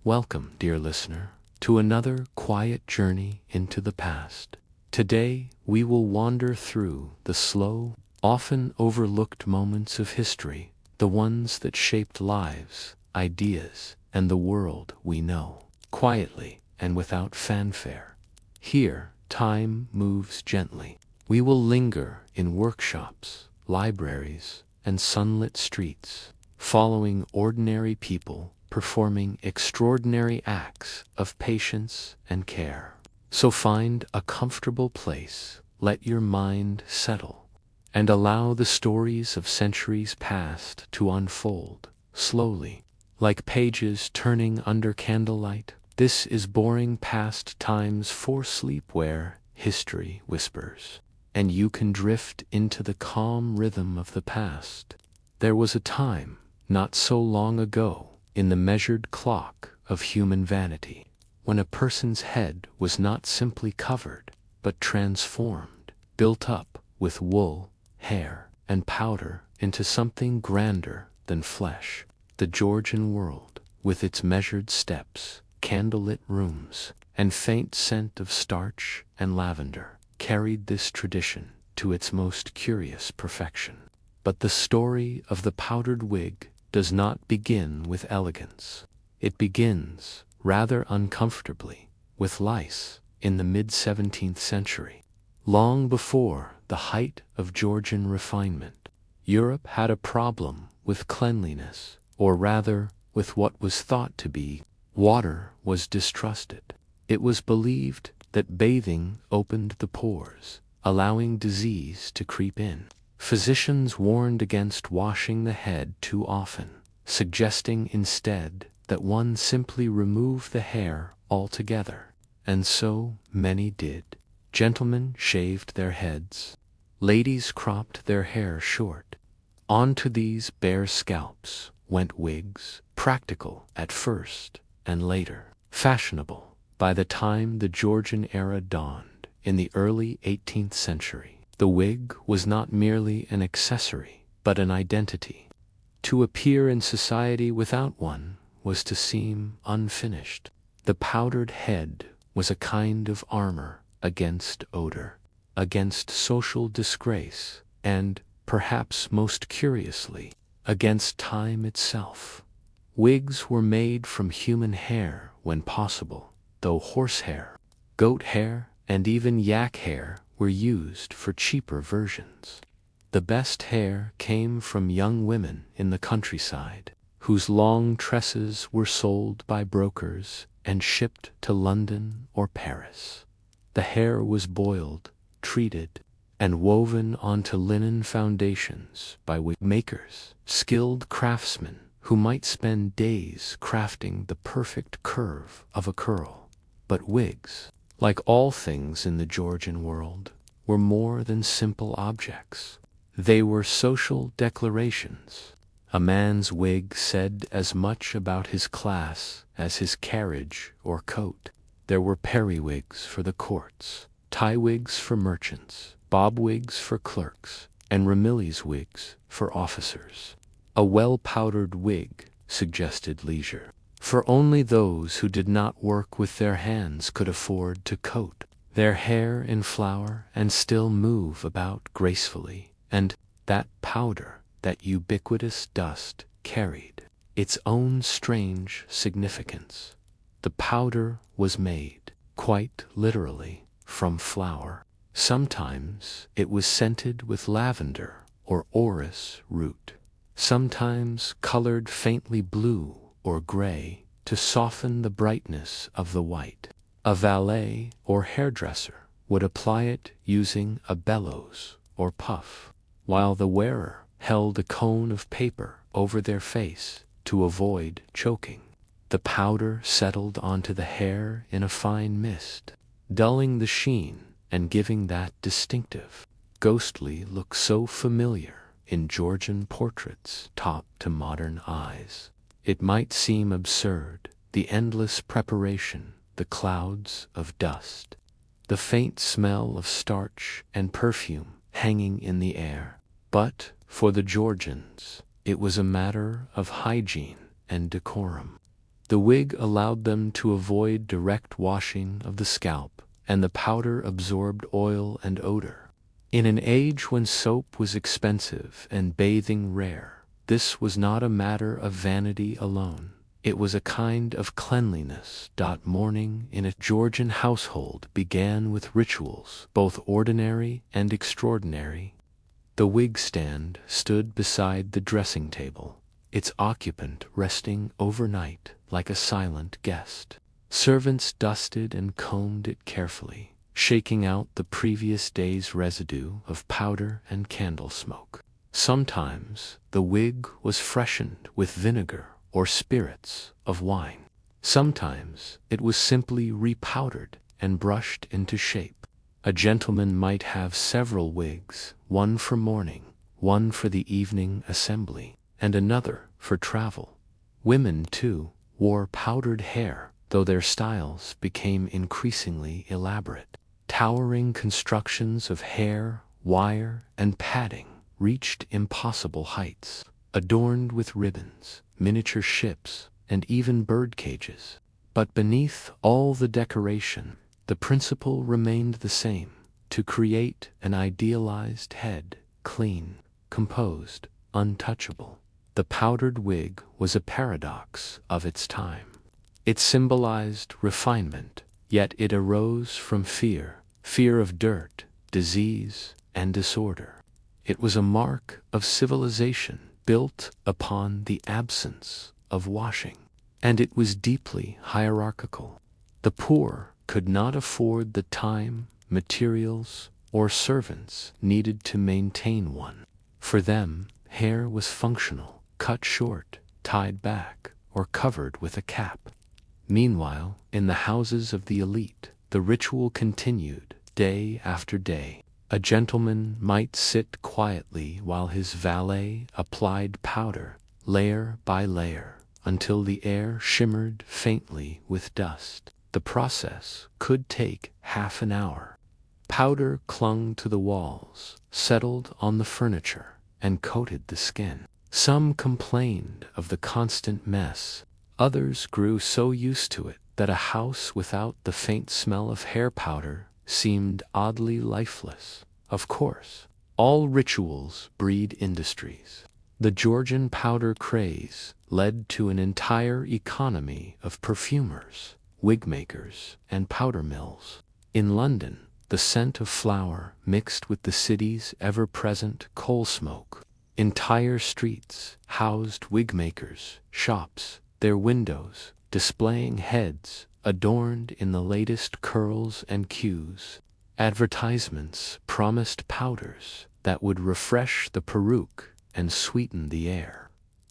Welcome, dear listener, to another quiet journey into the past. Today, we will wander through the slow, often overlooked moments of history, the ones that shaped lives, ideas, and the world we know, quietly and without fanfare. Here, time moves gently. We will linger in workshops, libraries, and sunlit streets, following ordinary people performing extraordinary acts of patience and care. So find a comfortable place, let your mind settle, and allow the stories of centuries past to unfold, slowly, like pages turning under candlelight. This is boring past times for sleep where history whispers, and you can drift into the calm rhythm of the past. There was a time, not so long ago, in the measured clock of human vanity, when a person's head was not simply covered, but transformed, built up with wool, hair, and powder into something grander than flesh. The Georgian world, with its measured steps, candlelit rooms, and faint scent of starch and lavender, carried this tradition to its most curious perfection. But the story of the powdered wig does not begin with elegance. It begins, rather uncomfortably, with lice in the mid-17th century. Long before the height of Georgian refinement, Europe had a problem with cleanliness, or rather, with what was thought to be water was distrusted. It was believed that bathing opened the pores, allowing disease to creep in. Physicians warned against washing the head too often, suggesting instead that one simply remove the hair altogether. And so many did. Gentlemen shaved their heads. Ladies cropped their hair short. Onto these bare scalps went wigs, practical at first and later fashionable by the time the Georgian era dawned in the early 18th century. The wig was not merely an accessory, but an identity. To appear in society without one was to seem unfinished. The powdered head was a kind of armor against odor, against social disgrace, and, perhaps most curiously, against time itself. Wigs were made from human hair when possible, though horsehair, goat hair, and even yak hair were used for cheaper versions. The best hair came from young women in the countryside, whose long tresses were sold by brokers and shipped to London or Paris. The hair was boiled, treated, and woven onto linen foundations by wig makers, skilled craftsmen who might spend days crafting the perfect curve of a curl. But wigs, like all things in the Georgian world, were more than simple objects. They were social declarations. A man's wig said as much about his class as his carriage or coat. There were periwigs for the courts, tie wigs for merchants, bob wigs for clerks, and Ramillies wigs for officers. A well-powdered wig suggested leisure, for only those who did not work with their hands could afford to coat their hair in flour and still move about gracefully, and that powder, that ubiquitous dust, carried its own strange significance. The powder was made, quite literally, from flour. Sometimes it was scented with lavender or orris root, sometimes colored faintly blue or gray to soften the brightness of the white. A valet or hairdresser would apply it using a bellows or puff, while the wearer held a cone of paper over their face to avoid choking. The powder settled onto the hair in a fine mist, dulling the sheen and giving that distinctive, ghostly look so familiar in Georgian portraits top to modern eyes. It might seem absurd, the endless preparation, the clouds of dust, the faint smell of starch and perfume hanging in the air. But, for the Georgians, it was a matter of hygiene and decorum. The wig allowed them to avoid direct washing of the scalp, and the powder absorbed oil and odor. In an age when soap was expensive and bathing rare, this was not a matter of vanity alone. It was a kind of cleanliness. Mourning in a Georgian household began with rituals, both ordinary and extraordinary. The wig stand stood beside the dressing table, its occupant resting overnight like a silent guest. Servants dusted and combed it carefully, shaking out the previous day's residue of powder and candle smoke. Sometimes the wig was freshened with vinegar or spirits of wine. Sometimes it was simply repowdered and brushed into shape. A gentleman might have several wigs, one for mourning, one for the evening assembly, and another for travel. Women, too, wore powdered hair, though their styles became increasingly elaborate. Towering constructions of hair, wire, and padding reached impossible heights, adorned with ribbons, miniature ships, and even bird cages. But beneath all the decoration, the principle remained the same: to create an idealized head, clean, composed, untouchable. The powdered wig was a paradox of its time. It symbolized refinement, yet it arose from fear of dirt, disease, and disorder. It was a mark of civilization built upon the absence of washing, and it was deeply hierarchical. The poor could not afford the time, materials, or servants needed to maintain one. For them, hair was functional, cut short, tied back, or covered with a cap. Meanwhile, in the houses of the elite, the ritual continued day after day. A gentleman might sit quietly while his valet applied powder, layer by layer, until the air shimmered faintly with dust. The process could take half an hour. Powder clung to the walls, settled on the furniture, and coated the skin. Some complained of the constant mess. Others grew so used to it that a house without the faint smell of hair powder seemed oddly lifeless. Of course, all rituals breed industries. The Georgian powder craze led to an entire economy of perfumers, wig makers, and powder mills. In London, the scent of flour mixed with the city's ever-present coal smoke. Entire streets housed wig makers' shops, their windows displaying heads adorned in the latest curls and cues. Advertisements promised powders that would refresh the peruke and sweeten the air.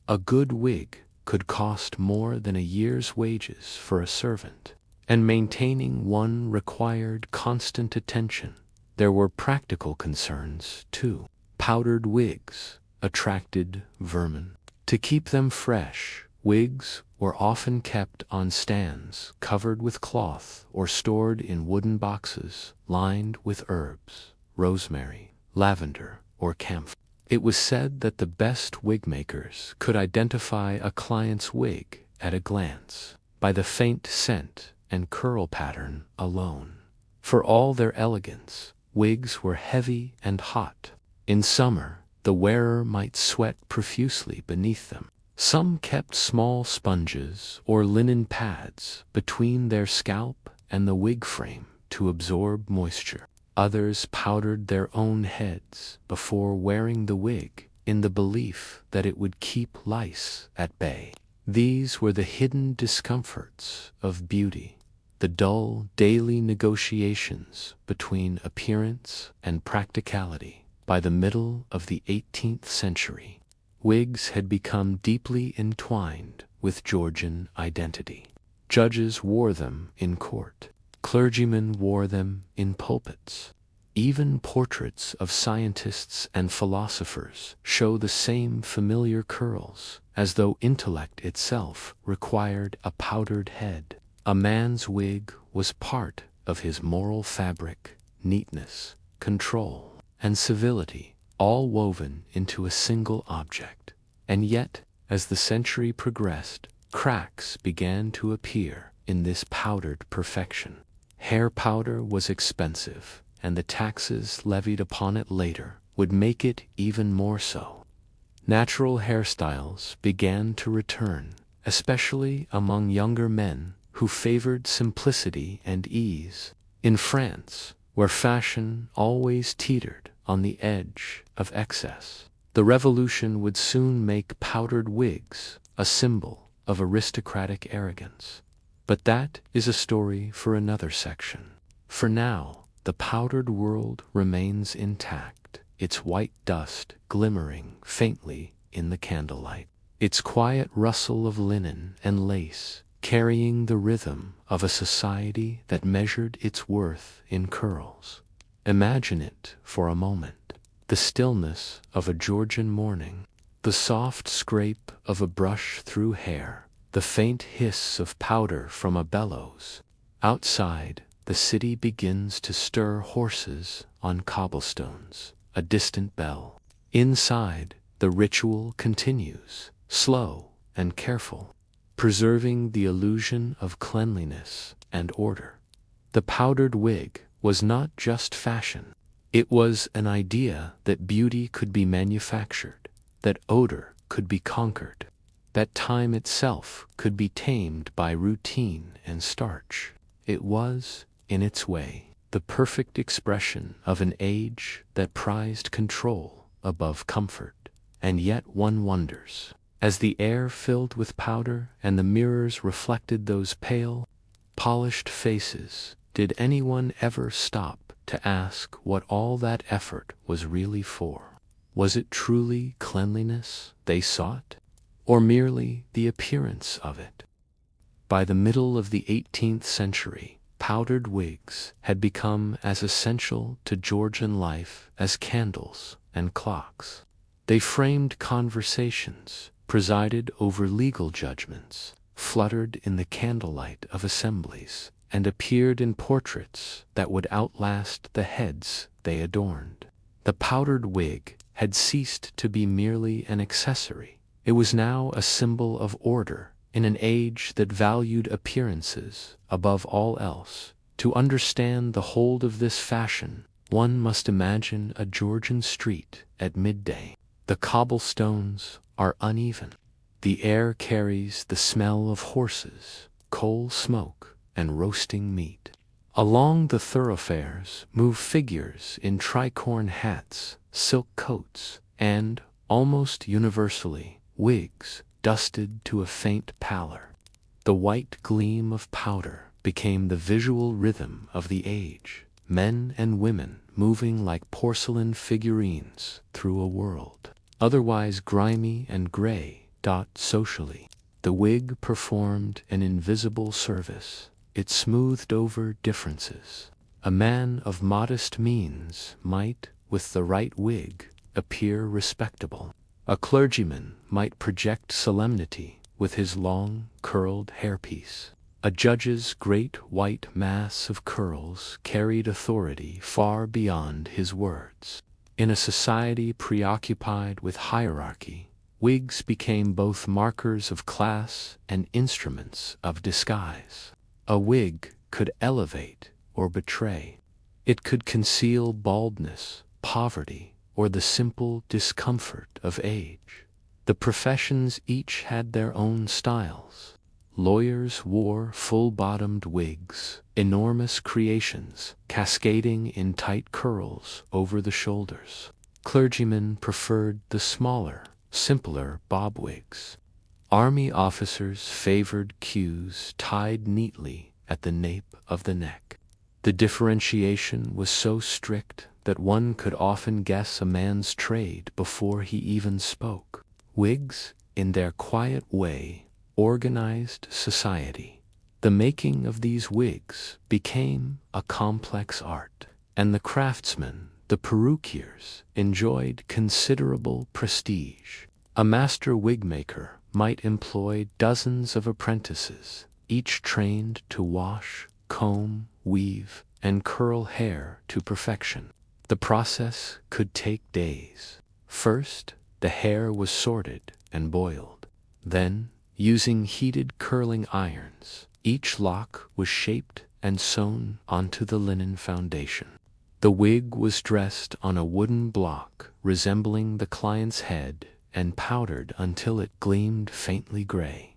A good wig could cost more than a year's wages for a servant, and maintaining one required constant attention. There were practical concerns, too. Powdered wigs attracted vermin. To keep them fresh, wigs were often kept on stands covered with cloth or stored in wooden boxes lined with herbs, rosemary, lavender, or camphor. It was said that the best wig makers could identify a client's wig at a glance, by the faint scent and curl pattern alone. For all their elegance, wigs were heavy and hot. In summer, the wearer might sweat profusely beneath them. Some kept small sponges or linen pads between their scalp and the wig frame to absorb moisture. Others powdered their own heads before wearing the wig in the belief that it would keep lice at bay. These were the hidden discomforts of beauty, the dull daily negotiations between appearance and practicality. By the middle of the 18th century, wigs had become deeply entwined with Georgian identity. Judges wore them in court. Clergymen wore them in pulpits. Even portraits of scientists and philosophers show the same familiar curls, as though intellect itself required a powdered head. A man's wig was part of his moral fabric: neatness, control, and civility, all woven into a single object. And yet, as the century progressed, cracks began to appear in this powdered perfection. Hair powder was expensive, and the taxes levied upon it later would make it even more so. Natural hairstyles began to return, especially among younger men who favored simplicity and ease. In France, where fashion always teetered on the edge of excess, the revolution would soon make powdered wigs a symbol of aristocratic arrogance. But that is a story for another section. For now, the powdered world remains intact, its white dust glimmering faintly in the candlelight, its quiet rustle of linen and lace carrying the rhythm of a society that measured its worth in curls. Imagine it for a moment. The stillness of a Georgian morning, the soft scrape of a brush through hair, the faint hiss of powder from a bellows. Outside, the city begins to stir horses on cobblestones, a distant bell. Inside, the ritual continues, slow and careful, preserving the illusion of cleanliness and order. The powdered wig was not just fashion. It was an idea that beauty could be manufactured, that odor could be conquered, that time itself could be tamed by routine and starch. It was, in its way, the perfect expression of an age that prized control above comfort. And yet one wonders, as the air filled with powder and the mirrors reflected those pale, polished faces, did anyone ever stop to ask what all that effort was really for? Was it truly cleanliness they sought, or merely the appearance of it? By the middle of the 18th century, powdered wigs had become as essential to Georgian life as candles and clocks. They framed conversations, presided over legal judgments, fluttered in the candlelight of assemblies, and appeared in portraits that would outlast the heads they adorned. The powdered wig had ceased to be merely an accessory. It was now a symbol of order in an age that valued appearances above all else. To understand the hold of this fashion, one must imagine a Georgian street at midday. The cobblestones are uneven. The air carries the smell of horses, coal smoke, and roasting meat. Along the thoroughfares move figures in tricorn hats, silk coats, and, almost universally, wigs dusted to a faint pallor. The white gleam of powder became the visual rhythm of the age, men and women moving like porcelain figurines through a world otherwise grimy and gray. Socially, the wig performed an invisible service. It smoothed over differences. A man of modest means might, with the right wig, appear respectable. A clergyman might project solemnity with his long, curled hairpiece. A judge's great white mass of curls carried authority far beyond his words. In a society preoccupied with hierarchy, wigs became both markers of class and instruments of disguise. A wig could elevate or betray. It could conceal baldness, poverty, or the simple discomfort of age. The professions each had their own styles. Lawyers wore full-bottomed wigs, enormous creations, cascading in tight curls over the shoulders. Clergymen preferred the smaller, simpler bob wigs. Army officers favored queues tied neatly at the nape of the neck. The differentiation was so strict that one could often guess a man's trade before he even spoke. Wigs, in their quiet way, organized society. The making of these wigs became a complex art, and the craftsmen, the perruquiers, enjoyed considerable prestige. A master wig maker might employ dozens of apprentices, each trained to wash, comb, weave, and curl hair to perfection. The process could take days. First, the hair was sorted and boiled. Then, using heated curling irons. Each lock was shaped and sewn onto the linen foundation. The wig was dressed on a wooden block resembling the client's head and powdered until it gleamed faintly gray.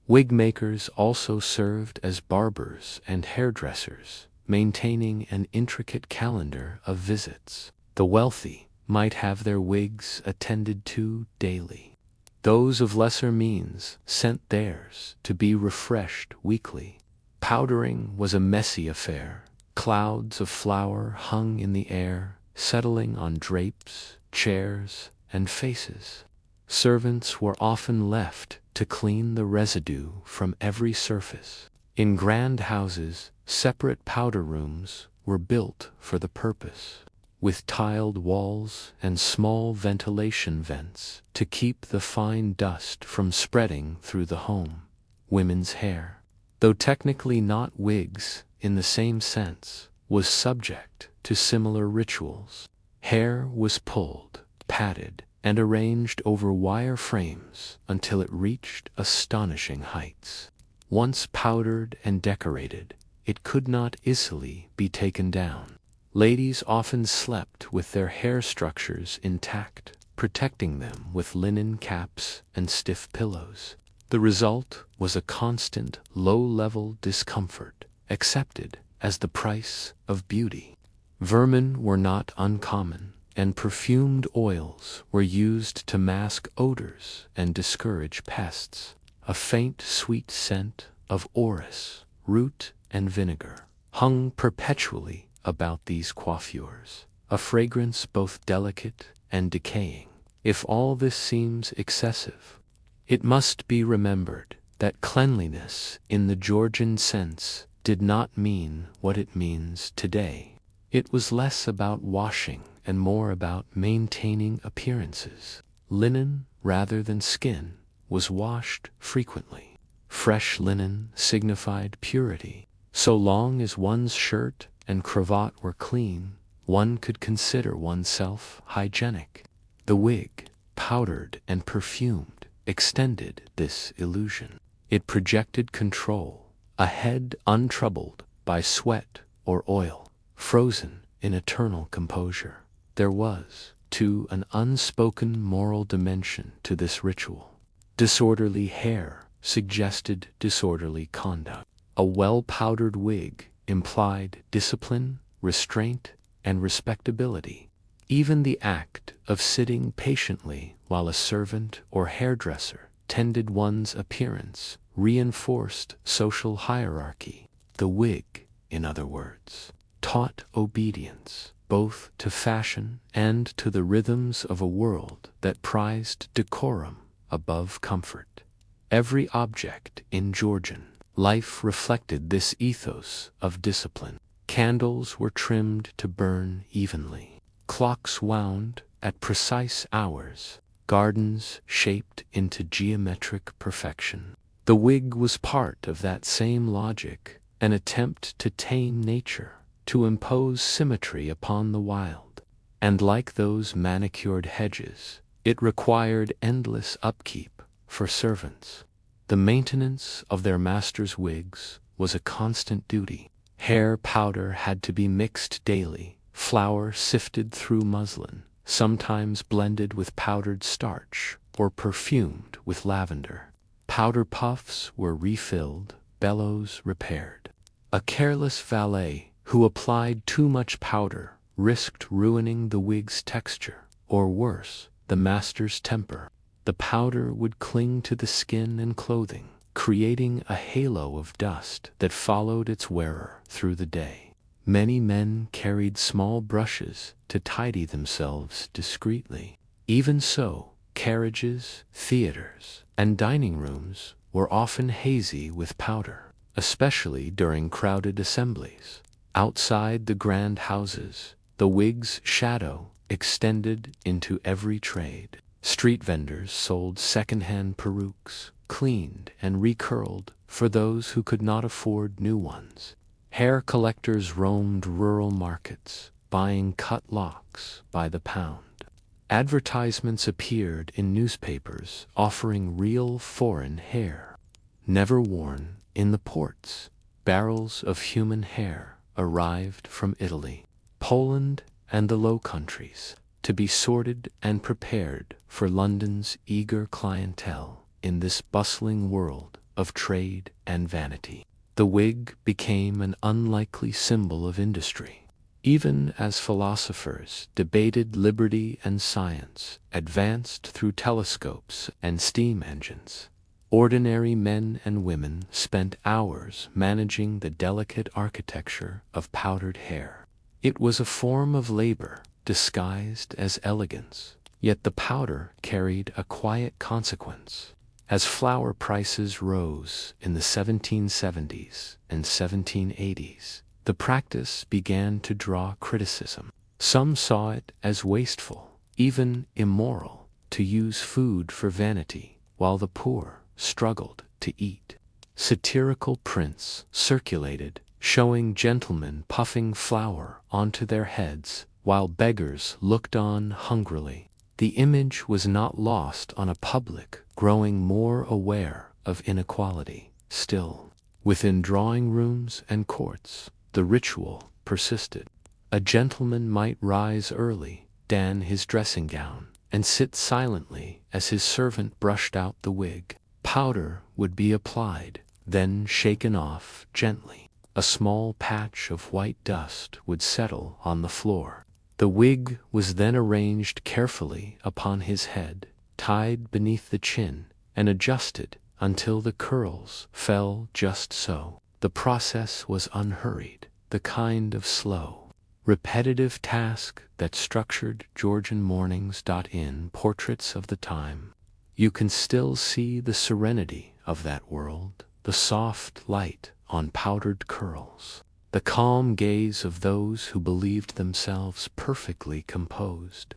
Wig makers also served as barbers and hairdressers, maintaining an intricate calendar of visits. The wealthy might have their wigs attended to daily. Those of lesser means sent theirs to be refreshed weekly. Powdering was a messy affair. Clouds of flour hung in the air, settling on drapes, chairs, and faces. Servants were often left to clean the residue from every surface. In grand houses, separate powder rooms were built for the purpose, with tiled walls and small ventilation vents to keep the fine dust from spreading through the home. Women's hair, though technically not wigs in the same sense, was subject to similar rituals. Hair was pulled, patted, and arranged over wire frames until it reached astonishing heights. Once powdered and decorated, it could not easily be taken down. Ladies often slept with their hair structures intact, protecting them with linen caps and stiff pillows. The result was a constant, low-level discomfort, accepted as the price of beauty. Vermin were not uncommon, and perfumed oils were used to mask odors and discourage pests. A faint, sweet scent of orris, root, and vinegar hung perpetually about these coiffures, a fragrance both delicate and decaying. If all this seems excessive, it must be remembered that cleanliness in the Georgian sense did not mean what it means today. It was less about washing and more about maintaining appearances. Linen, rather than skin, was washed frequently. Fresh linen signified purity. So long as one's shirt and cravat were clean, one could consider oneself hygienic. The wig, powdered and perfumed, extended this illusion. It projected control, a head untroubled by sweat or oil, frozen in eternal composure. There was, too, an unspoken moral dimension to this ritual. Disorderly hair suggested disorderly conduct. A well-powdered wig implied discipline, restraint, and respectability. Even the act of sitting patiently while a servant or hairdresser tended one's appearance reinforced social hierarchy. The wig, in other words, taught obedience, both to fashion and to the rhythms of a world that prized decorum above comfort. Every object in Georgian life reflected this ethos of discipline. Candles were trimmed to burn evenly. Clocks wound at precise hours. Gardens shaped into geometric perfection. The wig was part of that same logic, an attempt to tame nature, to impose symmetry upon the wild. And like those manicured hedges, it required endless upkeep for servants. The maintenance of their masters' wigs was a constant duty. Hair powder had to be mixed daily, flour sifted through muslin, sometimes blended with powdered starch or perfumed with lavender. Powder puffs were refilled, bellows repaired. A careless valet who applied too much powder risked ruining the wig's texture, or worse, the master's temper. The powder would cling to the skin and clothing, creating a halo of dust that followed its wearer through the day. Many men carried small brushes to tidy themselves discreetly. Even so, carriages, theaters, and dining rooms were often hazy with powder, especially during crowded assemblies. Outside the grand houses, the wig's shadow extended into every trade. Street vendors sold second-hand perukes, cleaned and recurled for those who could not afford new ones. Hair collectors roamed rural markets, buying cut locks by the pound. Advertisements appeared in newspapers offering real foreign hair, never worn in the ports. Barrels of human hair arrived from Italy, Poland, and the Low Countries, to be sorted and prepared for London's eager clientele. In this bustling world of trade and vanity, the wig became an unlikely symbol of industry. Even as philosophers debated liberty and science advanced through telescopes and steam engines, ordinary men and women spent hours managing the delicate architecture of powdered hair. It was a form of labor disguised as elegance, yet the powder carried a quiet consequence. As flour prices rose in the 1770s and 1780s, the practice began to draw criticism. Some saw it as wasteful, even immoral, to use food for vanity, while the poor struggled to eat. Satirical prints circulated, showing gentlemen puffing flour onto their heads, while beggars looked on hungrily. The image was not lost on a public growing more aware of inequality. Still, within drawing rooms and courts, the ritual persisted. A gentleman might rise early, don his dressing gown, and sit silently as his servant brushed out the wig. Powder would be applied, then shaken off gently. A small patch of white dust would settle on the floor. The wig was then arranged carefully upon his head, tied beneath the chin, and adjusted until the curls fell just so. The process was unhurried, the kind of slow, repetitive task that structured Georgian mornings. In portraits of the time, you can still see the serenity of that world, the soft light on powdered curls, the calm gaze of those who believed themselves perfectly composed.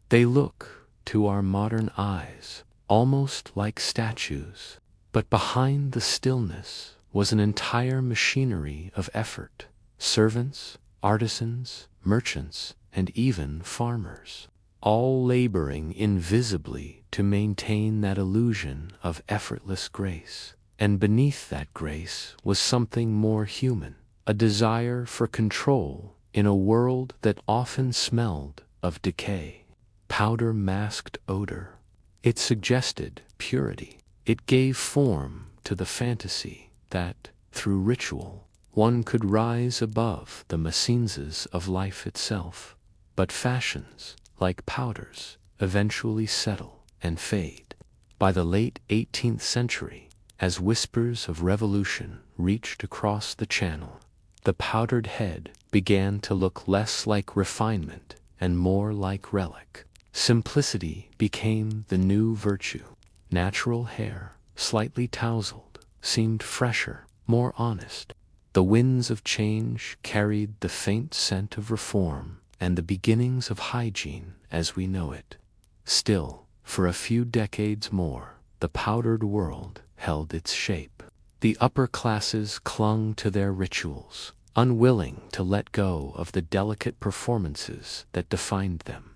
They look, to our modern eyes, almost like statues, but behind the stillness was an entire machinery of effort. Servants, artisans, merchants, and even farmers, all laboring invisibly to maintain that illusion of effortless grace. And beneath that grace was something more human, a desire for control in a world that often smelled of decay. Powder masked odor. It suggested purity. It gave form to the fantasy that, through ritual, one could rise above the machineries of life itself. But fashions, like powders, eventually settle and fade. By the late 18th century, as whispers of revolution reached across the Channel, the powdered head began to look less like refinement and more like relic. Simplicity became the new virtue. Natural hair, slightly tousled, seemed fresher, more honest. The winds of change carried the faint scent of reform and the beginnings of hygiene as we know it. Still, for a few decades more, the powdered world held its shape. The upper classes clung to their rituals, unwilling to let go of the delicate performances that defined them.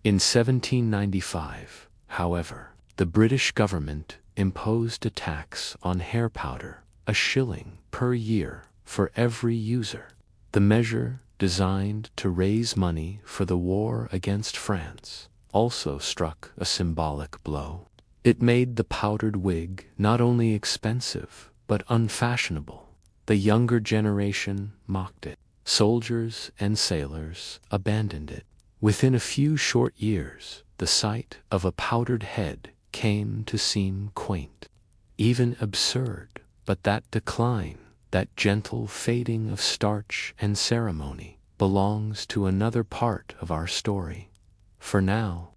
In 1795, however, the British government imposed a tax on hair powder, a shilling per year for every user. The measure, designed to raise money for the war against France, also struck a symbolic blow. It made the powdered wig not only expensive, but unfashionable. The younger generation mocked it. Soldiers and sailors abandoned it. Within a few short years, the sight of a powdered head came to seem quaint, even absurd. But that decline, that gentle fading of starch and ceremony, belongs to another part of our story. For now,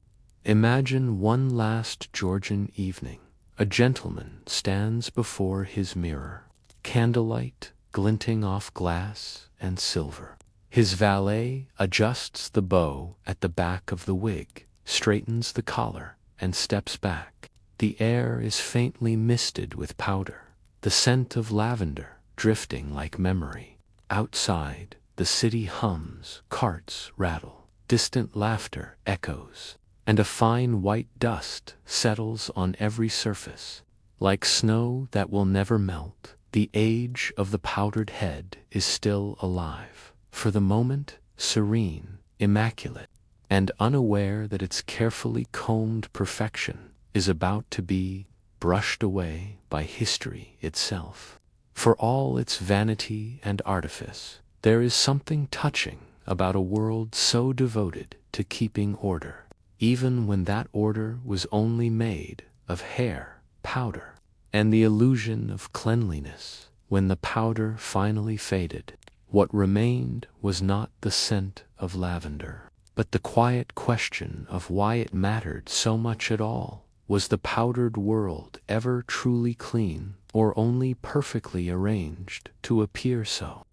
imagine one last Georgian evening. A gentleman stands before his mirror, candlelight glinting off glass and silver. His valet adjusts the bow at the back of the wig, straightens the collar, and steps back. The air is faintly misted with powder, the scent of lavender drifting like memory. Outside, the city hums, carts rattle, distant laughter echoes. and a fine white dust settles on every surface. Like snow that will never melt, the age of the powdered head is still alive, for the moment serene, immaculate, and unaware that its carefully combed perfection is about to be brushed away by history itself. For all its vanity and artifice, there is something touching about a world so devoted to keeping order, even when that order was only made of hair, powder, and the illusion of cleanliness. When the powder finally faded, what remained was not the scent of lavender, but the quiet question of why it mattered so much at all. Was the powdered world ever truly clean, or only perfectly arranged to appear so?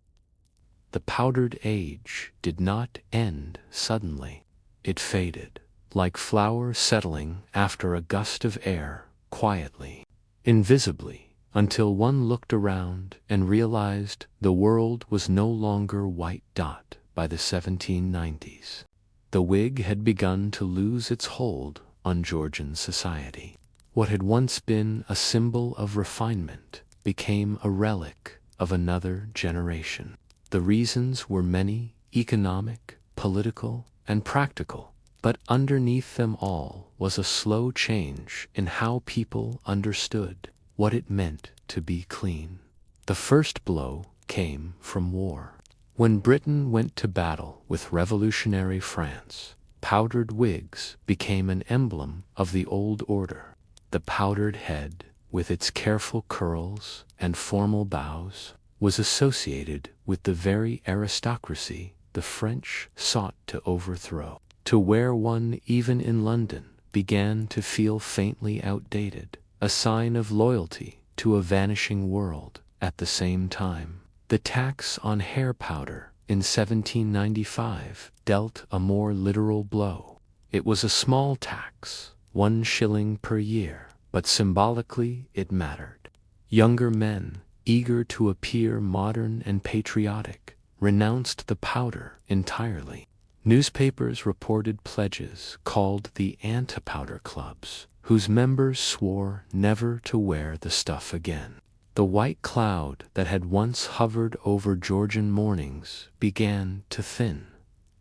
The powdered age did not end suddenly. It faded, like flour settling after a gust of air, quietly, invisibly, until one looked around and realized the world was no longer white dot by the 1790s. The wig had begun to lose its hold on Georgian society. What had once been a symbol of refinement became a relic of another generation. The reasons were many: economic, political, and practical, but underneath them all was a slow change in how people understood what it meant to be clean. The first blow came from war. When Britain went to battle with revolutionary France, powdered wigs became an emblem of the old order. The powdered head, with its careful curls and formal bows, was associated with the very aristocracy the French sought to overthrow. To wear one even in London began to feel faintly outdated, a sign of loyalty to a vanishing world. At the same time, the tax on hair powder in 1795 dealt a more literal blow. It was a small tax, 1 shilling per year, but symbolically it mattered. Younger men, eager to appear modern and patriotic, renounced the powder entirely. Newspapers reported pledges called the anti-powder clubs, whose members swore never to wear the stuff again. The white cloud that had once hovered over Georgian mornings began to thin.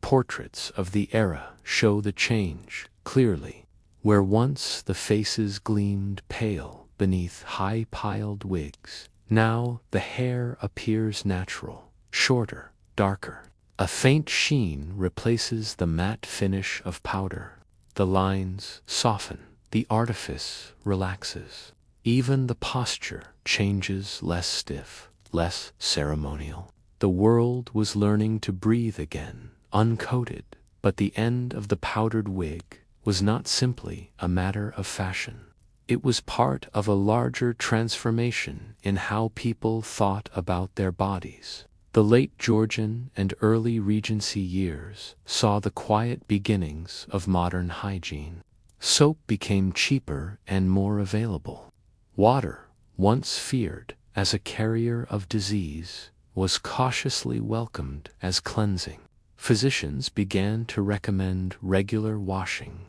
Portraits of the era show the change clearly. Where once the faces gleamed pale beneath high-piled wigs, now the hair appears natural, shorter, darker. A faint sheen replaces the matte finish of powder. The lines soften, the artifice relaxes. Even the posture changes, less stiff, less ceremonial. The world was learning to breathe again, uncoated, but the end of the powdered wig was not simply a matter of fashion. It was part of a larger transformation in how people thought about their bodies. The late Georgian and early Regency years saw the quiet beginnings of modern hygiene. Soap became cheaper and more available. Water, once feared as a carrier of disease, was cautiously welcomed as cleansing. Physicians began to recommend regular washing.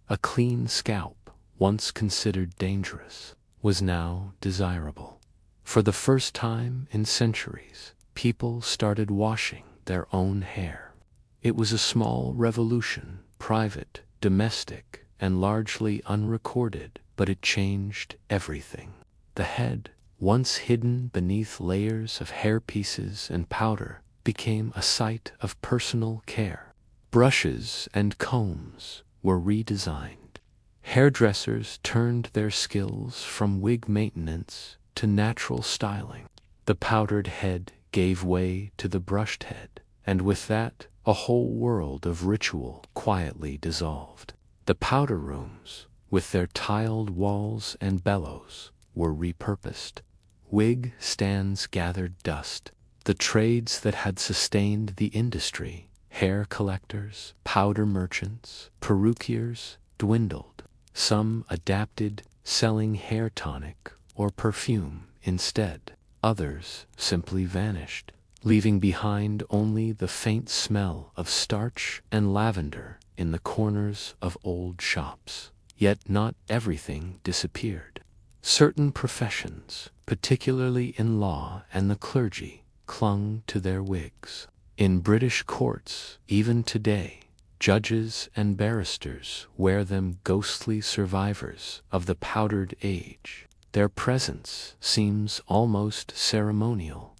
A clean scalp, once considered dangerous, was now desirable. For the first time in centuries, people started washing their own hair. It was a small revolution, private, domestic, and largely unrecorded, but it changed everything. The head, once hidden beneath layers of hairpieces and powder, became a site of personal care. Brushes and combs were redesigned. Hairdressers turned their skills from wig maintenance to natural styling. The powdered head gave way to the brushed head, and with that, a whole world of ritual quietly dissolved. The powder rooms, with their tiled walls and bellows, were repurposed. Wig stands gathered dust. The trades that had sustained the industry, hair collectors, powder merchants, perruquiers, dwindled. Some adapted, selling hair tonic or perfume instead. Others simply vanished. leaving behind only the faint smell of starch and lavender in the corners of old shops. Yet not everything disappeared. Certain professions, particularly in law and the clergy, clung to their wigs. In British courts, even today, judges and barristers wear them, ghostly survivors of the powdered age. Their presence seems almost ceremonial,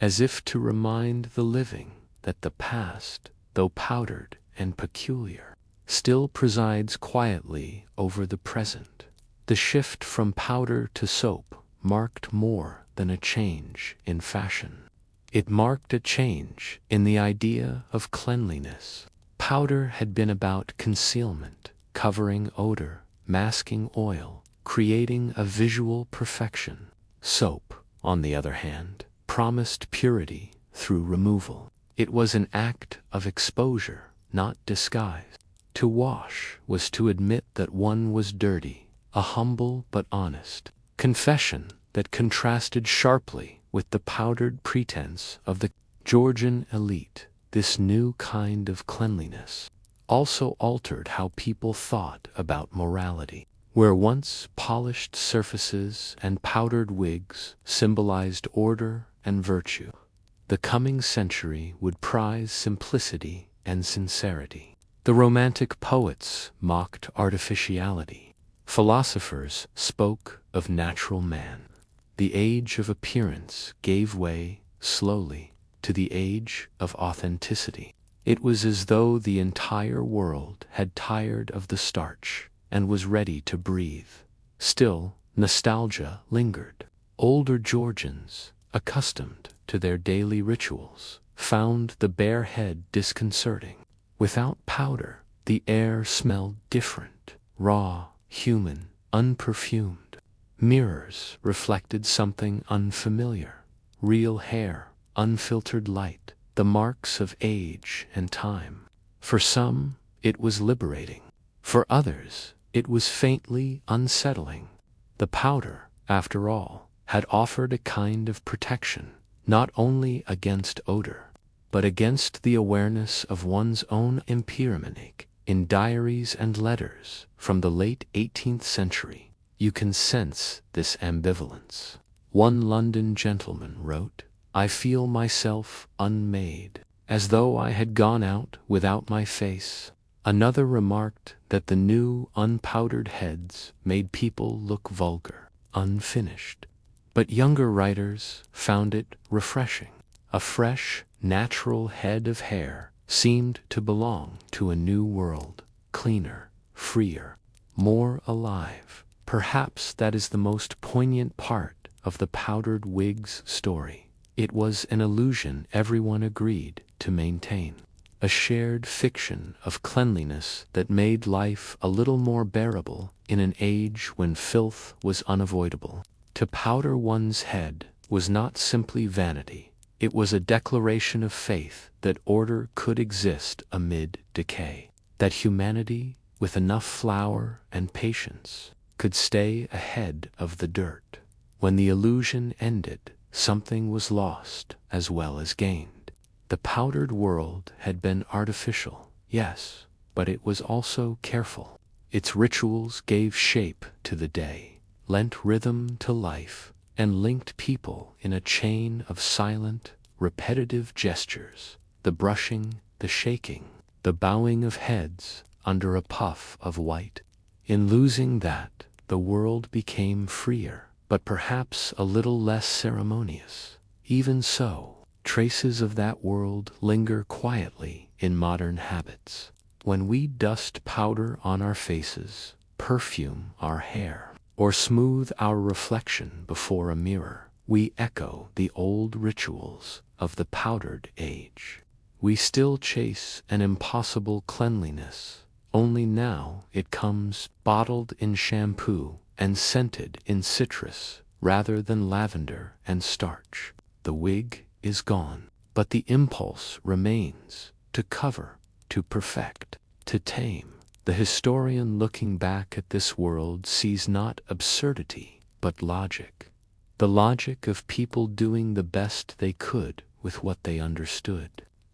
as if to remind the living that the past, though powdered and peculiar, still presides quietly over the present. The shift from powder to soap marked more than a change in fashion. It marked a change in the idea of cleanliness. Powder had been about concealment, covering odor, masking oil, creating a visual perfection. Soap, on the other hand, promised purity through removal. It was an act of exposure, not disguise. To wash was to admit that one was dirty, a humble but honest confession that contrasted sharply with the powdered pretense of the Georgian elite. This new kind of cleanliness also altered how people thought about morality. Where once polished surfaces and powdered wigs symbolized order and virtue, the coming century would prize simplicity and sincerity. The Romantic poets mocked artificiality. Philosophers spoke of natural man. The age of appearance gave way, slowly, to the age of authenticity. It was as though the entire world had tired of the starch and was ready to breathe. Still, nostalgia lingered. Older Georgians, accustomed to their daily rituals, found the bare head disconcerting. Without powder, the air smelled different, raw, human, unperfumed. Mirrors reflected something unfamiliar. Real hair, unfiltered light, the marks of age and time. For some, it was liberating. For others, it was faintly unsettling. The powder, after all, had offered a kind of protection, not only against odor, but against the awareness of one's own impermanence. In diaries and letters from the late 18th century, you can sense this ambivalence. One London gentleman wrote, "I feel myself unmade, as though I had gone out without my face." Another remarked that the new unpowdered heads made people look vulgar, unfinished. But younger writers found it refreshing. A fresh, natural head of hair seemed to belong to a new world, cleaner, freer, more alive. Perhaps that is the most poignant part of the powdered wig's story. It was an illusion everyone agreed to maintain, a shared fiction of cleanliness that made life a little more bearable in an age when filth was unavoidable. To powder one's head was not simply vanity. It was a declaration of faith that order could exist amid decay, that humanity, with enough flour and patience, could stay ahead of the dirt. When the illusion ended, something was lost as well as gained. The powdered world had been artificial, yes, but it was also careful. Its rituals gave shape to the day, lent rhythm to life, and linked people in a chain of silent, repetitive gestures, the brushing, the shaking, the bowing of heads under a puff of white. In losing that, the world became freer, but perhaps a little less ceremonious. Even so, traces of that world linger quietly in modern habits. When we dust powder on our faces, perfume our hair, or smooth our reflection before a mirror, we echo the old rituals of the powdered age. We still chase an impossible cleanliness, only now it comes bottled in shampoo and scented in citrus rather than lavender and starch. The wig is gone, but the impulse remains to cover, to perfect, to tame. The historian looking back at this world sees not absurdity, but logic. The logic of people doing the best they could with what they understood.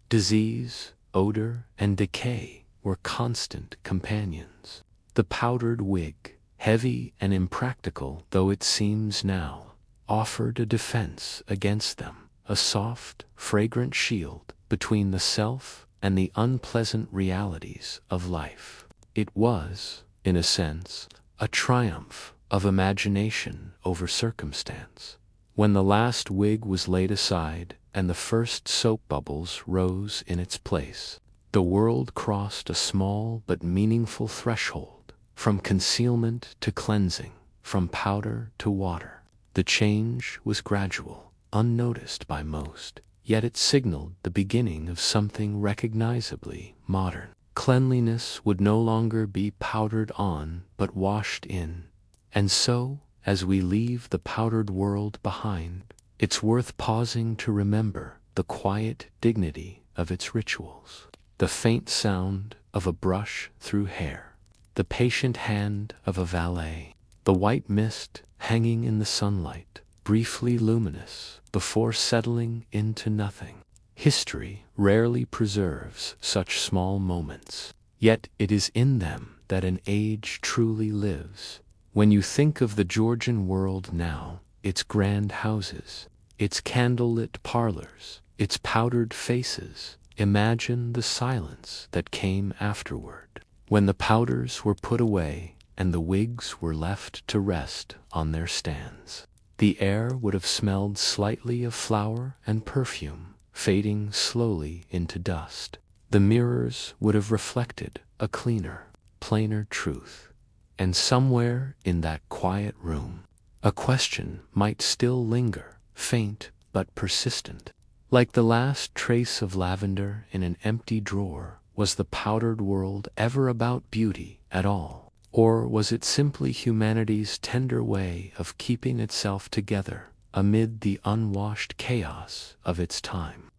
Disease, odor, and decay were constant companions. The powdered wig, heavy and impractical though it seems now, offered a defense against them, a soft, fragrant shield between the self and the unpleasant realities of life. It was, in a sense, a triumph of imagination over circumstance. When the last wig was laid aside and the first soap bubbles rose in its place, the world crossed a small but meaningful threshold, from concealment to cleansing, from powder to water. The change was gradual, unnoticed by most, yet it signaled the beginning of something recognizably modern. Cleanliness would no longer be powdered on but washed in. And so, as we leave the powdered world behind, it's worth pausing to remember the quiet dignity of its rituals. The faint sound of a brush through hair, the patient hand of a valet, the white mist hanging in the sunlight, briefly luminous before settling into nothing. History rarely preserves such small moments, yet it is in them that an age truly lives. When you think of the Georgian world now, its grand houses, its candlelit parlors, its powdered faces, imagine the silence that came afterward, when the powders were put away and the wigs were left to rest on their stands. The air would have smelled slightly of flower and perfume, fading slowly into dust. The mirrors would have reflected a cleaner, plainer truth. And somewhere in that quiet room, a question might still linger, faint but persistent. Like the last trace of lavender in an empty drawer, was the powdered world ever about beauty at all? Or was it simply humanity's tender way of keeping itself together amid the unwashed chaos of its time?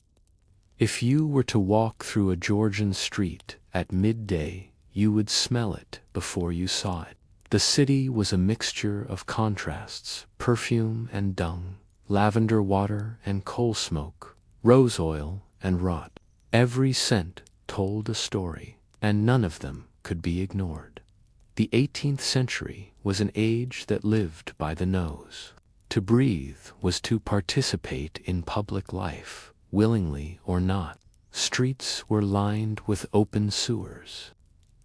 If you were to walk through a Georgian street at midday, you would smell it before you saw it. The city was a mixture of contrasts, perfume and dung, lavender water and coal smoke, rose oil and rot. Every scent told a story, and none of them could be ignored. The 18th century was an age that lived by the nose. To breathe was to participate in public life, willingly or not. Streets were lined with open sewers.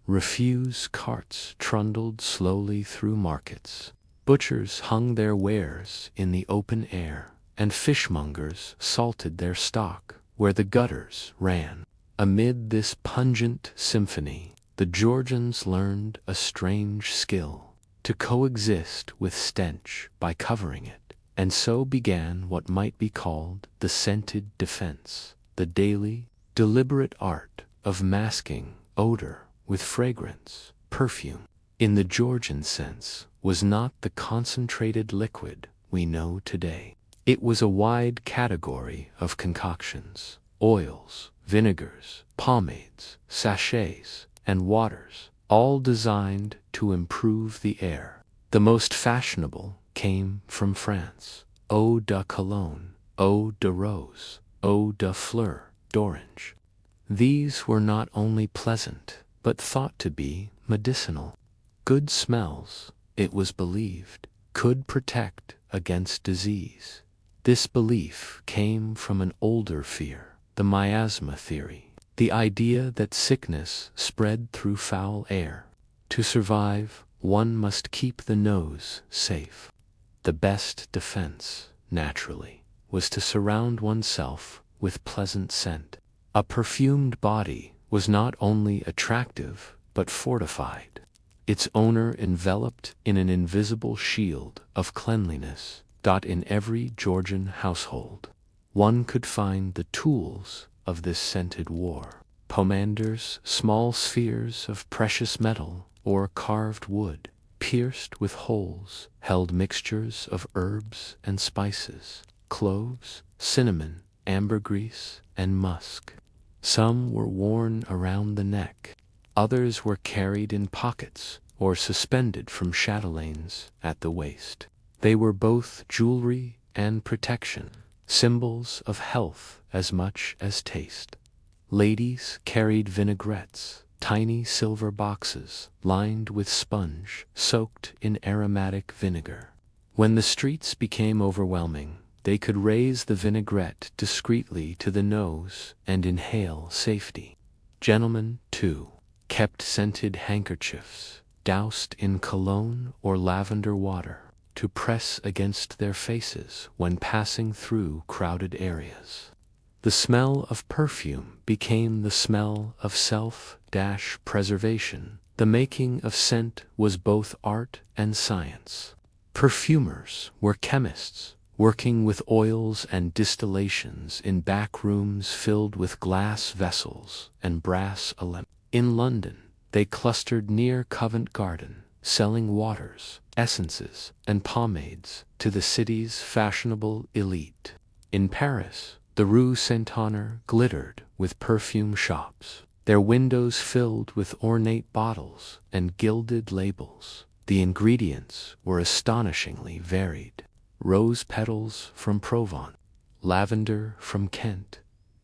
Refuse carts trundled slowly through markets. Butchers hung their wares in the open air, and fishmongers salted their stock where the gutters ran. Amid this pungent symphony, the Georgians learned a strange skill: to coexist with stench by covering it. And so began what might be called the scented defense, the daily, deliberate art of masking odor with fragrance. Perfume, in the Georgian sense, was not the concentrated liquid we know today. It was a wide category of concoctions, oils, vinegars, pomades, sachets, and waters, all designed to improve the air. The most fashionable came from France: eau de cologne, eau de rose, eau de fleur d'orange. These were not only pleasant, but thought to be medicinal. Good smells, it was believed, could protect against disease. This belief came from an older fear, the miasma theory, the idea that sickness spread through foul air. To survive, one must keep the nose safe. The best defense, naturally, was to surround oneself with pleasant scent. A perfumed body was not only attractive but fortified, its owner enveloped in an invisible shield of cleanliness. In every Georgian household, one could find the tools of this scented war: pomanders, small spheres of precious metal or carved wood, pierced with holes, held mixtures of herbs and spices, cloves, cinnamon, ambergris, and musk. Some were worn around the neck, others were carried in pockets or suspended from chatelaines at the waist. They were both jewelry and protection, symbols of health as much as taste. Ladies carried vinaigrettes, tiny silver boxes lined with sponge soaked in aromatic vinegar. When the streets became overwhelming, they could raise the vinaigrette discreetly to the nose and inhale safety. Gentlemen, too, kept scented handkerchiefs, doused in cologne or lavender water, to press against their faces when passing through crowded areas. The smell of perfume became the smell of self-preservation. The making of scent was both art and science. Perfumers were chemists, working with oils and distillations in back rooms filled with glass vessels and brass alembics. In London, they clustered near Covent Garden, selling waters, essences, and pomades to the city's fashionable elite. In Paris, the Rue Saint-Honore glittered with perfume shops, their windows filled with ornate bottles and gilded labels. The ingredients were astonishingly varied. Rose petals from Provence, lavender from Kent,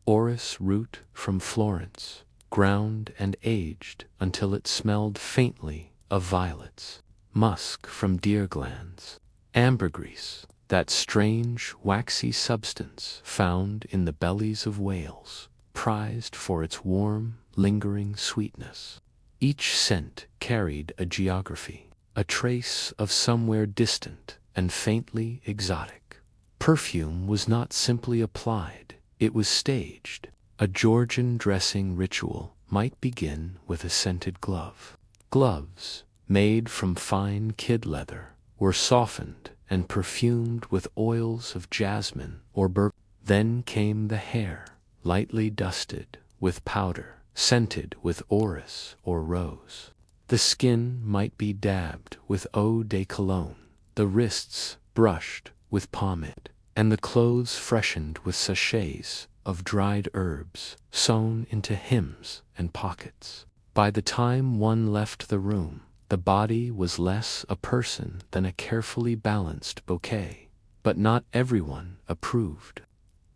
orris root from Florence, ground and aged until it smelled faintly of violets, musk from deer glands, ambergris, that strange waxy substance found in the bellies of whales, prized for its warm, lingering sweetness. Each scent carried a geography, a trace of somewhere distant and faintly exotic. Perfume was not simply applied, it was staged. A Georgian dressing ritual might begin with a scented glove. Gloves, made from fine kid leather, were softened and perfumed with oils of jasmine or bergamot. Then came the hair, lightly dusted with powder, scented with orris or rose. The skin might be dabbed with eau de cologne, the wrists brushed with pomade, and the clothes freshened with sachets of dried herbs sewn into hems and pockets. By the time one left the room, the body was less a person than a carefully balanced bouquet. But not everyone approved.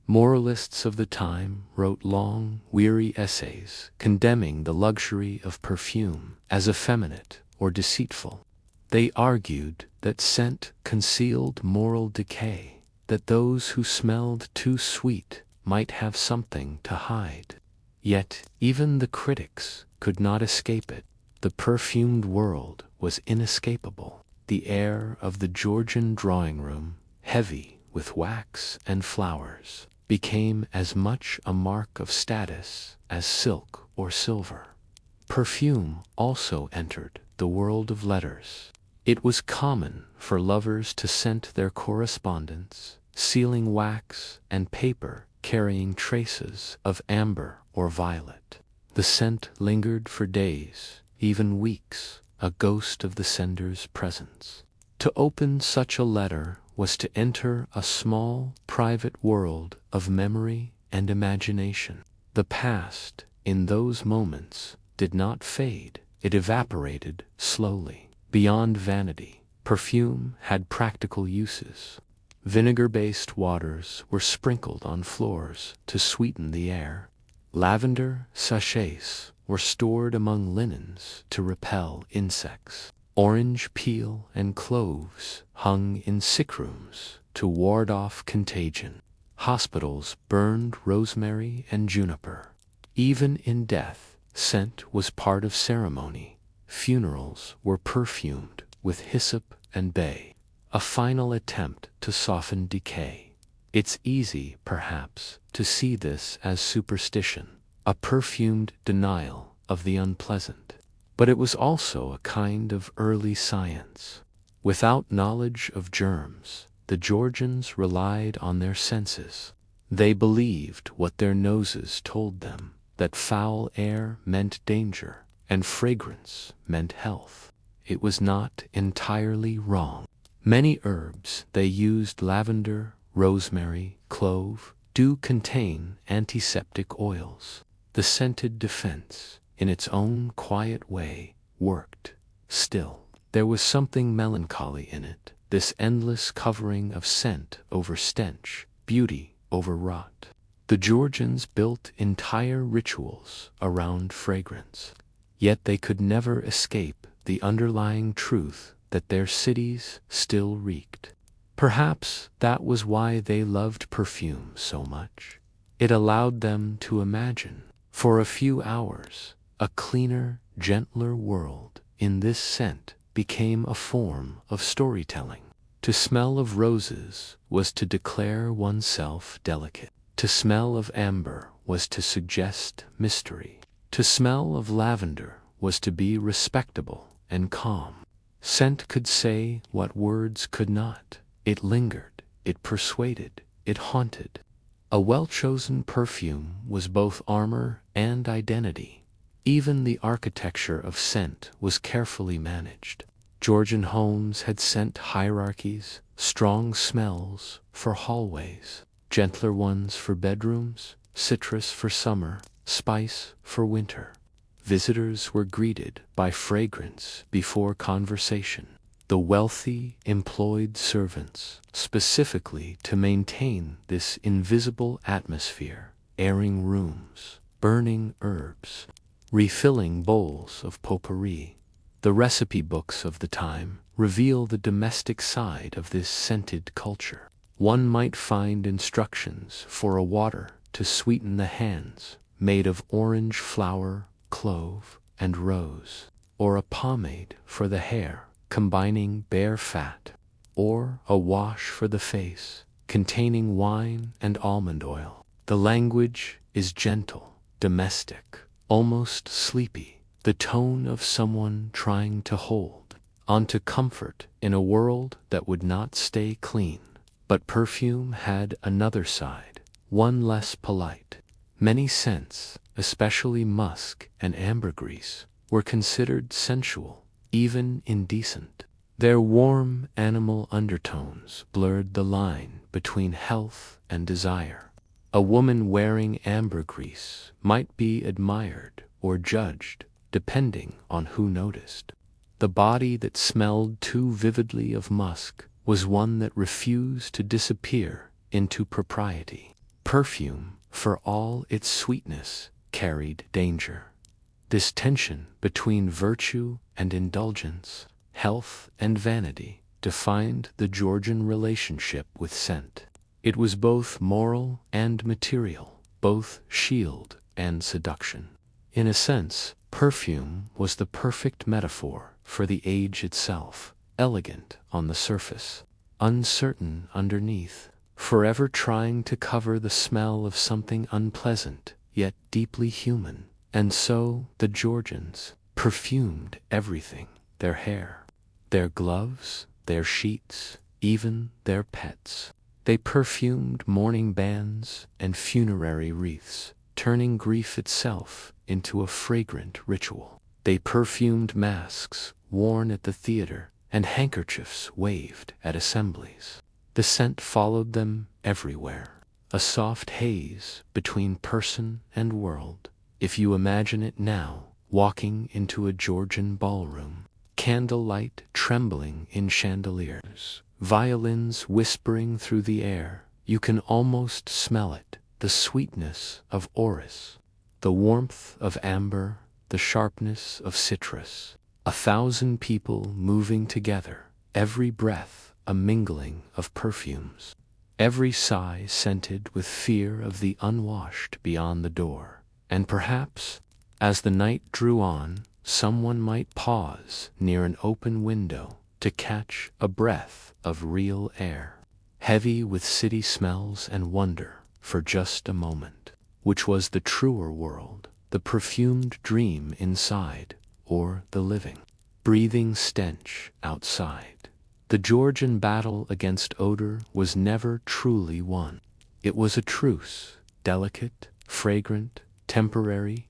Moralists of the time wrote long, weary essays condemning the luxury of perfume as effeminate or deceitful. They argued that scent concealed moral decay, that those who smelled too sweet might have something to hide. Yet even the critics could not escape it. The perfumed world was inescapable. The air of the Georgian drawing room, heavy with wax and flowers, became as much a mark of status as silk or silver. Perfume also entered the world of letters. It was common for lovers to scent their correspondence, sealing wax and paper carrying traces of amber or violet. The scent lingered for days, even weeks, a ghost of the sender's presence. To open such a letter was to enter a small, private world of memory and imagination. The past, in those moments, did not fade. It evaporated slowly. Beyond vanity, perfume had practical uses. Vinegar-based waters were sprinkled on floors to sweeten the air. Lavender sachets were stored among linens to repel insects. Orange peel and cloves hung in sick rooms to ward off contagion. Hospitals burned rosemary and juniper. Even in death, scent was part of ceremony. Funerals were perfumed with hyssop and bay, a final attempt to soften decay. It's easy, perhaps, to see this as superstition, a perfumed denial of the unpleasant. But it was also a kind of early science. Without knowledge of germs, the Georgians relied on their senses. They believed what their noses told them, that foul air meant danger, and fragrance meant health. It was not entirely wrong. Many herbs they used, lavender, rosemary, clove, do contain antiseptic oils. The scented defense, in its own quiet way, worked. Still, there was something melancholy in it, this endless covering of scent over stench. Beauty overwrought. The Georgians built entire rituals around fragrance, yet they could never escape the underlying truth that their cities still reeked. Perhaps that was why they loved perfume so much. It allowed them to imagine, for a few hours, a cleaner, gentler world. In this scent became a form of storytelling. To smell of roses was to declare oneself delicate. To smell of amber was to suggest mystery. To smell of lavender was to be respectable and calm. Scent could say what words could not. It lingered, it persuaded, it haunted. A well-chosen perfume was both armor and identity. Even the architecture of scent was carefully managed. Georgian homes had scent hierarchies, strong smells for hallways, gentler ones for bedrooms, citrus for summer, spice for winter. Visitors were greeted by fragrance before conversation. The wealthy employed servants specifically to maintain this invisible atmosphere, airing rooms, burning herbs, refilling bowls of potpourri. The recipe books of the time reveal the domestic side of this scented culture. One might find instructions for a water to sweeten the hands, made of orange flower, clove, and rose, or a pomade for the hair, combining bear fat, or a wash for the face, containing wine and almond oil. The language is gentle, domestic, almost sleepy, the tone of someone trying to hold onto comfort in a world that would not stay clean. But perfume had another side, one less polite. Many scents, especially musk and ambergris, were considered sensual, even indecent. Their warm animal undertones blurred the line between health and desire. A woman wearing ambergris might be admired or judged, depending on who noticed. The body that smelled too vividly of musk was one that refused to disappear into propriety. Perfume, for all its sweetness, carried danger. This tension between virtue and indulgence, health and vanity, defined the Georgian relationship with scent. It was both moral and material, both shield and seduction. In a sense, perfume was the perfect metaphor for the age itself, elegant on the surface, uncertain underneath, forever trying to cover the smell of something unpleasant, yet deeply human. And so the Georgians perfumed everything, their hair, their gloves, their sheets, even their pets. They perfumed mourning bands and funerary wreaths, turning grief itself into a fragrant ritual. They perfumed masks worn at the theater and handkerchiefs waved at assemblies. The scent followed them everywhere, a soft haze between person and world. If you imagine it now, walking into a Georgian ballroom, candlelight trembling in chandeliers, violins whispering through the air, you can almost smell it, the sweetness of orris, the warmth of amber, the sharpness of citrus. 1,000 people moving together, every breath a mingling of perfumes, every sigh scented with fear of the unwashed beyond the door. And perhaps, as the night drew on, someone might pause near an open window to catch a breath of real air, heavy with city smells and wonder for just a moment, which was the truer world, the perfumed dream inside, or the living, breathing stench outside. The Georgian battle against odor was never truly won. It was a truce, delicate, fragrant, temporary,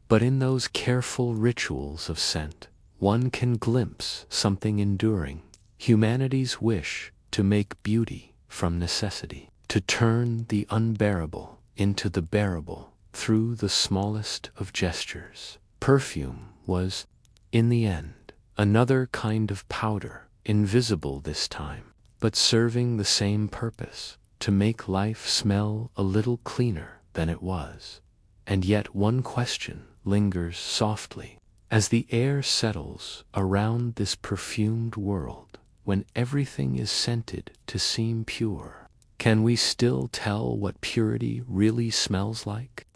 but in those careful rituals of scent, one can glimpse something enduring, humanity's wish to make beauty from necessity, to turn the unbearable into the bearable through the smallest of gestures. Perfume was, in the end, another kind of powder, invisible this time, but serving the same purpose, to make life smell a little cleaner than it was. And yet one question lingers softly as the air settles around this perfumed world, when everything is scented to seem pure. Can we still tell what purity really smells like?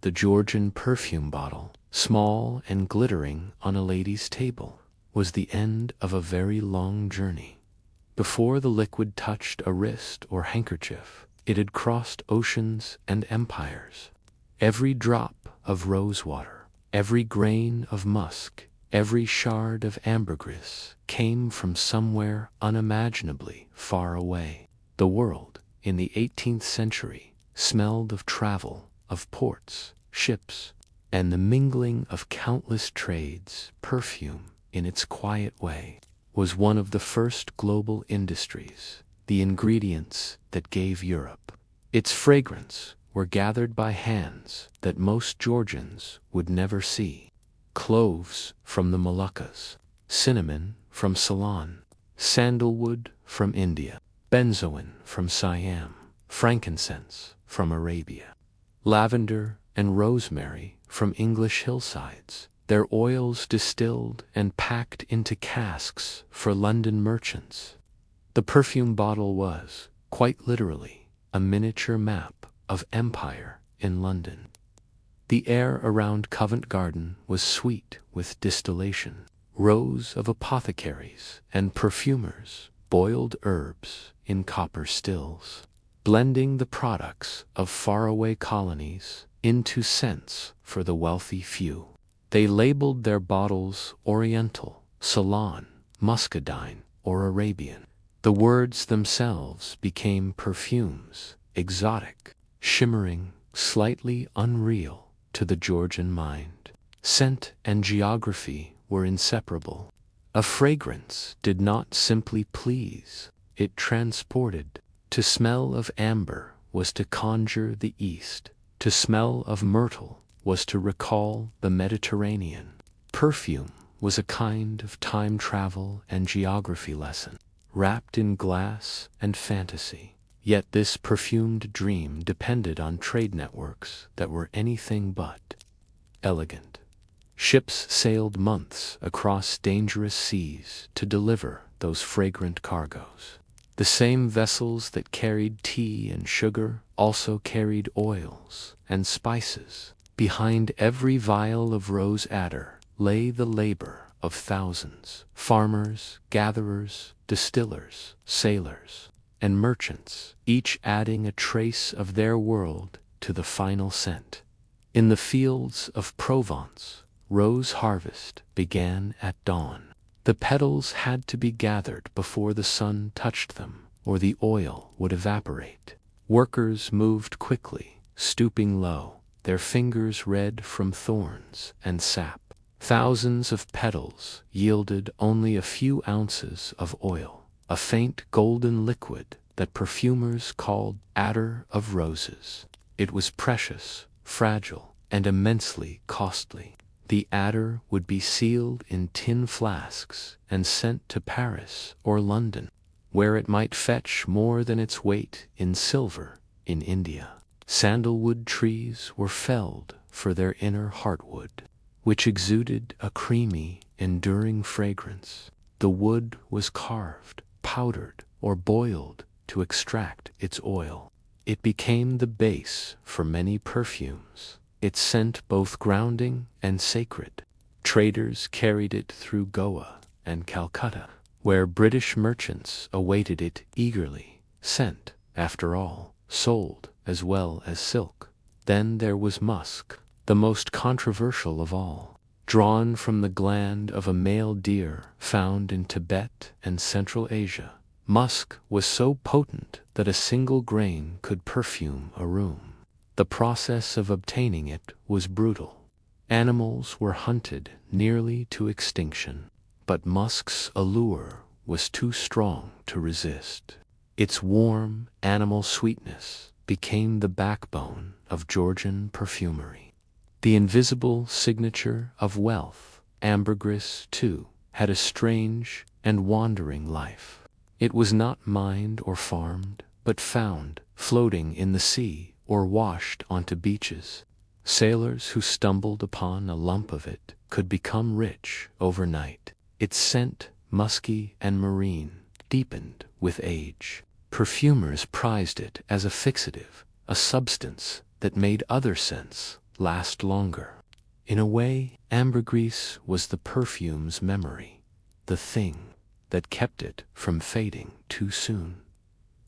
The Georgian perfume bottle, small and glittering on a lady's table, was the end of a very long journey. Before the liquid touched a wrist or handkerchief, it had crossed oceans and empires. Every drop of rosewater, every grain of musk, every shard of ambergris came from somewhere unimaginably far away. The world, in the 18th century, smelled of travel, of ports, ships, and the mingling of countless trades. Perfume, in its quiet way, was one of the first global industries, the ingredients that gave Europe its fragrance were gathered by hands that most Georgians would never see. Cloves from the Moluccas, cinnamon from Ceylon, sandalwood from India, benzoin from Siam, frankincense from Arabia, lavender and rosemary from English hillsides, their oils distilled and packed into casks for London merchants. The perfume bottle was, quite literally, a miniature map of empire in London. The air around Covent Garden was sweet with distillation. Rows of apothecaries and perfumers boiled herbs in copper stills, blending the products of faraway colonies into scents for the wealthy few. They labeled their bottles Oriental, Ceylon, Muscadine, or Arabian. The words themselves became perfumes, exotic, shimmering, slightly unreal to the Georgian mind. Scent and geography were inseparable. A fragrance did not simply please, it transported. To smell of amber was to conjure the East. To smell of myrtle was to recall the Mediterranean. Perfume was a kind of time travel and geography lesson, wrapped in glass and fantasy. Yet this perfumed dream depended on trade networks that were anything but elegant. Ships sailed months across dangerous seas to deliver those fragrant cargoes. The same vessels that carried tea and sugar also carried oils and spices. Behind every vial of rose attar lay the labor of thousands: farmers, gatherers, distillers, sailors, and merchants, each adding a trace of their world to the final scent. In the fields of Provence, rose harvest began at dawn. The petals had to be gathered before the sun touched them, or the oil would evaporate. Workers moved quickly, stooping low, their fingers red from thorns and sap. Thousands of petals yielded only a few ounces of oil, a faint golden liquid that perfumers called attar of roses. It was precious, fragile, and immensely costly. The attar would be sealed in tin flasks and sent to Paris or London, where it might fetch more than its weight in silver in India. Sandalwood trees were felled for their inner heartwood, which exuded a creamy, enduring fragrance. The wood was carved, powdered, or boiled to extract its oil. It became the base for many perfumes, its scent both grounding and sacred. Traders carried it through Goa and Calcutta, where British merchants awaited it eagerly. Scent, after all, sold as well as silk. Then there was musk, the most controversial of all. Drawn from the gland of a male deer found in Tibet and Central Asia, musk was so potent that a single grain could perfume a room. The process of obtaining it was brutal. Animals were hunted nearly to extinction, but musk's allure was too strong to resist. Its warm, animal sweetness became the backbone of Georgian perfumery. The invisible signature of wealth, ambergris, too, had a strange and wandering life. It was not mined or farmed, but found floating in the sea or washed onto beaches. Sailors who stumbled upon a lump of it could become rich overnight. Its scent, musky and marine, deepened with age. Perfumers prized it as a fixative, a substance that made other scents last longer. In a way, ambergris was the perfume's memory, the thing that kept it from fading too soon.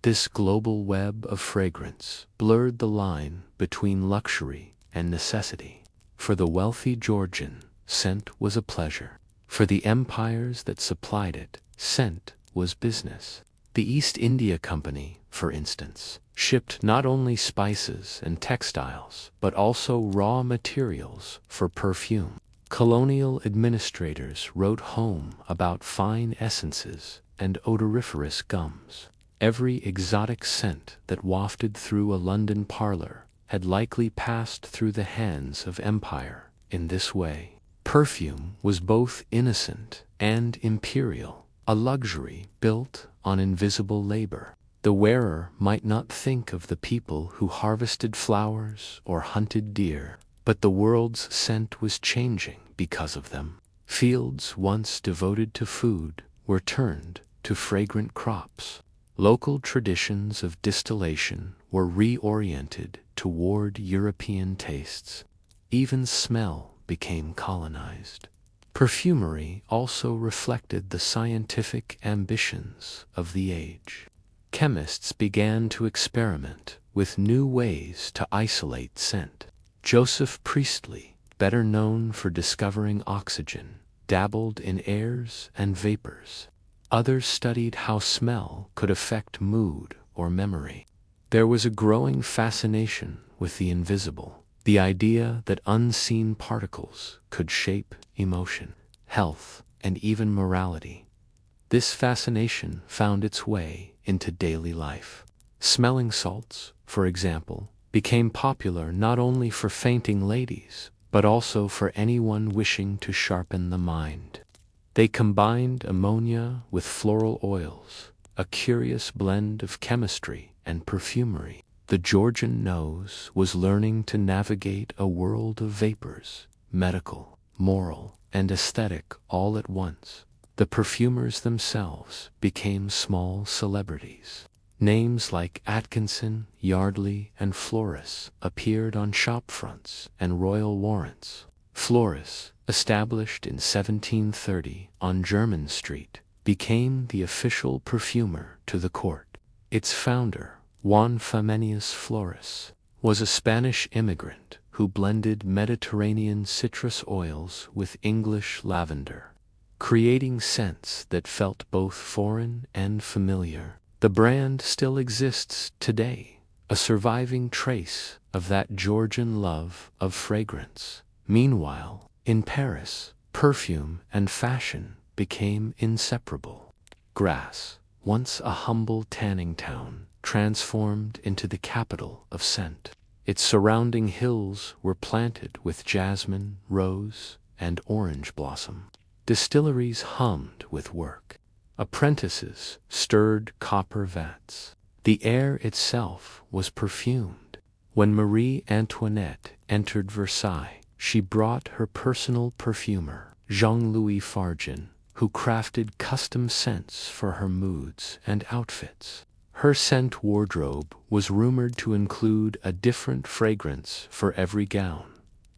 This global web of fragrance blurred the line between luxury and necessity. For the wealthy Georgian, scent was a pleasure. For the empires that supplied it, scent was business. The East India Company, for instance, shipped not only spices and textiles, but also raw materials for perfume. Colonial administrators wrote home about fine essences and odoriferous gums. Every exotic scent that wafted through a London parlor had likely passed through the hands of empire in this way. Perfume was both innocent and imperial, a luxury built on invisible labor. The wearer might not think of the people who harvested flowers or hunted deer, but the world's scent was changing because of them. Fields once devoted to food were turned to fragrant crops. Local traditions of distillation were reoriented toward European tastes. Even smell became colonized. Perfumery also reflected the scientific ambitions of the age. Chemists began to experiment with new ways to isolate scent. Joseph Priestley, better known for discovering oxygen, dabbled in airs and vapors. Others studied how smell could affect mood or memory. There was a growing fascination with the invisible, the idea that unseen particles could shape emotion, health, and even morality. This fascination found its way into daily life. Smelling salts, for example, became popular not only for fainting ladies, but also for anyone wishing to sharpen the mind. They combined ammonia with floral oils, a curious blend of chemistry and perfumery. The Georgian nose was learning to navigate a world of vapors, medical, moral, and aesthetic all at once. The perfumers themselves became small celebrities. Names like Atkinson, Yardley, and Florus appeared on shop fronts and royal warrants. Florus, established in 1730 on Jermyn Street, became the official perfumer to the court. Its founder, Juan Femenius Florus, was a Spanish immigrant who blended Mediterranean citrus oils with English lavender, creating scents that felt both foreign and familiar. The brand still exists today, a surviving trace of that Georgian love of fragrance. Meanwhile, in Paris, perfume and fashion became inseparable. Grasse, once a humble tanning town, transformed into the capital of scent. Its surrounding hills were planted with jasmine, rose, and orange blossom. Distilleries hummed with work. Apprentices stirred copper vats. The air itself was perfumed. When Marie Antoinette entered Versailles, she brought her personal perfumer, Jean-Louis Fargin, who crafted custom scents for her moods and outfits. Her scent wardrobe was rumored to include a different fragrance for every gown.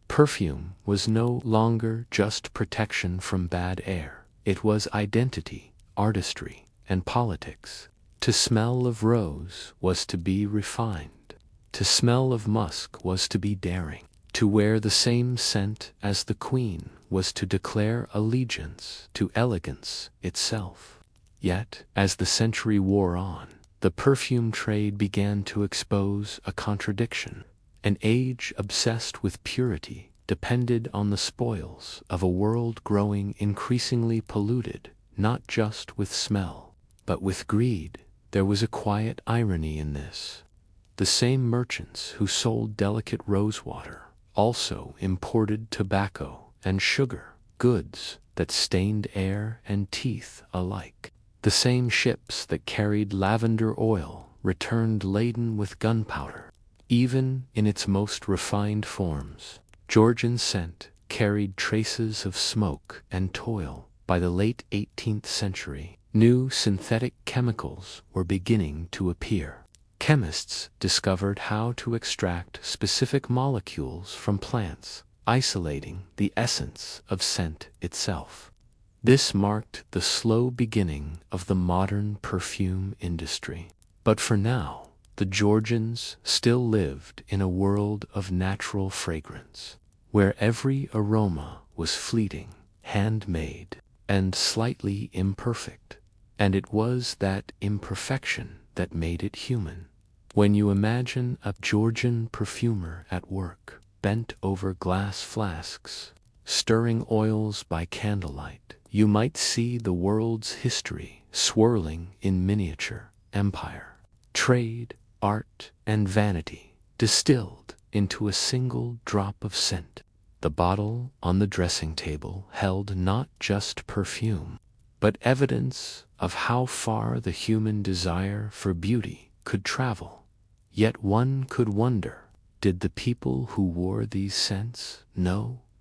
Perfume was no longer just protection from bad air. It was identity, artistry, and politics. To smell of rose was to be refined. To smell of musk was to be daring. To wear the same scent as the queen was to declare allegiance to elegance itself. Yet, as the century wore on, the perfume trade began to expose a contradiction. An age obsessed with purity depended on the spoils of a world growing increasingly polluted, not just with smell, but with greed. There was a quiet irony in this. The same merchants who sold delicate rosewater also imported tobacco and sugar, goods that stained air and teeth alike. The same ships that carried lavender oil returned laden with gunpowder. Even in its most refined forms, Georgian scent carried traces of smoke and toil. By the late 18th century, new synthetic chemicals were beginning to appear. Chemists discovered how to extract specific molecules from plants, isolating the essence of scent itself. This marked the slow beginning of the modern perfume industry. But for now, the Georgians still lived in a world of natural fragrance, where every aroma was fleeting, handmade, and slightly imperfect. And it was that imperfection that made it human. When you imagine a Georgian perfumer at work, bent over glass flasks, stirring oils by candlelight, you might see the world's history swirling in miniature. Empire, trade, art, and vanity distilled into a single drop of scent. The bottle on the dressing table held not just perfume, but evidence of how far the human desire for beauty could travel. Yet one could wonder, did the people who wore these scents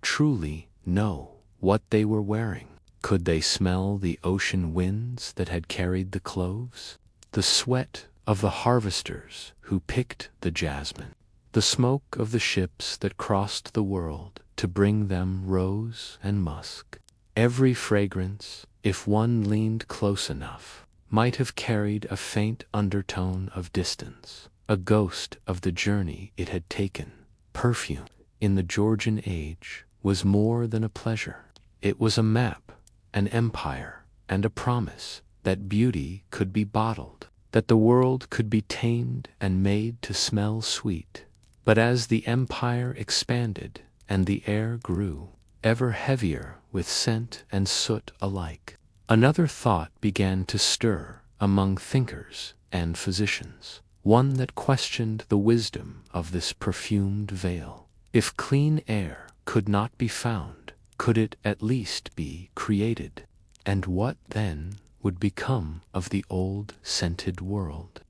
truly know what they were wearing? Could they smell the ocean winds that had carried the cloves? The sweat of the harvesters who picked the jasmine? The smoke of the ships that crossed the world to bring them rose and musk? Every fragrance, if one leaned close enough, might have carried a faint undertone of distance, a ghost of the journey it had taken. Perfume, in the Georgian age, was more than a pleasure. It was a map, an empire, and a promise that beauty could be bottled, that the world could be tamed and made to smell sweet. But as the empire expanded and the air grew ever heavier with scent and soot alike, another thought began to stir among thinkers and physicians, one that questioned the wisdom of this perfumed veil. If clean air could not be found, could it at least be created? And what then would become of the old scented world?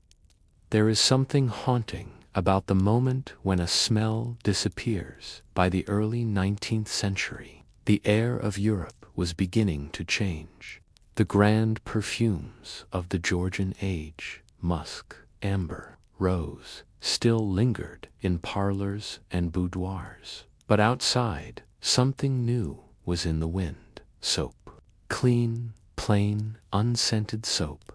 There is something haunting about the moment when a smell disappears. By the early 19th century, the air of Europe was beginning to change. The grand perfumes of the Georgian age, musk, amber, rose, still lingered in parlors and boudoirs. But outside, something new was in the wind. Soap. Clean, plain, unscented soap.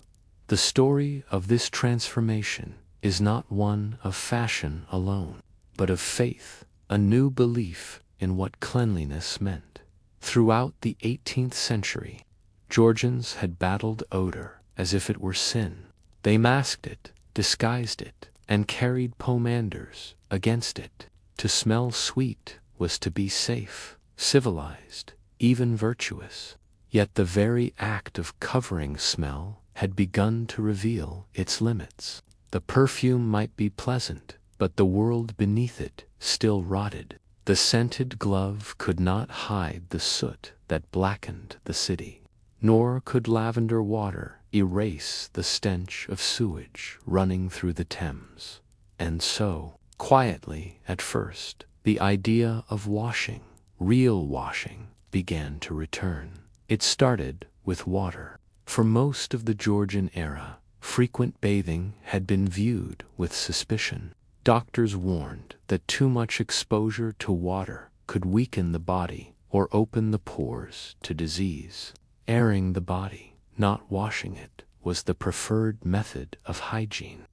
The story of this transformation is not one of fashion alone, but of faith, a new belief in what cleanliness meant. Throughout the 18th century, Georgians had battled odor as if it were sin. They masked it, disguised it, and carried pomanders against it. To smell sweet was to be safe, civilized, even virtuous. Yet the very act of covering smell had begun to reveal its limits. The perfume might be pleasant, but the world beneath it still rotted. The scented glove could not hide the soot that blackened the city, nor could lavender water erase the stench of sewage running through the Thames. And so, quietly at first, the idea of washing, real washing, began to return. It started with water. For most of the Georgian era, frequent bathing had been viewed with suspicion. Doctors warned that too much exposure to water could weaken the body or open the pores to disease. Airing the body, not washing it, was the preferred method of hygiene.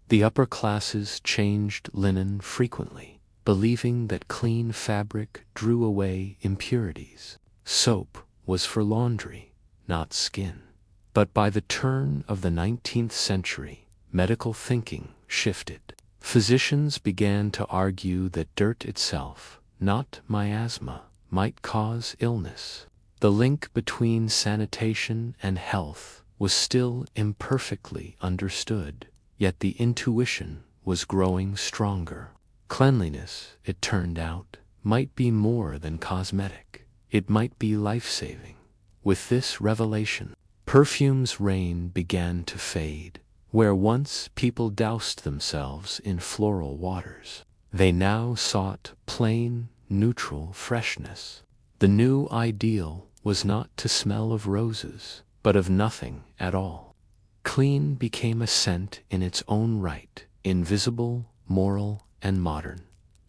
The upper classes changed linen frequently, believing that clean fabric drew away impurities. Soap was for laundry, not skin. But by the turn of the 19th century, medical thinking shifted. Physicians began to argue that dirt itself, not miasma, might cause illness. The link between sanitation and health was still imperfectly understood, yet the intuition was growing stronger. Cleanliness, it turned out, might be more than cosmetic. It might be life-saving. With this revelation, perfume's reign began to fade. Where once people doused themselves in floral waters, they now sought plain, neutral freshness. The new ideal was not to smell of roses, but of nothing at all. Clean became a scent in its own right, invisible, moral, and modern.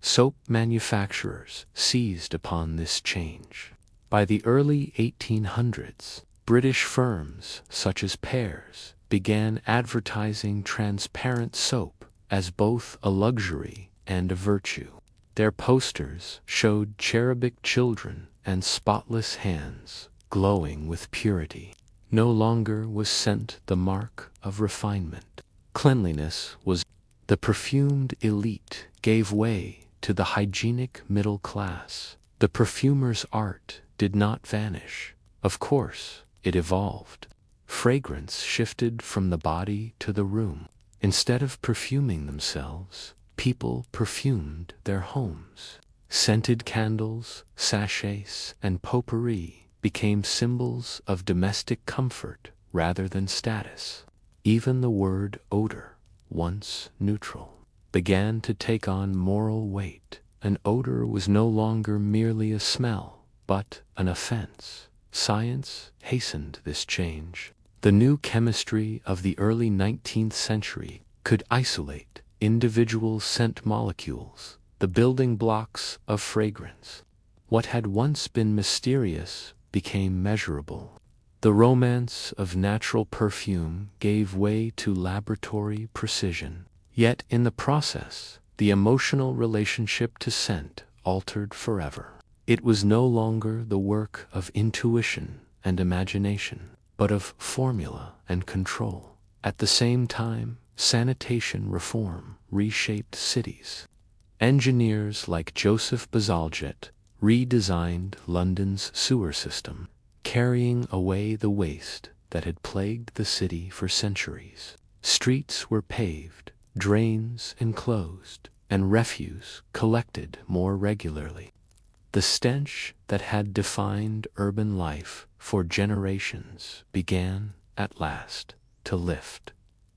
Soap manufacturers seized upon this change. By the early 1800s, British firms such as Pears began advertising transparent soap as both a luxury and a virtue. Their posters showed cherubic children and spotless hands glowing with purity. No longer was scent the mark of refinement. Cleanliness was. The perfumed elite gave way to the hygienic middle class. The perfumer's art did not vanish. Of course, it evolved. Fragrance shifted from the body to the room. Instead of perfuming themselves, people perfumed their homes. Scented candles, sachets, and potpourri became symbols of domestic comfort rather than status. Even the word odor, once neutral, began to take on moral weight. An odor was no longer merely a smell, but an offense. Science hastened this change. The new chemistry of the early 19th century could isolate individual scent molecules, the building blocks of fragrance. What had once been mysterious became measurable. The romance of natural perfume gave way to laboratory precision. Yet in the process, the emotional relationship to scent altered forever. It was no longer the work of intuition and imagination, but of formula and control. At the same time, sanitation reform reshaped cities. Engineers like Joseph Bazalgette redesigned London's sewer system, carrying away the waste that had plagued the city for centuries. Streets were paved, drains enclosed, and refuse collected more regularly. The stench that had defined urban life for generations began, at last, to lift.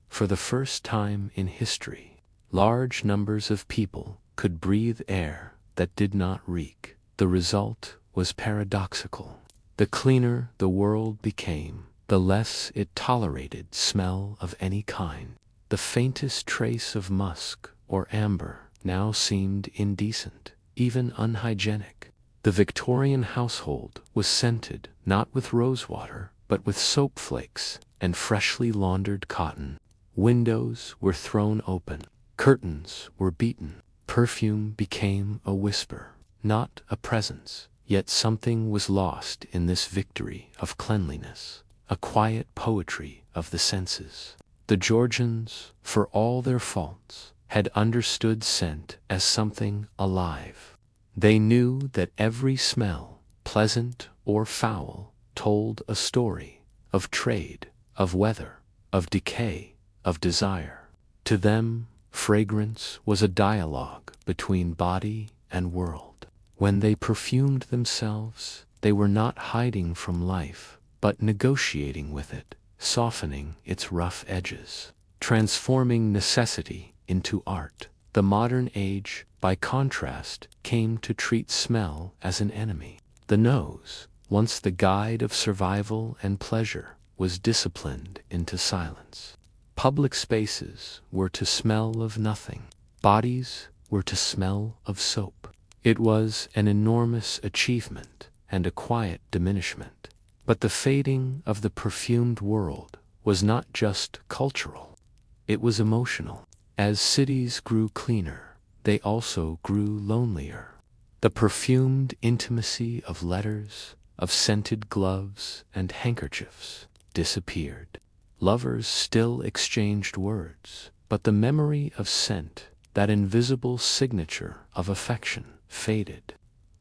For the first time in history, large numbers of people could breathe air that did not reek. The result was paradoxical. The cleaner the world became, the less it tolerated smell of any kind. The faintest trace of musk or amber now seemed indecent, even unhygienic. The Victorian household was scented not with rosewater, but with soap flakes and freshly laundered cotton. Windows were thrown open, curtains were beaten. Perfume became a whisper, not a presence. Yet something was lost in this victory of cleanliness, a quiet poetry of the senses. The Georgians, for all their faults, had understood scent as something alive. They knew that every smell, pleasant or foul, told a story of trade, of weather, of decay, of desire. To them, fragrance was a dialogue between body and world. When they perfumed themselves, they were not hiding from life, but negotiating with it, softening its rough edges, transforming necessity into art. The modern age, by contrast, came to treat smell as an enemy. The nose, once the guide of survival and pleasure, was disciplined into silence. Public spaces were to smell of nothing. Bodies were to smell of soap. It was an enormous achievement and a quiet diminishment. But the fading of the perfumed world was not just cultural. It was emotional. As cities grew cleaner, they also grew lonelier. The perfumed intimacy of letters, of scented gloves and handkerchiefs disappeared. Lovers still exchanged words, but the memory of scent, that invisible signature of affection, faded.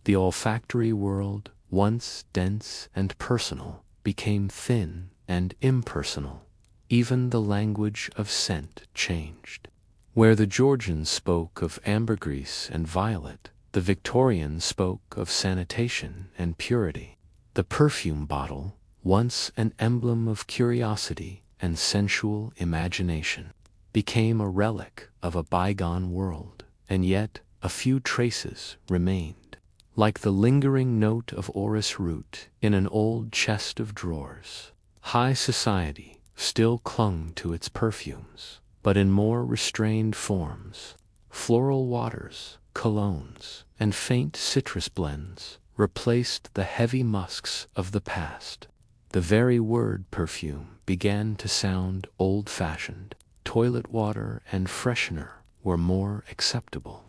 The olfactory world, once dense and personal, became thin and impersonal. Even the language of scent changed. Where the Georgians spoke of ambergris and violet, the Victorians spoke of sanitation and purity. The perfume bottle, once an emblem of curiosity, and sensual imagination, became a relic of a bygone world, and yet a few traces remained, like the lingering note of orris root in an old chest of drawers. High society still clung to its perfumes, but in more restrained forms. Floral waters, colognes, and faint citrus blends replaced the heavy musks of the past. The very word perfume began to sound old-fashioned. Toilet water and freshener were more acceptable.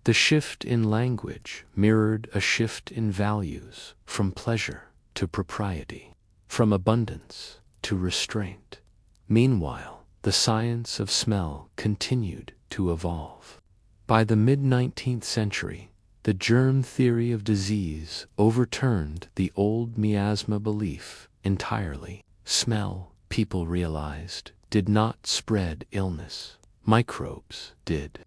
The shift in language mirrored a shift in values, from pleasure to propriety, from abundance to restraint. Meanwhile, the science of smell continued to evolve. By the mid-19th century, the germ theory of disease overturned the old miasma belief entirely. Smell, people realized, did not spread illness. Microbes did.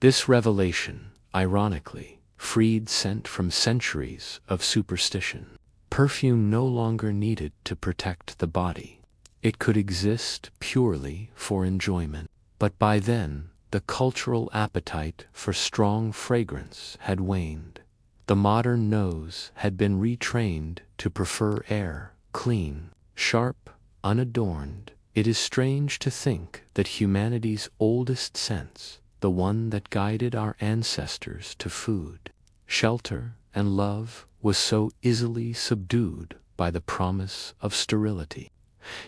This revelation, ironically, freed scent from centuries of superstition. Perfume no longer needed to protect the body. It could exist purely for enjoyment. But by then, the cultural appetite for strong fragrance had waned. The modern nose had been retrained to prefer air, clean, sharp, unadorned. It is strange to think that humanity's oldest sense, the one that guided our ancestors to food, shelter, and love, was so easily subdued by the promise of sterility.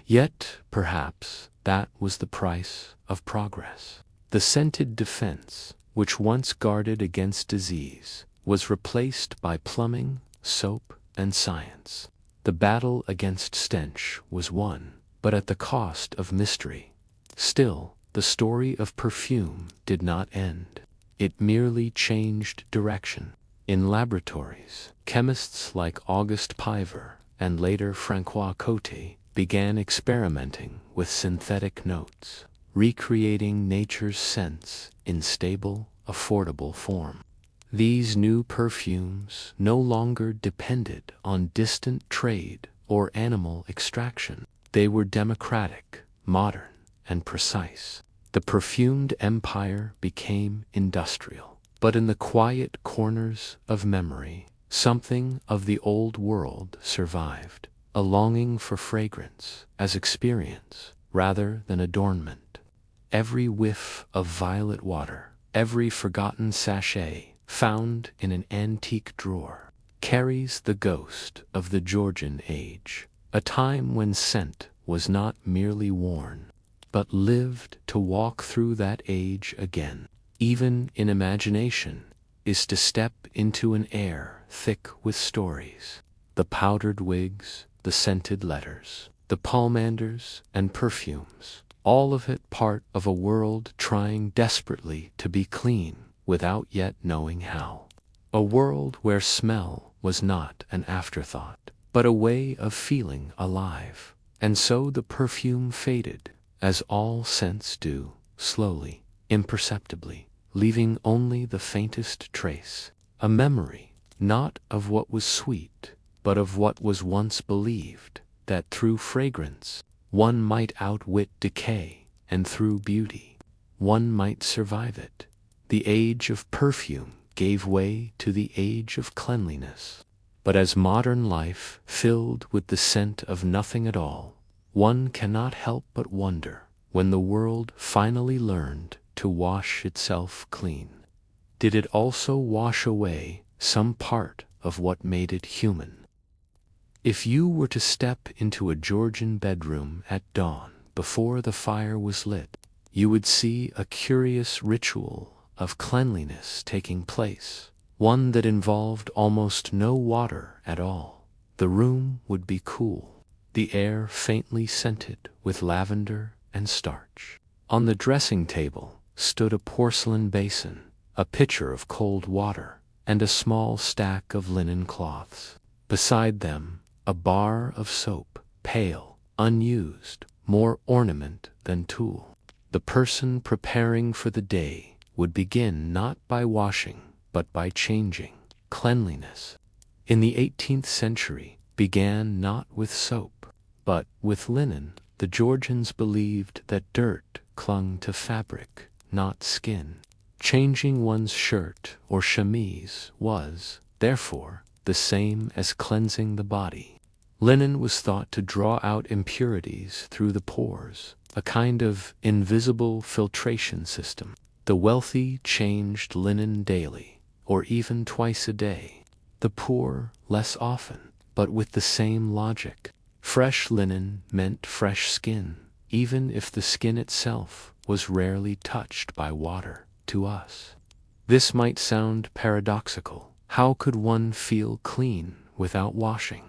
Yet, perhaps, that was the price of progress. The scented defense, which once guarded against disease, was replaced by plumbing, soap, and science. The battle against stench was won, but at the cost of mystery. Still, the story of perfume did not end. It merely changed direction. In laboratories, chemists like Auguste Piver and later Francois Cote began experimenting with synthetic notes, recreating nature's scents in stable, affordable form. These new perfumes no longer depended on distant trade or animal extraction. They were democratic, modern, and precise. The perfumed empire became industrial. But in the quiet corners of memory, something of the old world survived, a longing for fragrance as experience rather than adornment. Every whiff of violet water, every forgotten sachet found in an antique drawer, carries the ghost of the Georgian age, a time when scent was not merely worn, but lived to walk through that age again. Even in imagination, is to step into an air thick with stories. The powdered wigs, the scented letters, the pomanders and perfumes, all of it part of a world trying desperately to be clean without yet knowing how. A world where smell was not an afterthought, but a way of feeling alive. And so the perfume faded, as all scents do, slowly, imperceptibly, leaving only the faintest trace, a memory, not of what was sweet, but of what was once believed, that through fragrance one might outwit decay, and through beauty one might survive it. The age of perfume gave way to the age of cleanliness. But as modern life filled with the scent of nothing at all, one cannot help but wonder, when the world finally learned to wash itself clean, did it also wash away some part of what made it human? If you were to step into a Georgian bedroom at dawn before the fire was lit, you would see a curious ritual of cleanliness taking place, one that involved almost no water at all. The room would be cool, the air faintly scented with lavender and starch. On the dressing table stood a porcelain basin, a pitcher of cold water, and a small stack of linen cloths. Beside them, a bar of soap, pale, unused, more ornament than tool. The person preparing for the day would begin not by washing, but by changing. Cleanliness, in the 18th century, began not with soap, but with linen The Georgians believed that dirt clung to fabric, not skin. Changing one's shirt or chemise was, therefore, the same as cleansing the body. Linen was thought to draw out impurities through the pores, a kind of invisible filtration system. The wealthy changed linen daily, or even twice a day. The poor less often, but with the same logic. Fresh linen meant fresh skin, even if the skin itself was rarely touched by water. To us, this might sound paradoxical. How could one feel clean without washing?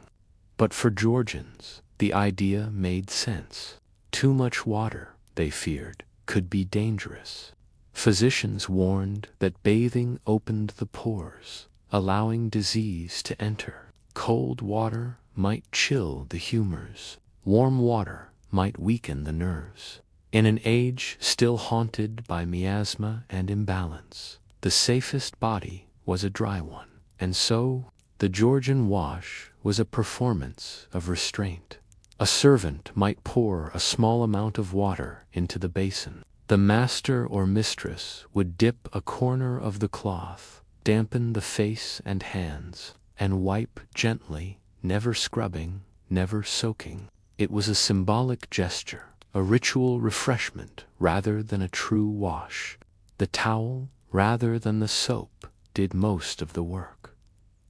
But for Georgians, the idea made sense. Too much water, they feared, could be dangerous. Physicians warned that bathing opened the pores, allowing disease to enter. Cold water might chill the humors. Warm water might weaken the nerves. In an age still haunted by miasma and imbalance, the safest body was a dry one. And so, the Georgian wash was a performance of restraint. A servant might pour a small amount of water into the basin. The master or mistress would dip a corner of the cloth, dampen the face and hands, and wipe gently, never scrubbing, never soaking. It was a symbolic gesture, a ritual refreshment rather than a true wash. The towel, rather than the soap, did most of the work.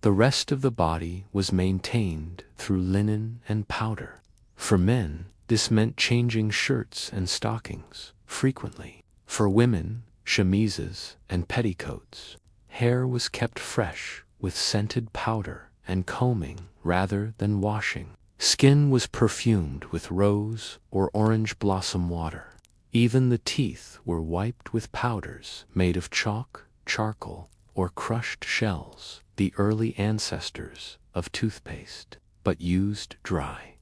The rest of the body was maintained through linen and powder. For men, this meant changing shirts and stockings frequently. For women, chemises and petticoats. Hair was kept fresh with scented powder and combing rather than washing. Skin was perfumed with rose or orange blossom water. Even the teeth were wiped with powders made of chalk, charcoal, or crushed shells, the early ancestors of toothpaste, but used dry.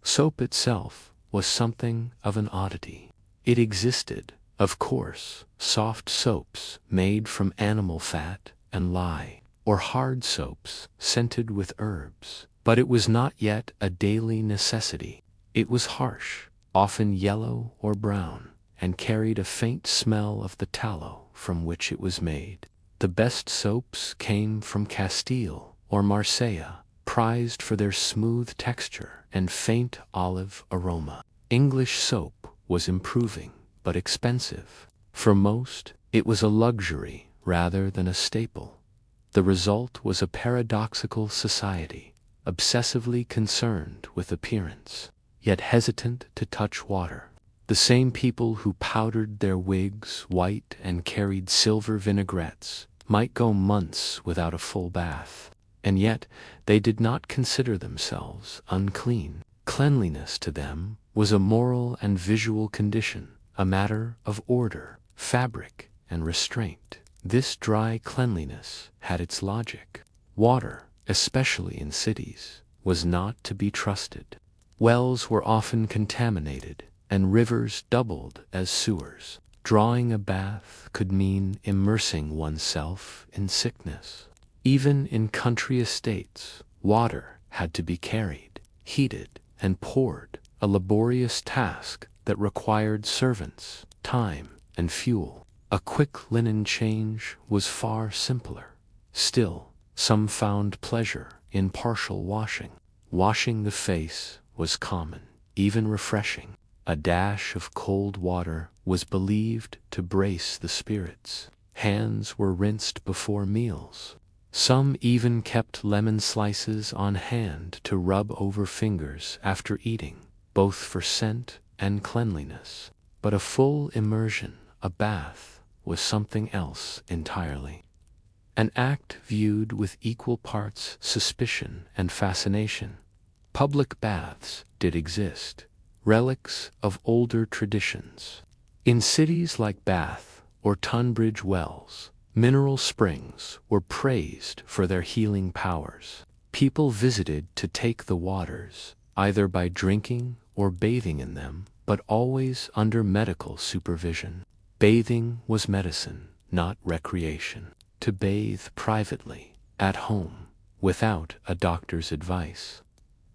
Soap itself was something of an oddity. It existed, of course, soft soaps made from animal fat and lye, or hard soaps scented with herbs, but it was not yet a daily necessity. It was harsh, often yellow or brown, and carried a faint smell of the tallow from which it was made. The best soaps came from Castile or Marseille, prized for their smooth texture and faint olive aroma. English soap was improving, but expensive. For most, it was a luxury rather than a staple. The result was a paradoxical society, obsessively concerned with appearance, yet hesitant to touch water. The same people who powdered their wigs white and carried silver vinaigrettes might go months without a full bath, and yet they did not consider themselves unclean. Cleanliness to them was a moral and visual condition, a matter of order, fabric, and restraint. This dry cleanliness had its logic. Water, especially in cities, was not to be trusted. Wells were often contaminated, and rivers doubled as sewers. Drawing a bath could mean immersing oneself in sickness. Even in country estates, water had to be carried, heated, and poured, a laborious task that required servants, time, and fuel. A quick linen change was far simpler. Still, some found pleasure in partial washing. Washing the face was common, even refreshing. A dash of cold water was believed to brace the spirits. Hands were rinsed before meals. Some even kept lemon slices on hand to rub over fingers after eating, both for scent and cleanliness. But a full immersion, a bath, was something else entirely. An act viewed with equal parts suspicion and fascination. Public baths did exist, relics of older traditions. In cities like Bath or Tunbridge Wells, mineral springs were praised for their healing powers. People visited to take the waters, either by drinking or bathing in them, but always under medical supervision. Bathing was medicine, not recreation. To bathe privately, at home, without a doctor's advice,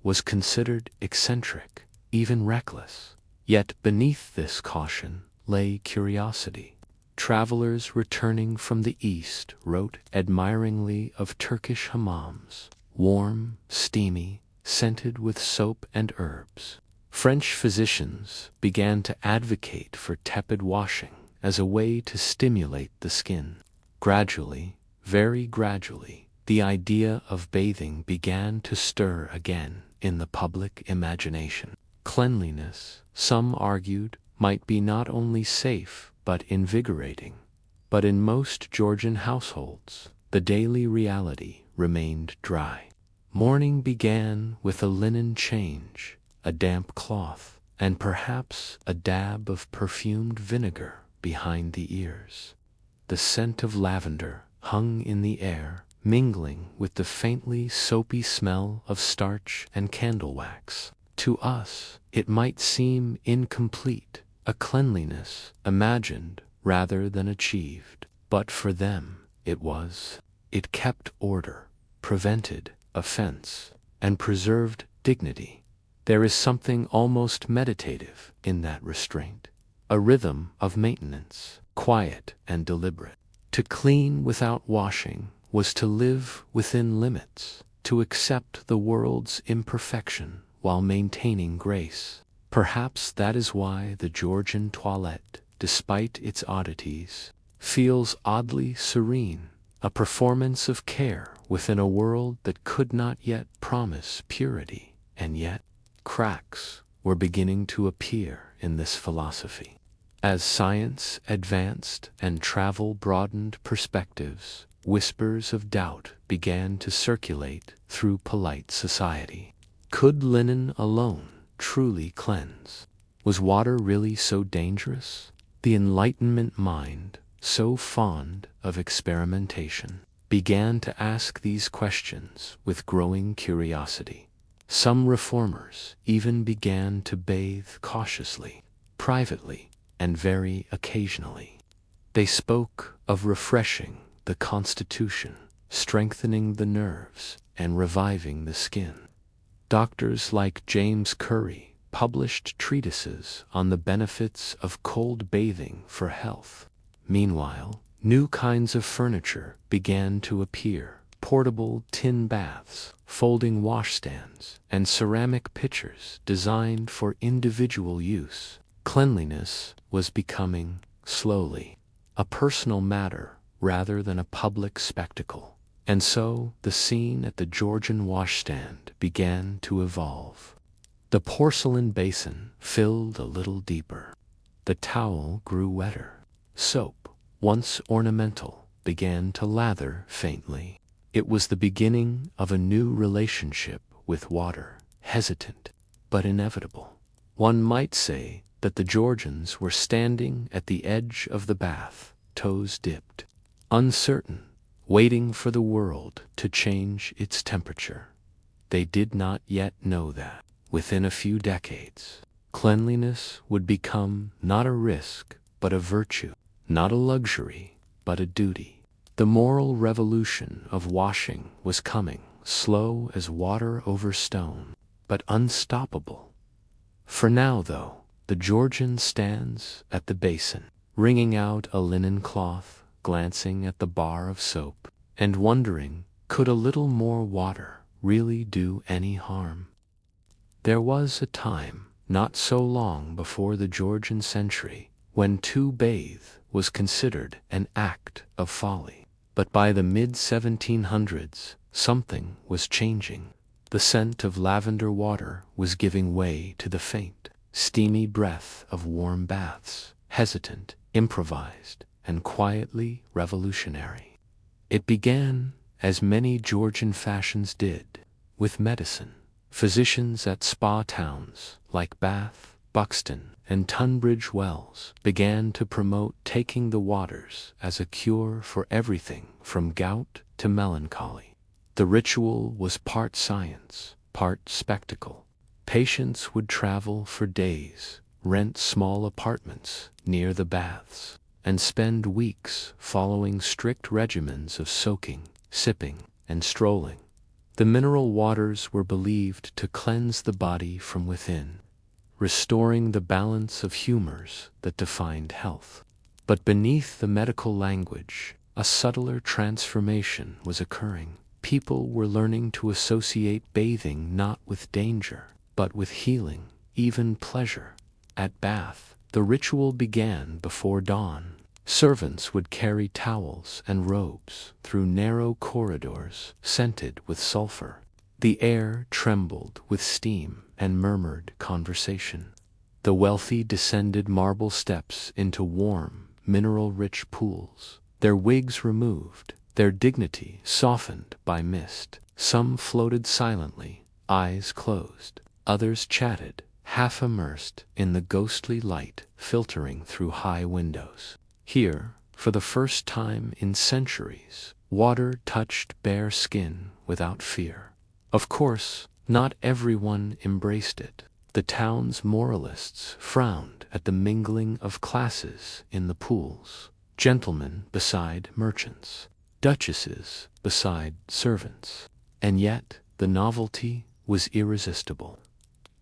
was considered eccentric. even reckless. Yet beneath this caution lay curiosity. Travelers returning from the East wrote admiringly of Turkish hammams, warm, steamy, scented with soap and herbs. French physicians began to advocate for tepid washing as a way to stimulate the skin. Gradually, very gradually, the idea of bathing began to stir again in the public imagination. Cleanliness, some argued, might be not only safe but invigorating. But in most Georgian households, the daily reality remained dry. Morning began with a linen change, a damp cloth, and perhaps a dab of perfumed vinegar behind the ears. The scent of lavender hung in the air, mingling with the faintly soapy smell of starch and candle wax. To us, it might seem incomplete, a cleanliness imagined rather than achieved. But for them, it was. It kept order, prevented offense, and preserved dignity. There is something almost meditative in that restraint, a rhythm of maintenance, quiet and deliberate. To clean without washing was to live within limits, to accept the world's imperfection while maintaining grace. Perhaps that is why the Georgian toilette, despite its oddities, feels oddly serene, a performance of care within a world that could not yet promise purity. And yet, cracks were beginning to appear in this philosophy. As science advanced and travel broadened perspectives, whispers of doubt began to circulate through polite society. Could linen alone truly cleanse? Was water really so dangerous? The Enlightenment mind, so fond of experimentation, began to ask these questions with growing curiosity. Some reformers even began to bathe cautiously, privately, and very occasionally. They spoke of refreshing the constitution, strengthening the nerves, and reviving the skin. Doctors like James Curry published treatises on the benefits of cold bathing for health. Meanwhile, new kinds of furniture began to appear: portable tin baths, folding washstands, and ceramic pitchers designed for individual use. Cleanliness was becoming, slowly, a personal matter rather than a public spectacle. And so the scene at the Georgian washstand began to evolve. The porcelain basin filled a little deeper. The towel grew wetter. Soap, once ornamental, began to lather faintly. It was the beginning of a new relationship with water, hesitant but inevitable. One might say that the Georgians were standing at the edge of the bath, toes dipped, uncertain, waiting for the world to change its temperature. They did not yet know that, within a few decades, cleanliness would become not a risk but a virtue, not a luxury but a duty. The moral revolution of washing was coming, slow as water over stone, but unstoppable. For now, though, the Georgian stands at the basin, wringing out a linen cloth, glancing at the bar of soap, and wondering, could a little more water really do any harm? There was a time, not so long before the Georgian century, when to bathe was considered an act of folly. But by the mid-1700s, something was changing. The scent of lavender water was giving way to the faint, steamy breath of warm baths, hesitant, improvised, and quietly revolutionary. It began, as many Georgian fashions did, with medicine. Physicians at spa towns like Bath, Buxton, and Tunbridge Wells began to promote taking the waters as a cure for everything from gout to melancholy. The ritual was part science, part spectacle. Patients would travel for days, rent small apartments near the baths, and spend weeks following strict regimens of soaking, sipping, and strolling. The mineral waters were believed to cleanse the body from within. restoring the balance of humors that defined health. But beneath the medical language, a subtler transformation was occurring. People were learning to associate bathing not with danger, but with healing, even pleasure. At bath, the ritual began before dawn. Servants would carry towels and robes through narrow corridors scented with sulfur. The air trembled with steam and murmured conversation. The wealthy descended marble steps into warm, mineral-rich pools, their wigs removed, their dignity softened by mist. Some floated silently, eyes closed. Others chatted, half immersed in the ghostly light filtering through high windows. Here, for the first time in centuries, water touched bare skin without fear. Of course, not everyone embraced it. The town's moralists frowned at the mingling of classes in the pools. Gentlemen beside merchants, duchesses beside servants. And yet, the novelty was irresistible.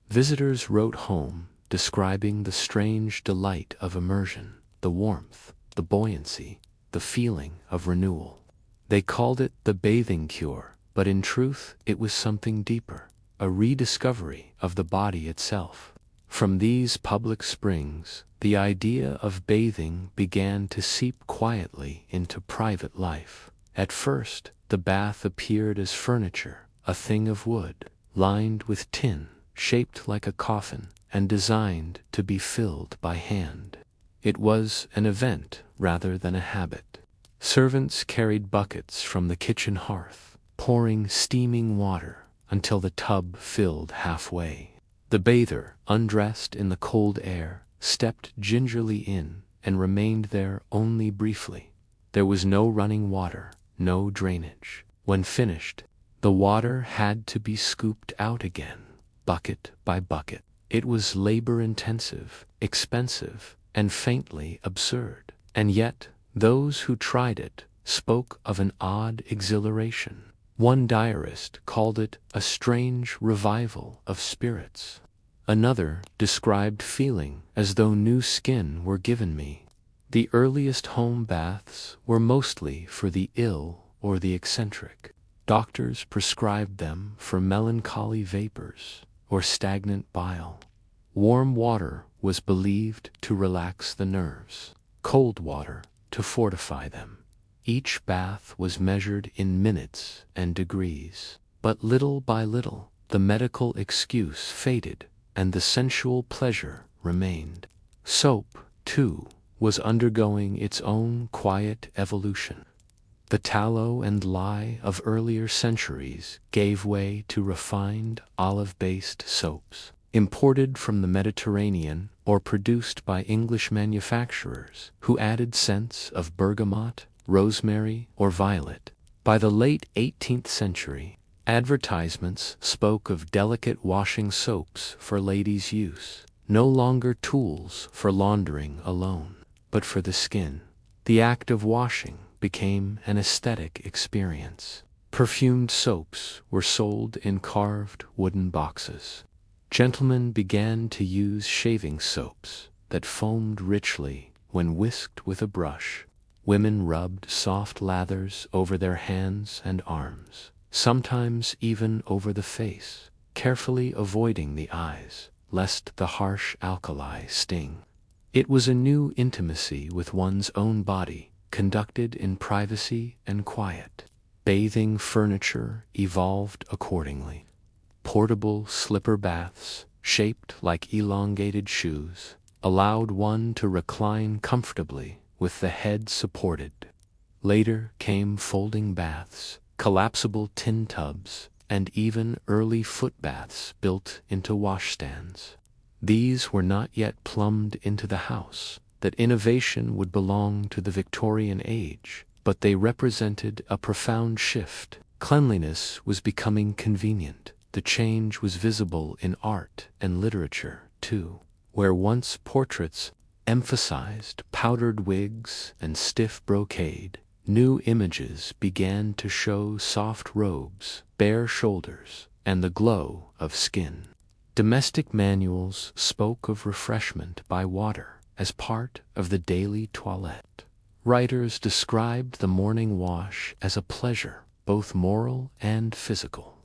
Visitors wrote home, describing the strange delight of immersion, the warmth, the buoyancy, the feeling of renewal. They called it the bathing cure, but in truth it was something deeper, a rediscovery of the body itself. From these public springs, the idea of bathing began to seep quietly into private life. At first, the bath appeared as furniture, a thing of wood, lined with tin, shaped like a coffin, and designed to be filled by hand. It was an event rather than a habit. Servants carried buckets from the kitchen hearth, pouring steaming water until the tub filled halfway. The bather, undressed in the cold air, stepped gingerly in and remained there only briefly. There was no running water, no drainage. When finished, the water had to be scooped out again, bucket by bucket. It was labor-intensive, expensive, and faintly absurd. And yet, those who tried it spoke of an odd exhilaration. One diarist called it a strange revival of spirits. Another described feeling as though new skin were given me. The earliest home baths were mostly for the ill or the eccentric. Doctors prescribed them for melancholy vapors or stagnant bile. Warm water was believed to relax the nerves, cold water to fortify them. Each bath was measured in minutes and degrees. But little by little, the medical excuse faded and the sensual pleasure remained. Soap, too, was undergoing its own quiet evolution. The tallow and lye of earlier centuries gave way to refined olive-based soaps, imported from the Mediterranean or produced by English manufacturers who added scents of bergamot, rosemary, or violet. By the late 18th century, advertisements spoke of delicate washing soaps for ladies' use, no longer tools for laundering alone, but for the skin. The act of washing became an aesthetic experience. Perfumed soaps were sold in carved wooden boxes. Gentlemen began to use shaving soaps that foamed richly when whisked with a brush. Women rubbed soft lathers over their hands and arms, sometimes even over the face, carefully avoiding the eyes, lest the harsh alkali sting. It was a new intimacy with one's own body, conducted in privacy and quiet. Bathing furniture evolved accordingly. Portable slipper baths, shaped like elongated shoes, allowed one to recline comfortably with the head supported. Later came folding baths, collapsible tin tubs, and even early foot baths built into washstands. These were not yet plumbed into the house. That innovation would belong to the Victorian age, but they represented a profound shift. Cleanliness was becoming convenient. The change was visible in art and literature, too, where once portraits emphasized powdered wigs and stiff brocade. New images began to show soft robes, bare shoulders, and the glow of skin. Domestic manuals spoke of refreshment by water as part of the daily toilette. Writers described the morning wash as a pleasure, both moral and physical.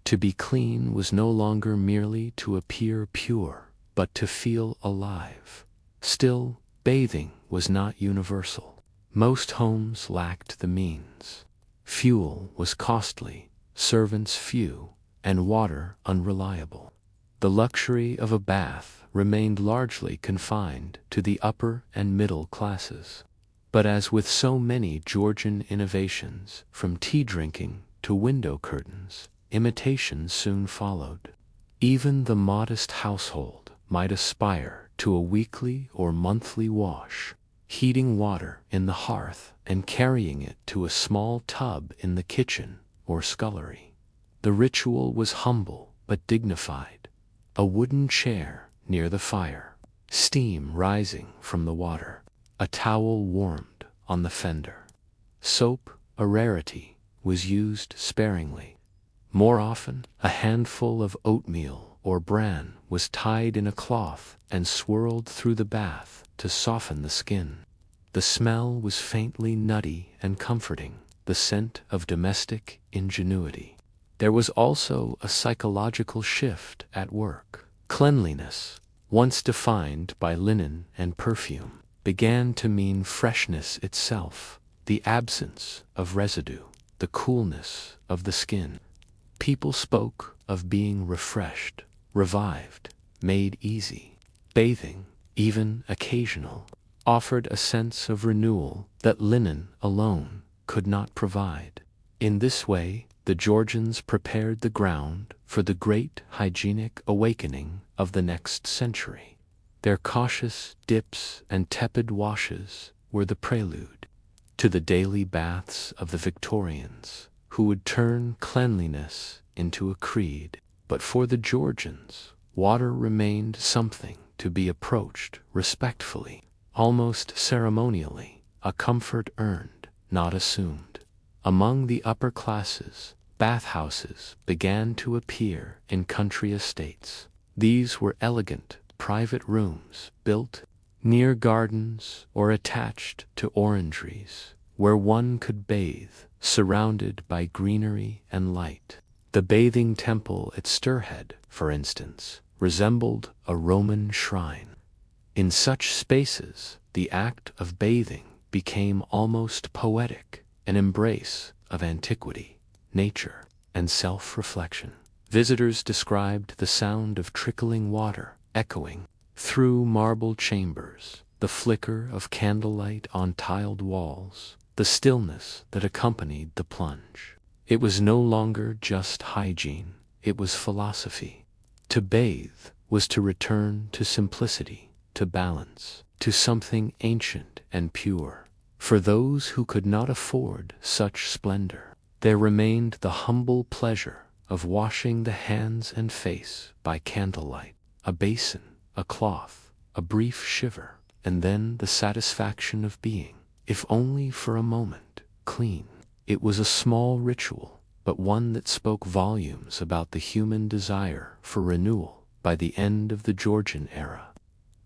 To be clean was no longer merely to appear pure, but to feel alive. Still, bathing was not universal. Most homes lacked the means. Fuel was costly, servants few, and water unreliable. The luxury of a bath remained largely confined to the upper and middle classes. But as with so many Georgian innovations, from tea drinking to window curtains, imitations soon followed. Even the modest household might aspire to a weekly or monthly wash, heating water in the hearth and carrying it to a small tub in the kitchen or scullery. The ritual was humble but dignified. A wooden chair near the fire, steam rising from the water, a towel warmed on the fender. Soap, a rarity, was used sparingly. More often, a handful of oatmeal or bran was tied in a cloth and swirled through the bath to soften the skin. The smell was faintly nutty and comforting, the scent of domestic ingenuity. There was also a psychological shift at work. Cleanliness, once defined by linen and perfume, began to mean freshness itself, the absence of residue, the coolness of the skin. People spoke of being refreshed, revived, made easy. Bathing, even occasional, offered a sense of renewal that linen alone could not provide. In this way, the Georgians prepared the ground for the great hygienic awakening of the next century. Their cautious dips and tepid washes were the prelude to the daily baths of the Victorians, who would turn cleanliness into a creed. But for the Georgians, water remained something to be approached respectfully, almost ceremonially, a comfort earned, not assumed. Among the upper classes, bathhouses began to appear in country estates. These were elegant, private rooms built near gardens or attached to orangeries, where one could bathe, surrounded by greenery and light. The bathing temple at Stirhead, for instance, resembled a Roman shrine. In such spaces, the act of bathing became almost poetic, an embrace of antiquity, nature, and self-reflection. Visitors described the sound of trickling water echoing through marble chambers, the flicker of candlelight on tiled walls, the stillness that accompanied the plunge. It was no longer just hygiene, it was philosophy. To bathe was to return to simplicity, to balance, to something ancient and pure. For those who could not afford such splendor, there remained the humble pleasure of washing the hands and face by candlelight. A basin, a cloth, a brief shiver, and then the satisfaction of being, if only for a moment, clean. It was a small ritual, but one that spoke volumes about the human desire for renewal. By the end of the Georgian era,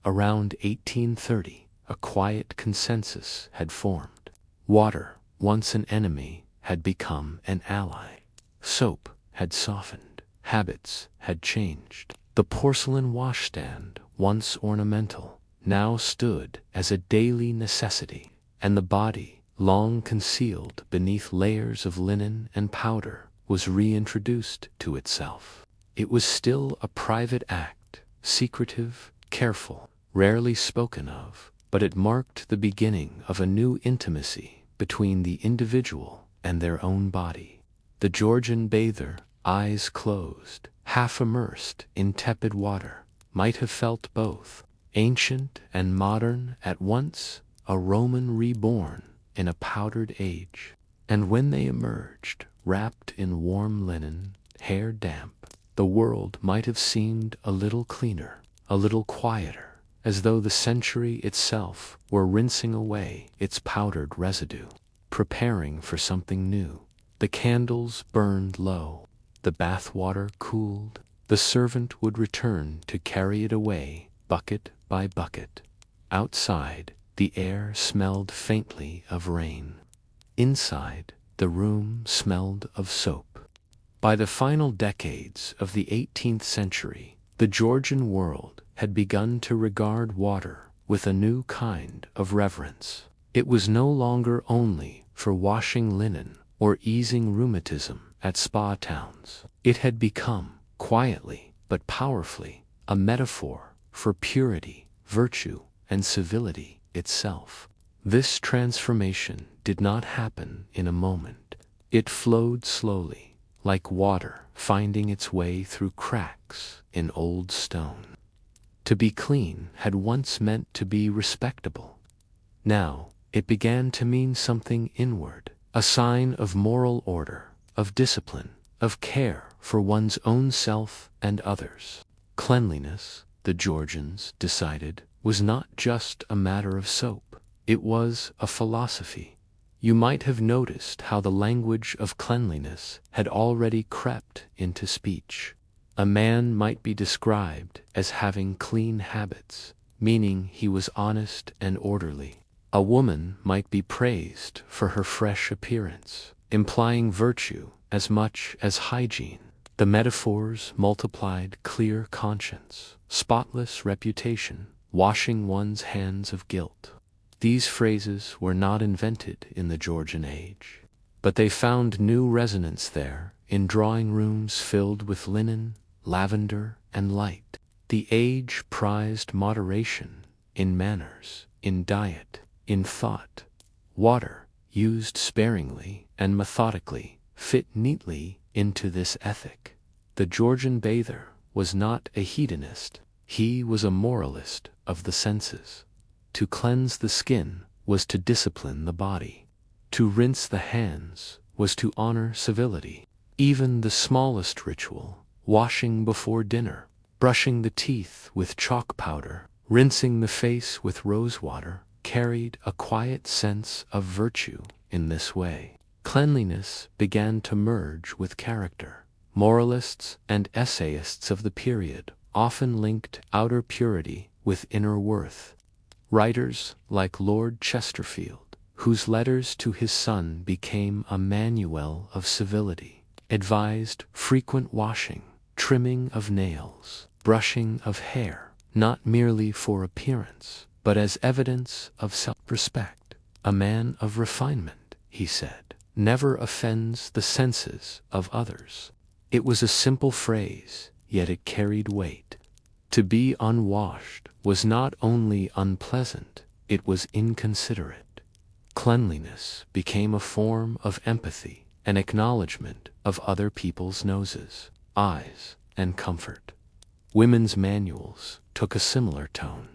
around 1830, a quiet consensus had formed. Water, once an enemy, had become an ally. Soap had softened. Habits had changed. The porcelain washstand, once ornamental, now stood as a daily necessity, and the body, long concealed beneath layers of linen and powder, was reintroduced to itself. It was still a private act, secretive, careful, rarely spoken of, but it marked the beginning of a new intimacy between the individual and their own body. The Georgian bather, eyes closed, half immersed in tepid water, might have felt both, ancient and modern at once, a Roman reborn in a powdered age. And when they emerged, wrapped in warm linen, hair damp, the world might have seemed a little cleaner, a little quieter, as though the century itself were rinsing away its powdered residue, preparing for something new. The candles burned low, the bath water cooled, The servant would return to carry it away, bucket by bucket. Outside, the air smelled faintly of rain. Inside, the room smelled of soap. By the final decades of the 18th century, the Georgian world had begun to regard water with a new kind of reverence. It was no longer only for washing linen or easing rheumatism at spa towns. It had become, quietly but powerfully, a metaphor for purity, virtue, and civility itself. This transformation did not happen in a moment. It flowed slowly, like water finding its way through cracks in old stone. To be clean had once meant to be respectable. Now, it began to mean something inward, a sign of moral order, of discipline, of care for one's own self and others. Cleanliness, the Georgians decided, was not just a matter of soap. It was a philosophy. You might have noticed how the language of cleanliness had already crept into speech. A man might be described as having clean habits, meaning he was honest and orderly. A woman might be praised for her fresh appearance, implying virtue as much as hygiene. The metaphors multiplied: clear conscience, spotless reputation, washing one's hands of guilt. These phrases were not invented in the Georgian age, but they found new resonance there in drawing rooms filled with linen, lavender, and light. The age prized moderation in manners, in diet, in thought. Water, used sparingly and methodically, fit neatly into this ethic. The Georgian bather was not a hedonist, he was a moralist of the senses. To cleanse the skin was to discipline the body. To rinse the hands was to honor civility. Even the smallest ritual, washing before dinner, brushing the teeth with chalk powder, rinsing the face with rose water, carried a quiet sense of virtue. In this way, cleanliness began to merge with character. Moralists and essayists of the period often linked outer purity with inner worth. Writers like Lord Chesterfield, whose letters to his son became a manual of civility, advised frequent washing, trimming of nails, brushing of hair, not merely for appearance, but as evidence of self-respect. A man of refinement, he said, never offends the senses of others. It was a simple phrase, yet it carried weight. To be unwashed was not only unpleasant, it was inconsiderate. Cleanliness became a form of empathy, an acknowledgement of other people's noses, eyes, and comfort. Women's manuals took a similar tone.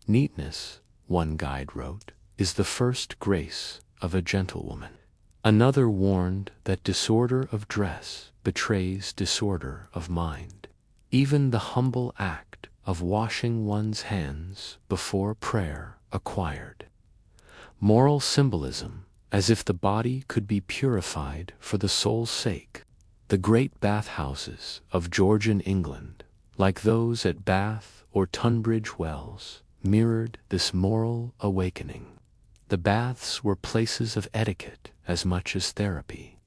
Neatness, one guide wrote, is the first grace of a gentlewoman. Another warned that disorder of dress betrays disorder of mind. Even the humble act of washing one's hands before prayer acquired moral symbolism, as if the body could be purified for the soul's sake. The great bathhouses of Georgian England, like those at Bath or Tunbridge Wells, mirrored this moral awakening. The baths were places of etiquette as much as therapy.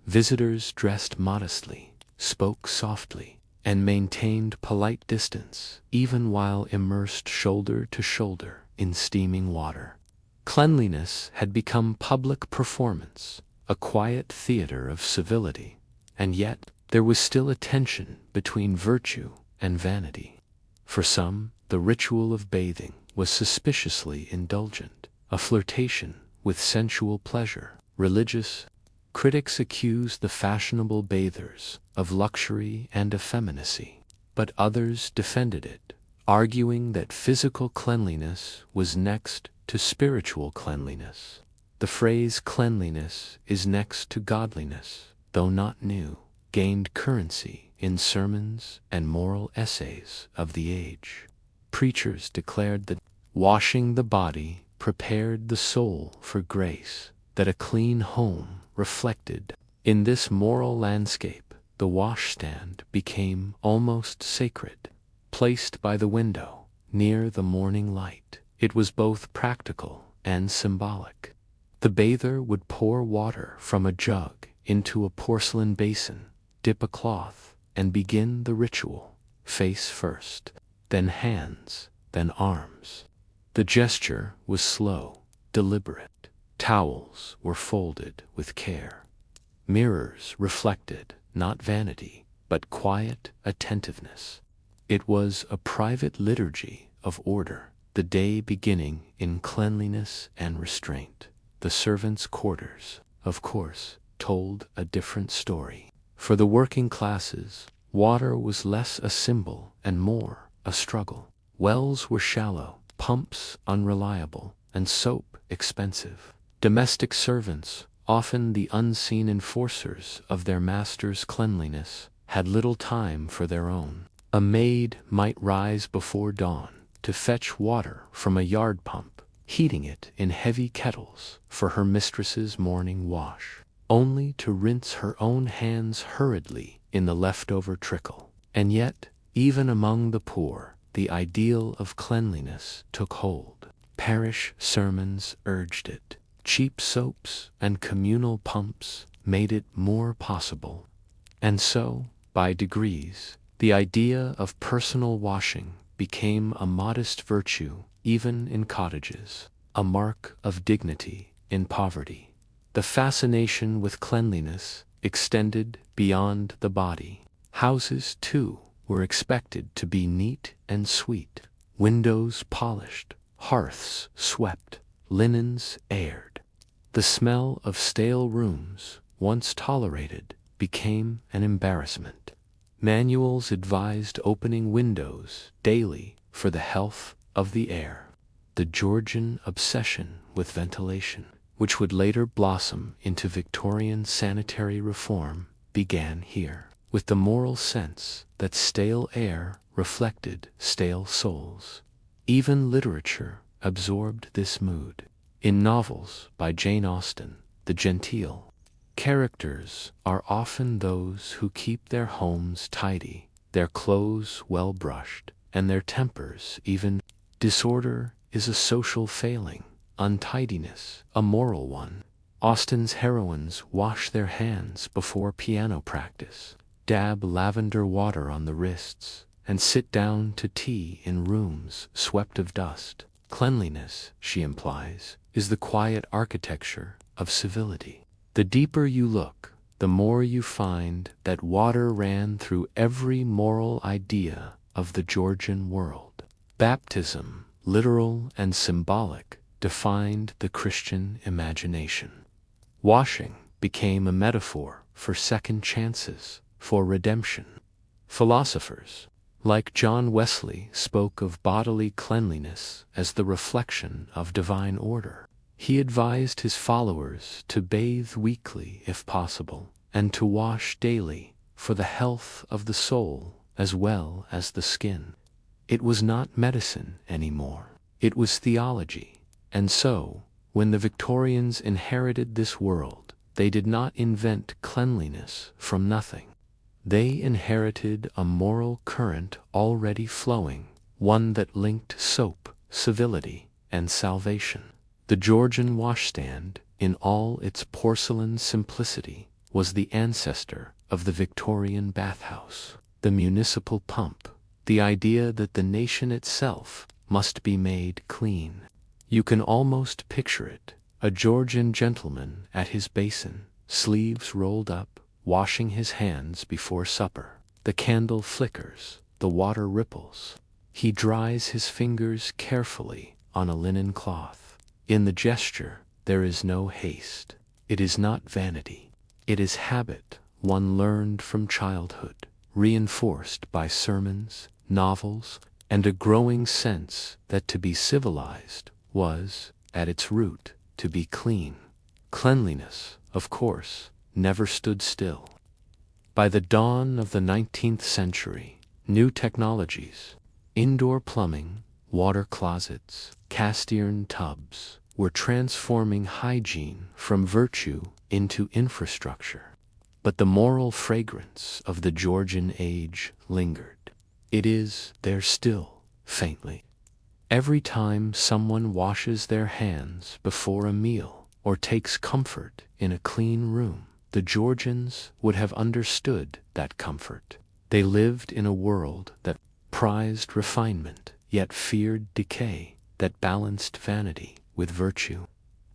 Visitors dressed modestly, spoke softly, and maintained polite distance, even while immersed shoulder to shoulder in steaming water. Cleanliness had become public performance, a quiet theater of civility, and yet there was still a tension between virtue and vanity. For some, the ritual of bathing was suspiciously indulgent, a flirtation with sensual pleasure. Religious critics accused the fashionable bathers of luxury and effeminacy, but others defended it, arguing that physical cleanliness was next to spiritual cleanliness. The phrase cleanliness is next to godliness, though not new, gained currency in sermons and moral essays of the age. Preachers declared that washing the body prepared the soul for grace, that a clean home reflected. In this moral landscape, the washstand became almost sacred. Placed by the window, near the morning light, it was both practical and symbolic. The bather would pour water from a jug into a porcelain basin, dip a cloth, and begin the ritual, face first, then hands, then arms. The gesture was slow, deliberate. Towels were folded with care. Mirrors reflected not vanity, but quiet attentiveness. It was a private liturgy of order, the day beginning in cleanliness and restraint. The servants' quarters, of course, told a different story. For the working classes, water was less a symbol and more a struggle. Wells were shallow, pumps unreliable, and soap expensive. Domestic servants, often the unseen enforcers of their master's cleanliness, had little time for their own. A maid might rise before dawn to fetch water from a yard pump, heating it in heavy kettles for her mistress's morning wash, only to rinse her own hands hurriedly in the leftover trickle. And yet, even among the poor, the ideal of cleanliness took hold. Parish sermons urged it. Cheap soaps and communal pumps made it more possible. And so, by degrees, the idea of personal washing became a modest virtue even in cottages, a mark of dignity in poverty. The fascination with cleanliness extended beyond the body. Houses, too, were expected to be neat and sweet, windows polished, hearths swept, linens aired. The smell of stale rooms, once tolerated, became an embarrassment. Manuals advised opening windows daily for the health of the air. The Georgian obsession with ventilation, which would later blossom into Victorian sanitary reform, began here, with the moral sense that stale air reflected stale souls. Even literature absorbed this mood. In novels by Jane Austen, the genteel characters are often those who keep their homes tidy, their clothes well brushed, and their tempers even. Disorder is a social failing, untidiness a moral one. Austen's heroines wash their hands before piano practice, dab lavender water on the wrists, and sit down to tea in rooms swept of dust. Cleanliness, she implies, is the quiet architecture of civility. The deeper you look, the more you find that water ran through every moral idea of the Georgian world. Baptism, literal and symbolic, defined the Christian imagination. Washing became a metaphor for second chances, for redemption. Philosophers, like John Wesley, spoke of bodily cleanliness as the reflection of divine order. He advised his followers to bathe weekly if possible, and to wash daily for the health of the soul as well as the skin. It was not medicine anymore. It was theology. And so, when the Victorians inherited this world, they did not invent cleanliness from nothing. They inherited a moral current already flowing, one that linked soap, civility, and salvation. The Georgian washstand, in all its porcelain simplicity, was the ancestor of the Victorian bathhouse, the municipal pump, the idea that the nation itself must be made clean. You can almost picture it, a Georgian gentleman at his basin, sleeves rolled up, washing his hands before supper. The candle flickers, the water ripples. He dries his fingers carefully on a linen cloth. In the gesture, there is no haste. It is not vanity. It is habit, one learned from childhood, reinforced by sermons, novels, and a growing sense that to be civilized was, at its root, to be clean. Cleanliness, of course, never stood still. By the dawn of the 19th century, new technologies, indoor plumbing, water closets, cast-iron tubs, were transforming hygiene from virtue into infrastructure. but the moral fragrance of the Georgian age lingered. It is there still, faintly. Every time someone washes their hands before a meal or takes comfort in a clean room, the Georgians would have understood that comfort. They lived in a world that prized refinement, yet feared decay, that balanced vanity with virtue,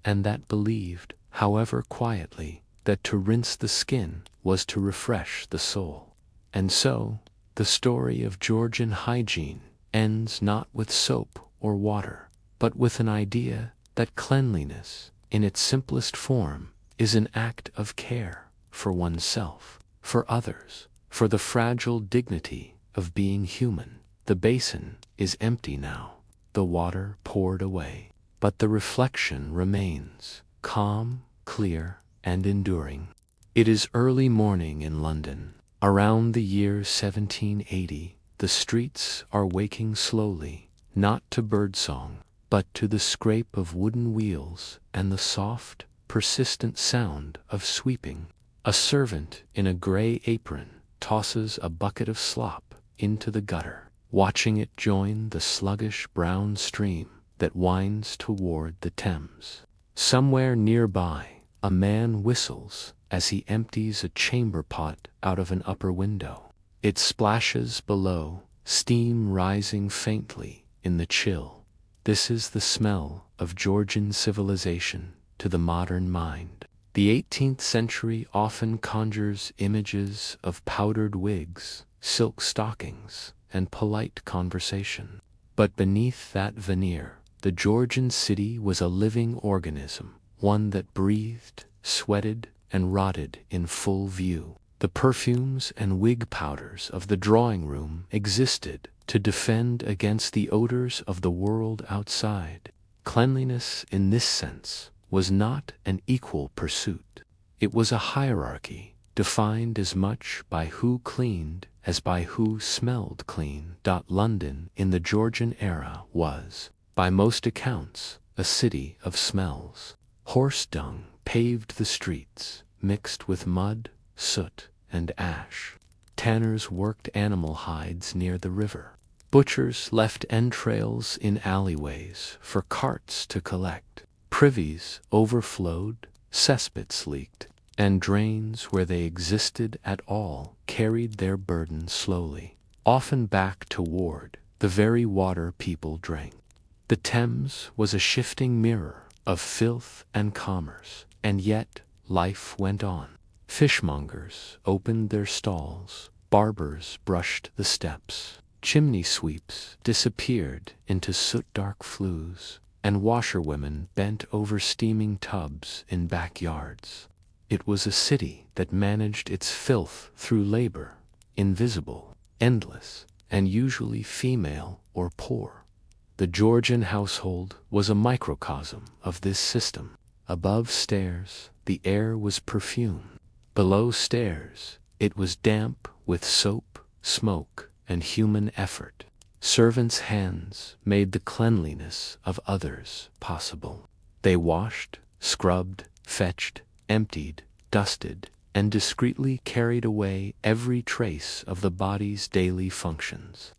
and that believed, however quietly, that to rinse the skin was to refresh the soul. And so, the story of Georgian hygiene ends not with soap or water, but with an idea that cleanliness, in its simplest form, is an act of care for oneself, for others, for the fragile dignity of being human. The basin is empty now, the water poured away, but the reflection remains, calm, clear, and enduring. It is early morning in London. Around the year 1780, the streets are waking slowly, not to birdsong, but to the scrape of wooden wheels and the soft, persistent sound of sweeping. A servant in a gray apron tosses a bucket of slop into the gutter, watching it join the sluggish brown stream that winds toward the Thames. Somewhere nearby, a man whistles as he empties a chamber pot out of an upper window. It splashes below, steam rising faintly in the chill. This is the smell of Georgian civilization to the modern mind. The 18th century often conjures images of powdered wigs, silk stockings, and polite conversation. But beneath that veneer, the Georgian city was a living organism, one that breathed, sweated, and rotted in full view. The perfumes and wig powders of the drawing room existed to defend against the odors of the world outside. Cleanliness, in this sense, was not an equal pursuit. It was a hierarchy, defined as much by who cleaned as by who smelled clean. London in the Georgian era was, by most accounts, a city of smells. Horse dung paved the streets, mixed with mud, soot, and ash. Tanners worked animal hides near the river. Butchers left entrails in alleyways for carts to collect. Privies overflowed, cesspits leaked, and drains, where they existed at all, carried their burden slowly, often back toward the very water people drank. The Thames was a shifting mirror of filth and commerce, and yet life went on. Fishmongers opened their stalls, barbers brushed the steps, chimney sweeps disappeared into soot-dark flues, and washerwomen bent over steaming tubs in backyards. It was a city that managed its filth through labor, invisible, endless, and usually female or poor. The Georgian household was a microcosm of this system. Above stairs, the air was perfumed. Below stairs, it was damp with soap, smoke, and human effort. Servants' hands made the cleanliness of others possible. They washed, scrubbed, fetched, emptied, dusted, and discreetly carried away every trace of the body's daily functions.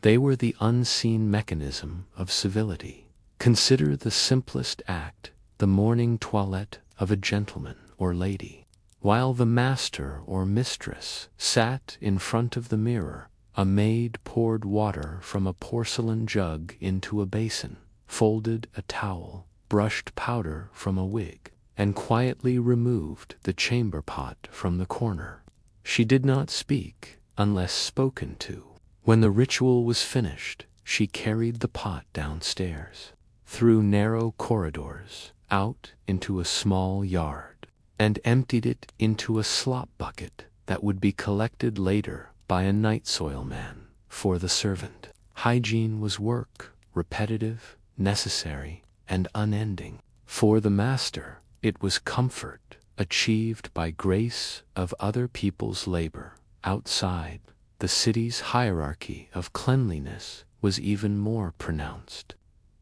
They were the unseen mechanism of civility. Consider the simplest act, the morning toilette of a gentleman or lady. While the master or mistress sat in front of the mirror, a maid poured water from a porcelain jug into a basin, folded a towel, brushed powder from a wig, and quietly removed the chamber pot from the corner. She did not speak unless spoken to. When the ritual was finished, she carried the pot downstairs, through narrow corridors, out into a small yard, and emptied it into a slop bucket that would be collected later by a night soil man for the servant. Hygiene was work, repetitive, necessary, and unending. For the master, it was comfort, achieved by grace of other people's labor. Outside, the city's hierarchy of cleanliness was even more pronounced.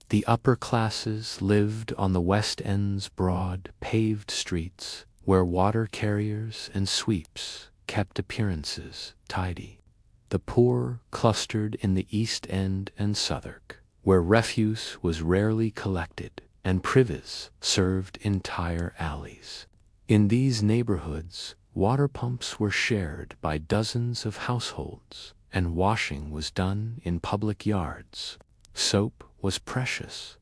The upper classes lived on the West End's broad, paved streets, where water carriers and sweeps kept appearances tidy. The poor clustered in the East End and Southwark, where refuse was rarely collected and privies served entire alleys. In these neighborhoods, water pumps were shared by dozens of households, and washing was done in public yards. Soap was precious.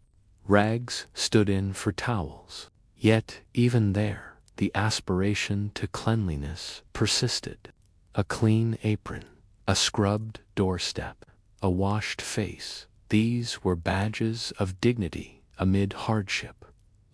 Rags stood in for towels. Yet, even there, the aspiration to cleanliness persisted. A clean apron, a scrubbed doorstep, a washed face, these were badges of dignity amid hardship.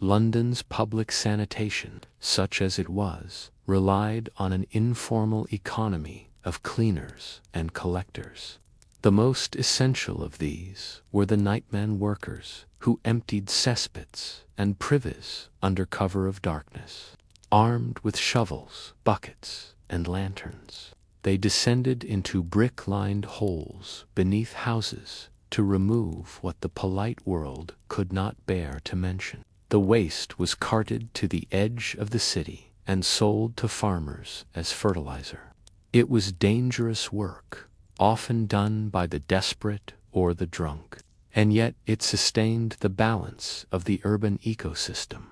London's public sanitation, such as it was, relied on an informal economy of cleaners and collectors. The most essential of these were the nightman workers who emptied cesspits and privies under cover of darkness. Armed with shovels, buckets, and lanterns, they descended into brick-lined holes beneath houses to remove what the polite world could not bear to mention. The waste was carted to the edge of the city and sold to farmers as fertilizer. It was dangerous work, often done by the desperate or the drunk, and yet it sustained the balance of the urban ecosystem.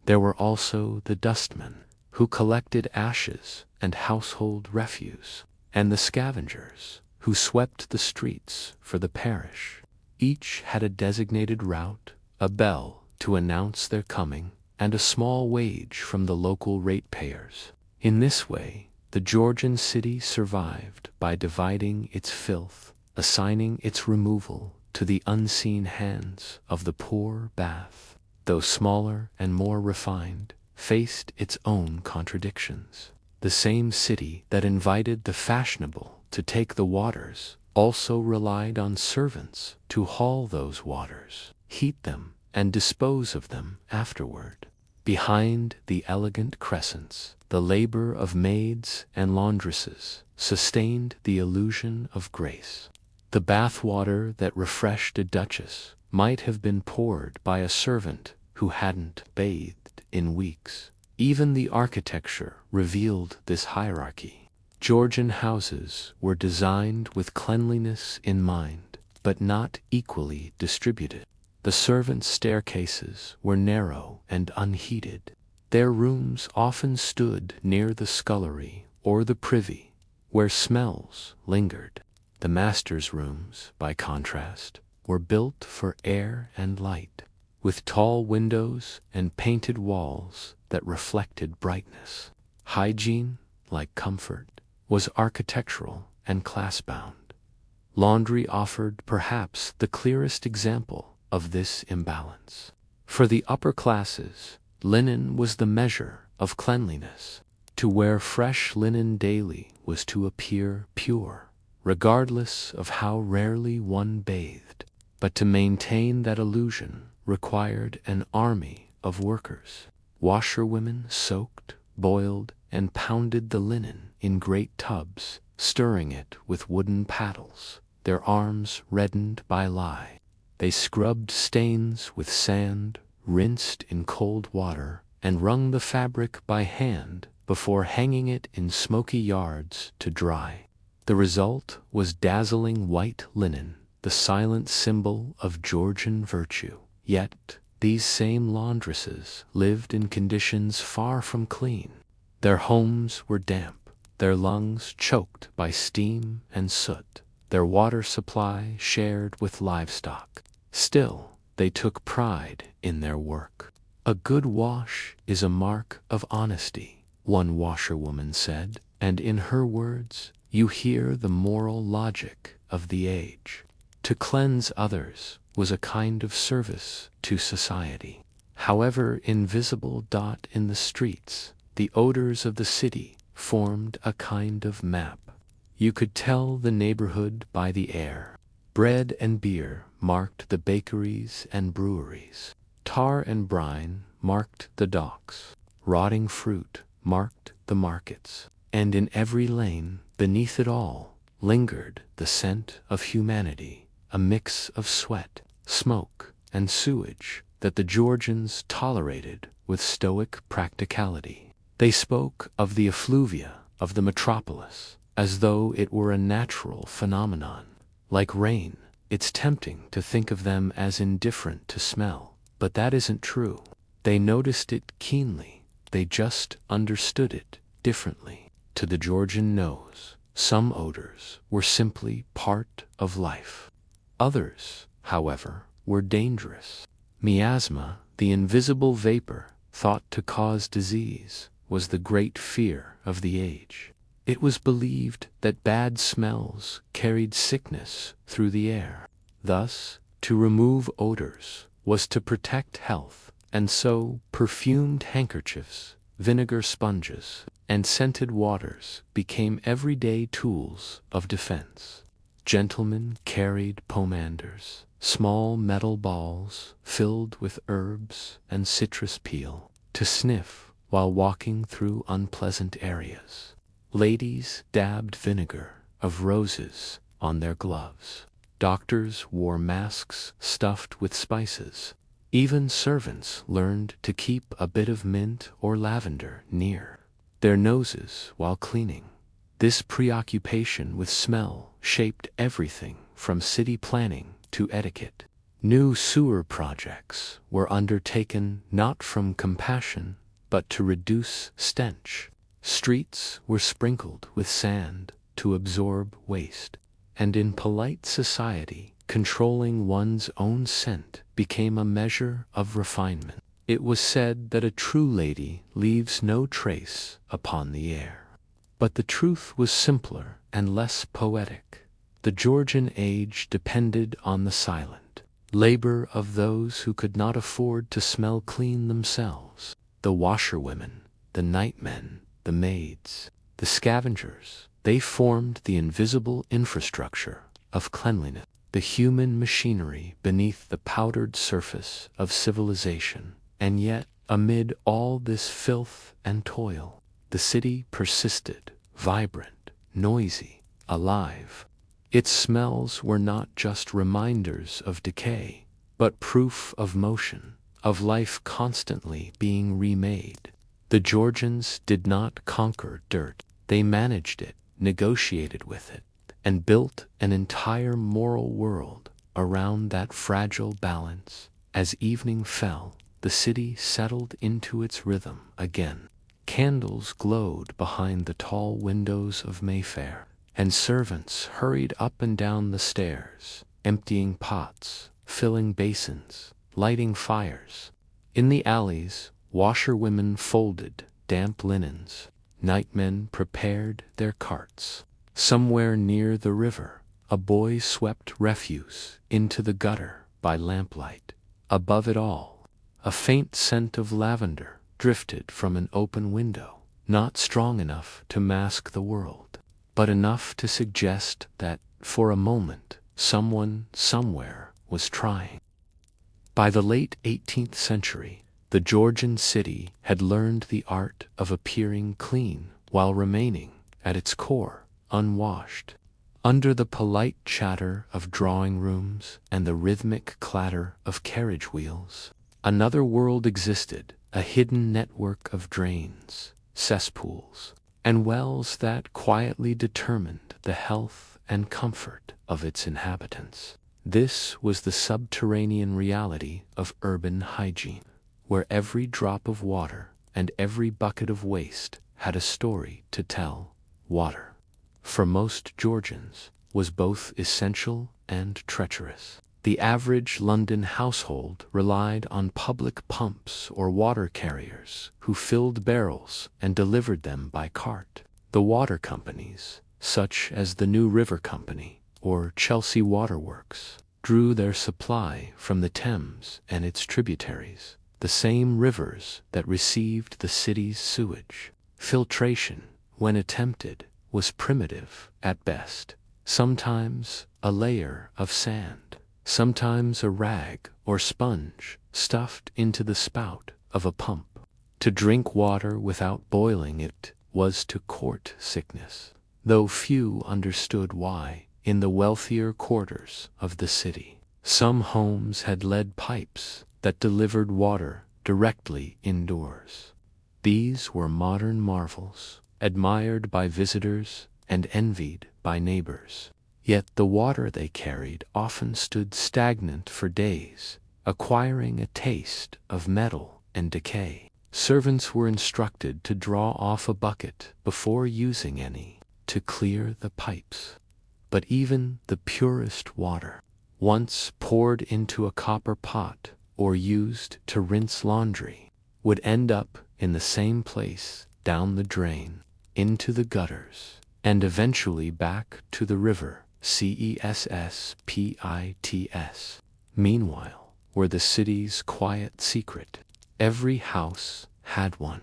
There were also the dustmen, who collected ashes and household refuse, and the scavengers, who swept the streets for the parish. Each had a designated route, a bell to announce their coming, and a small wage from the local ratepayers. In this way, the Georgian city survived by dividing its filth, assigning its removal to the unseen hands of the poor bath. Though smaller and more refined, faced its own contradictions. The same city that invited the fashionable to take the waters also relied on servants to haul those waters, heat them, and dispose of them afterward. Behind the elegant crescents, the labor of maids and laundresses sustained the illusion of grace. The bath water that refreshed a duchess might have been poured by a servant who hadn't bathed in weeks. Even the architecture revealed this hierarchy. Georgian houses were designed with cleanliness in mind, but not equally distributed. The servants' staircases were narrow and unheated. Their rooms often stood near the scullery or the privy, where smells lingered. The masters' rooms, by contrast, were built for air and light, with tall windows and painted walls that reflected brightness. Hygiene, like comfort, was architectural and class-bound. Laundry offered perhaps the clearest example of this imbalance. For the upper classes, linen was the measure of cleanliness. To wear fresh linen daily was to appear pure, regardless of how rarely one bathed. But to maintain that illusion required an army of workers. Washerwomen soaked, boiled, and pounded the linen in great tubs, stirring it with wooden paddles, their arms reddened by lye. They scrubbed stains with sand, rinsed in cold water, and wrung the fabric by hand before hanging it in smoky yards to dry. The result was dazzling white linen, the silent symbol of Georgian virtue. Yet, these same laundresses lived in conditions far from clean. Their homes were damp, their lungs choked by steam and soot, their water supply shared with livestock. Still, they took pride in their work. "A good wash is a mark of honesty," one washerwoman said, and in her words, you hear the moral logic of the age. To cleanse others was a kind of service to society. However invisible in the streets, the odors of the city formed a kind of map. You could tell the neighborhood by the air. Bread and beer marked the bakeries and breweries. Tar and brine marked the docks. Rotting fruit marked the markets. And in every lane, beneath it all, lingered the scent of humanity, a mix of sweat, smoke, and sewage that the Georgians tolerated with stoic practicality. They spoke of the effluvia of the metropolis as though it were a natural phenomenon. Like rain, it's tempting to think of them as indifferent to smell, but that isn't true. They noticed it keenly, they just understood it differently. To the Georgian nose, some odors were simply part of life. Others, however, were dangerous. Miasma, the invisible vapor thought to cause disease, was the great fear of the age. It was believed that bad smells carried sickness through the air. Thus, to remove odors was to protect health, and so perfumed handkerchiefs, vinegar sponges, and scented waters became everyday tools of defense. Gentlemen carried pomanders, small metal balls filled with herbs and citrus peel, to sniff while walking through unpleasant areas. Ladies dabbed vinegar of roses on their gloves. Doctors wore masks stuffed with spices. Even servants learned to keep a bit of mint or lavender near their noses while cleaning. This preoccupation with smell shaped everything from city planning to etiquette. New sewer projects were undertaken not from compassion, but to reduce stench. Streets were sprinkled with sand to absorb waste, and in polite society, controlling one's own scent became a measure of refinement. It was said that a true lady leaves no trace upon the air. But the truth was simpler and less poetic. The Georgian age depended on the silent labor of those who could not afford to smell clean themselves. The washerwomen, the nightmen, the maids, the scavengers, they formed the invisible infrastructure of cleanliness, the human machinery beneath the powdered surface of civilization. And yet, amid all this filth and toil, the city persisted, vibrant, noisy, alive. Its smells were not just reminders of decay, but proof of motion, of life constantly being remade. The Georgians did not conquer dirt. They managed it, negotiated with it, and built an entire moral world around that fragile balance. As evening fell, the city settled into its rhythm again. Candles glowed behind the tall windows of Mayfair, and servants hurried up and down the stairs, emptying pots, filling basins, lighting fires. In the alleys, washerwomen folded damp linens. Nightmen prepared their carts. Somewhere near the river, a boy swept refuse into the gutter by lamplight. Above it all, a faint scent of lavender drifted from an open window, not strong enough to mask the world, but enough to suggest that, for a moment, someone somewhere was trying. By the late 18th century, the Georgian city had learned the art of appearing clean while remaining, at its core, unwashed. Under the polite chatter of drawing rooms and the rhythmic clatter of carriage wheels, another world existed, a hidden network of drains, cesspools, and wells that quietly determined the health and comfort of its inhabitants. This was the subterranean reality of urban hygiene, where every drop of water and every bucket of waste had a story to tell. Water, for most Georgians, was both essential and treacherous. The average London household relied on public pumps or water carriers who filled barrels and delivered them by cart. The water companies, such as the New River Company or Chelsea Waterworks, drew their supply from the Thames and its tributaries, the same rivers that received the city's sewage. Filtration, when attempted, was primitive at best. Sometimes a layer of sand, sometimes a rag or sponge stuffed into the spout of a pump. To drink water without boiling it was to court sickness, though few understood why. In the wealthier quarters of the city, some homes had lead pipes that delivered water directly indoors. These were modern marvels, admired by visitors and envied by neighbors. Yet the water they carried often stood stagnant for days, acquiring a taste of metal and decay. Servants were instructed to draw off a bucket before using any to clear the pipes. But even the purest water, once poured into a copper pot or used to rinse laundry, would end up in the same place, down the drain, into the gutters, and eventually back to the river, cesspits. Meanwhile, were the city's quiet secret. Every house had one,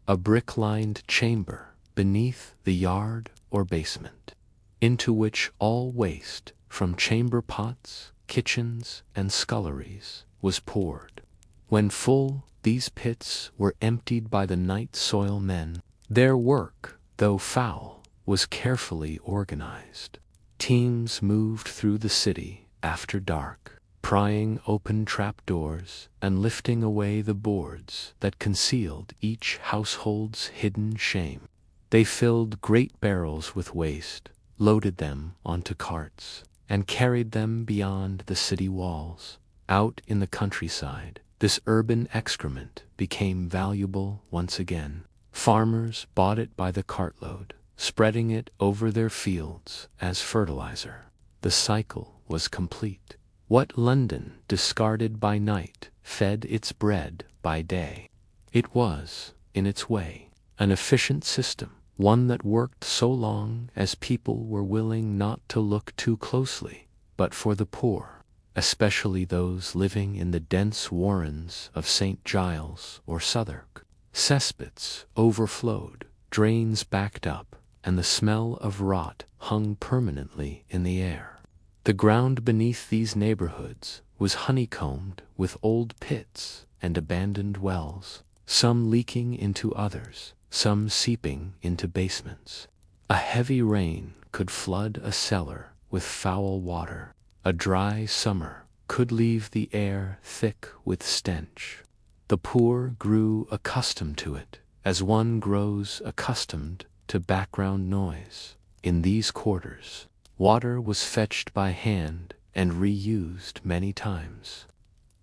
a brick-lined chamber beneath the yard or basement, into which all waste from chamber pots, kitchens, and sculleries was poured. When full, these pits were emptied by the night soil men. Their work, though foul, was carefully organized. Teams moved through the city after dark, prying open trapdoors and lifting away the boards that concealed each household's hidden shame. They filled great barrels with waste, loaded them onto carts, and carried them beyond the city walls. Out in the countryside, this urban excrement became valuable once again. Farmers bought it by the cartload, spreading it over their fields as fertilizer. The cycle was complete. What London discarded by night fed its bread by day. It was, in its way, an efficient system, one that worked so long as people were willing not to look too closely. But for the poor, especially those living in the dense warrens of St. Giles or Southwark, cesspits overflowed, drains backed up, and the smell of rot hung permanently in the air. The ground beneath these neighborhoods was honeycombed with old pits and abandoned wells, some leaking into others, some seeping into basements. A heavy rain could flood a cellar with foul water. A dry summer could leave the air thick with stench. The poor grew accustomed to it, as one grows accustomed to background noise. In these quarters, water was fetched by hand and reused many times.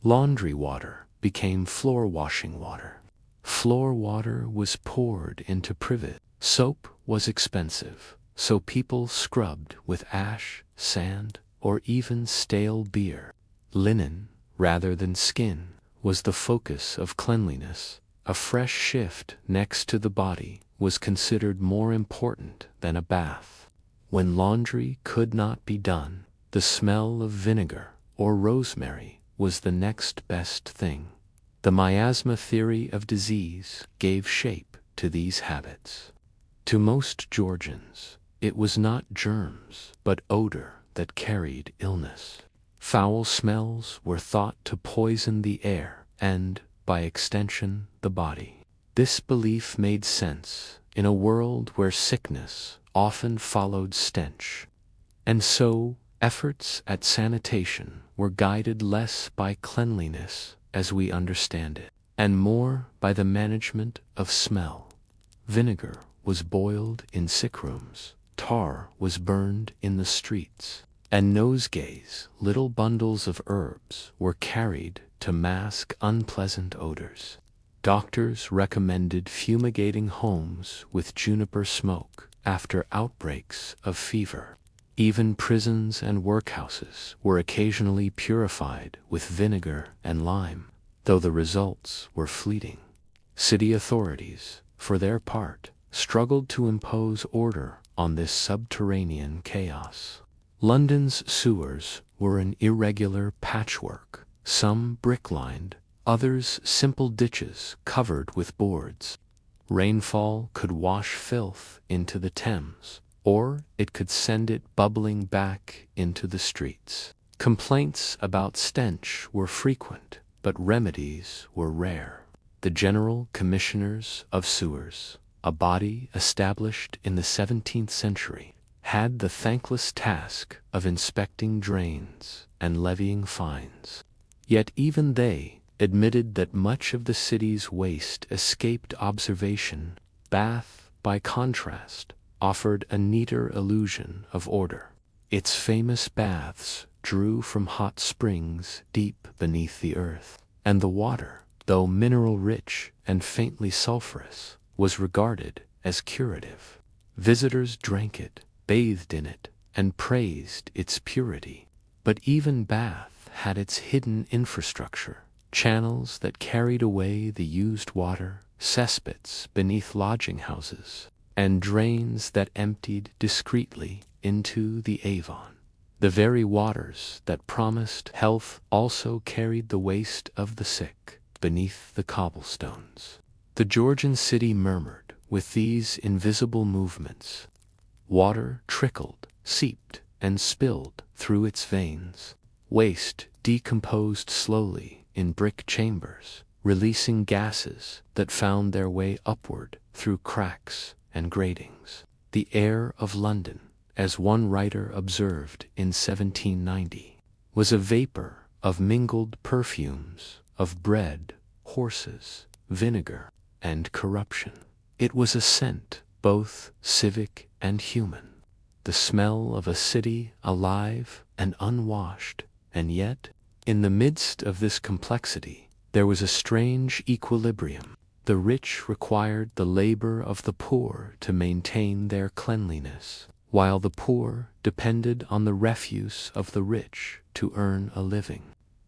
Laundry water became floor washing water. Floor water was poured into privet. Soap was expensive, so people scrubbed with ash, sand, or even stale beer. Linen, rather than skin, was the focus of cleanliness. A fresh shift next to the body was considered more important than a bath. When laundry could not be done, the smell of vinegar or rosemary was the next best thing. The miasma theory of disease gave shape to these habits. To most Georgians, it was not germs, but odor that carried illness. Foul smells were thought to poison the air and, by extension, the body. This belief made sense in a world where sickness often followed stench. And so, efforts at sanitation were guided less by cleanliness as we understand it, and more by the management of smell. Vinegar was boiled in sick rooms, tar was burned in the streets, and nosegays, little bundles of herbs, were carried to mask unpleasant odors. Doctors recommended fumigating homes with juniper smoke after outbreaks of fever. Even prisons and workhouses were occasionally purified with vinegar and lime, though the results were fleeting. City authorities, for their part, struggled to impose order on this subterranean chaos. London's sewers were an irregular patchwork, some brick-lined, others simple ditches covered with boards. Rainfall could wash filth into the Thames, or it could send it bubbling back into the streets. Complaints about stench were frequent, but remedies were rare. The General Commissioners of Sewers, a body established in the 17th century, had the thankless task of inspecting drains and levying fines. Yet even they admitted that much of the city's waste escaped observation. Bath, by contrast, offered a neater illusion of order. Its famous baths drew from hot springs deep beneath the earth, and the water, though mineral-rich and faintly sulphurous, was regarded as curative. Visitors drank it, bathed in it, and praised its purity. But even Bath had its hidden infrastructure, channels that carried away the used water, cesspits beneath lodging houses, and drains that emptied discreetly into the Avon. The very waters that promised health also carried the waste of the sick beneath the cobblestones. The Georgian city murmured with these invisible movements. Water trickled, seeped, and spilled through its veins. Waste decomposed slowly in brick chambers, releasing gases that found their way upward through cracks and gratings. The air of London, as one writer observed in 1790, was a vapor of mingled perfumes, of bread, horses, vinegar, and corruption. It was a scent both civic and human, the smell of a city alive and unwashed, and yet, in the midst of this complexity, there was a strange equilibrium. The rich required the labor of the poor to maintain their cleanliness, while the poor depended on the refuse of the rich to earn a living.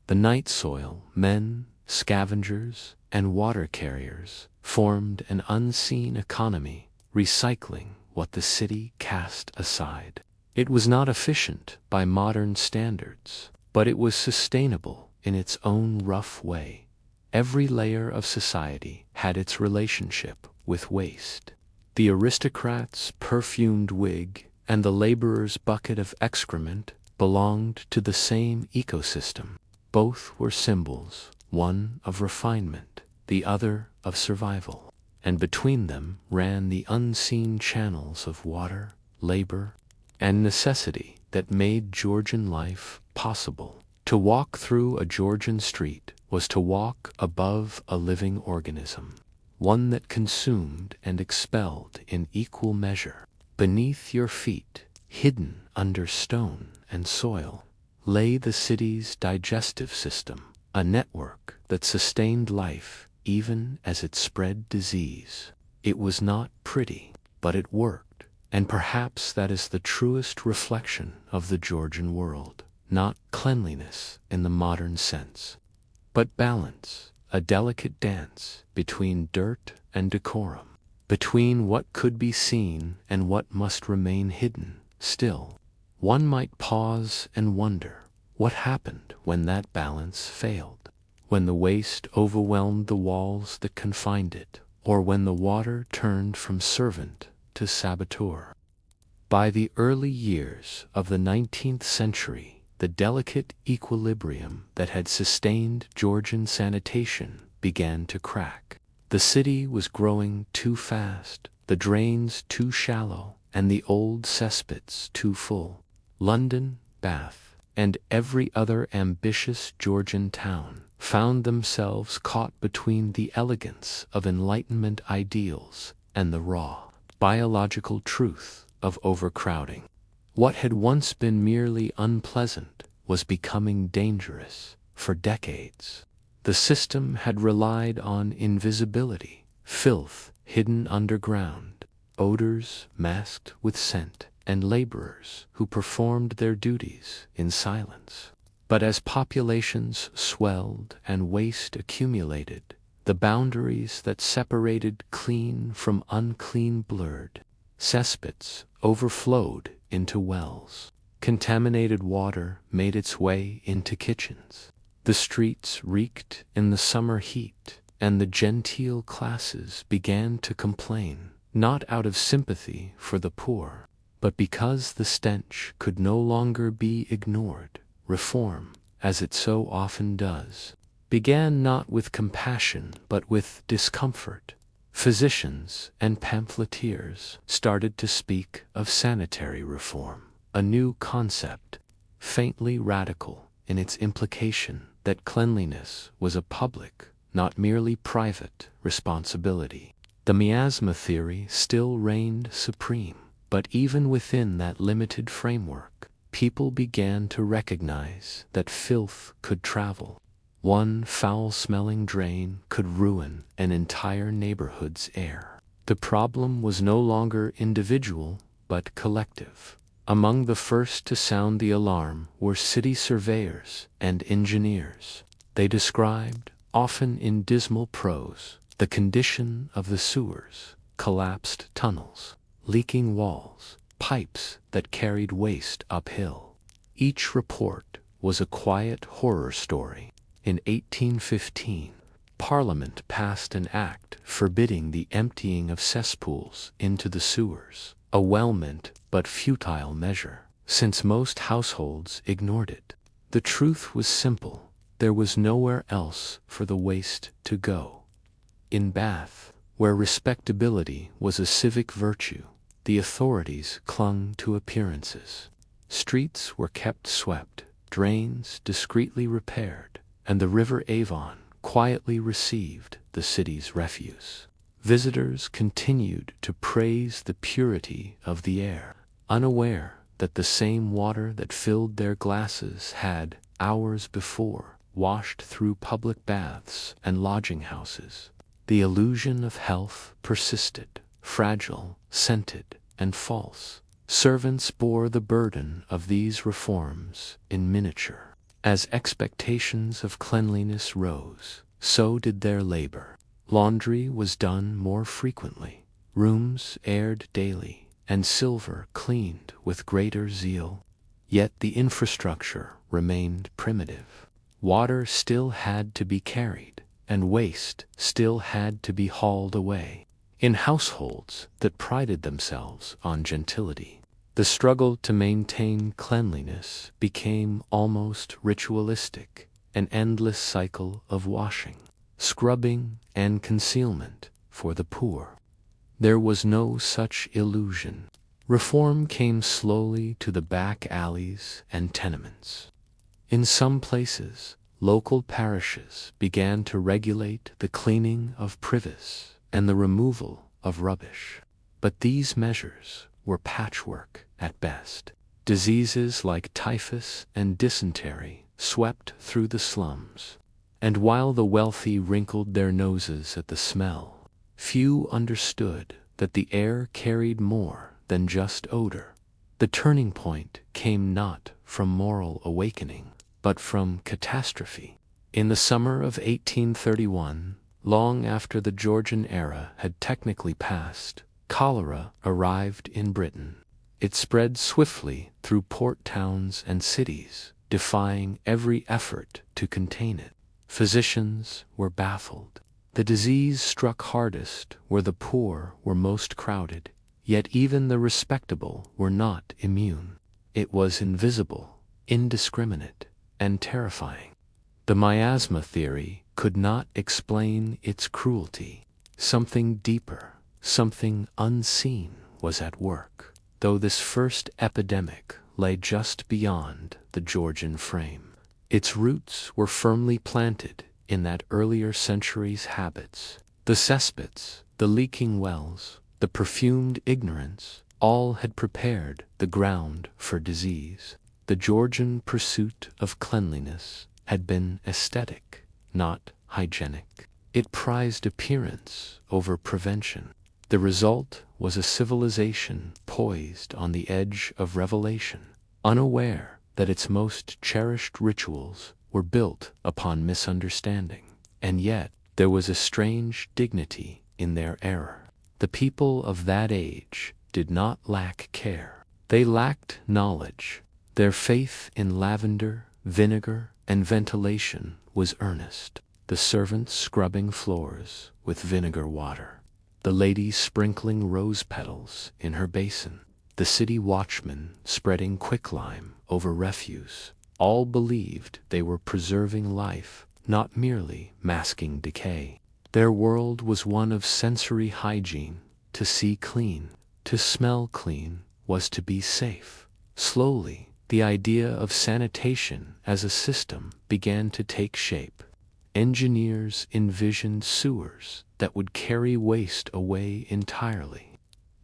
The night soil, men, scavengers, and water carriers formed an unseen economy, recycling what the city cast aside. It was not efficient by modern standards, but it was sustainable in its own rough way. Every layer of society had its relationship with waste. The aristocrat's perfumed wig and the laborer's bucket of excrement belonged to the same ecosystem. Both were symbols, one of refinement, the other of survival, and between them ran the unseen channels of water, labor, and necessity that made Georgian life possible. To walk through a Georgian street was to walk above a living organism, one that consumed and expelled in equal measure. Beneath your feet, hidden under stone and soil, lay the city's digestive system, a network that sustained life even as it spread disease. It was not pretty, but it worked, and perhaps that is the truest reflection of the Georgian world. Not cleanliness in the modern sense, but balance, a delicate dance between dirt and decorum, between what could be seen and what must remain hidden. Still, one might pause and wonder what happened when that balance failed, when the waste overwhelmed the walls that confined it, or when the water turned from servant to saboteur. By the early years of the 19th century, the delicate equilibrium that had sustained Georgian sanitation began to crack. The city was growing too fast, the drains too shallow, and the old cesspits too full. London, Bath, and every other ambitious Georgian town found themselves caught between the elegance of Enlightenment ideals and the raw, biological truth of overcrowding. What had once been merely unpleasant was becoming dangerous. For decades, the system had relied on invisibility, filth hidden underground, odors masked with scent, and laborers who performed their duties in silence. But as populations swelled and waste accumulated, the boundaries that separated clean from unclean blurred. Cesspits overflowed into wells. Contaminated water made its way into kitchens. The streets reeked in the summer heat, and the genteel classes began to complain, not out of sympathy for the poor, but because the stench could no longer be ignored. Reform, as it so often does, began not with compassion but with discomfort. Physicians and pamphleteers started to speak of sanitary reform, a new concept, faintly radical in its implication that cleanliness was a public, not merely private, responsibility. The miasma theory still reigned supreme, but even within that limited framework, people began to recognize that filth could travel. One foul-smelling drain could ruin an entire neighborhood's air. The problem was no longer individual, but collective. Among the first to sound the alarm were city surveyors and engineers. They described, often in dismal prose, the condition of the sewers, collapsed tunnels, leaking walls, pipes that carried waste uphill. Each report was a quiet horror story. In 1815, Parliament passed an act forbidding the emptying of cesspools into the sewers, a well-meant but futile measure, since most households ignored it. The truth was simple: there was nowhere else for the waste to go. In Bath, where respectability was a civic virtue, the authorities clung to appearances. Streets were kept swept, drains discreetly repaired, and the River Avon quietly received the city's refuse. Visitors continued to praise the purity of the air, unaware that the same water that filled their glasses had, hours before, washed through public baths and lodging houses. The illusion of health persisted, fragile, scented, and false. Servants bore the burden of these reforms in miniature. As expectations of cleanliness rose, so did their labor. Laundry was done more frequently, rooms aired daily, and silver cleaned with greater zeal. Yet the infrastructure remained primitive. Water still had to be carried, and waste still had to be hauled away. In households that prided themselves on gentility, the struggle to maintain cleanliness became almost ritualistic, an endless cycle of washing, scrubbing, and concealment for the poor. There was no such illusion. Reform came slowly to the back alleys and tenements. In some places, local parishes began to regulate the cleaning of privies and the removal of rubbish. But these measures were patchwork at best. Diseases like typhus and dysentery swept through the slums, and while the wealthy wrinkled their noses at the smell, few understood that the air carried more than just odor. The turning point came not from moral awakening, but from catastrophe. In the summer of 1831, long after the Georgian era had technically passed, cholera arrived in Britain. It spread swiftly through port towns and cities, defying every effort to contain it. Physicians were baffled. The disease struck hardest where the poor were most crowded, yet even the respectable were not immune. It was invisible, indiscriminate, and terrifying. The miasma theory could not explain its cruelty. Something deeper, something unseen was at work, though this first epidemic lay just beyond the Georgian frame. Its roots were firmly planted in that earlier century's habits. The cesspits, the leaking wells, the perfumed ignorance, all had prepared the ground for disease. The Georgian pursuit of cleanliness had been aesthetic, not hygienic. It prized appearance over prevention. The result was a civilization poised on the edge of revelation, unaware that its most cherished rituals were built upon misunderstanding. And yet, there was a strange dignity in their error. The people of that age did not lack care. They lacked knowledge. Their faith in lavender, vinegar, and ventilation was earnest. The servants scrubbing floors with vinegar water, the lady sprinkling rose petals in her basin, the city watchman spreading quicklime over refuse, all believed they were preserving life, not merely masking decay. Their world was one of sensory hygiene. To see clean, to smell clean, was to be safe. Slowly, the idea of sanitation as a system began to take shape. Engineers envisioned sewers that would carry waste away entirely.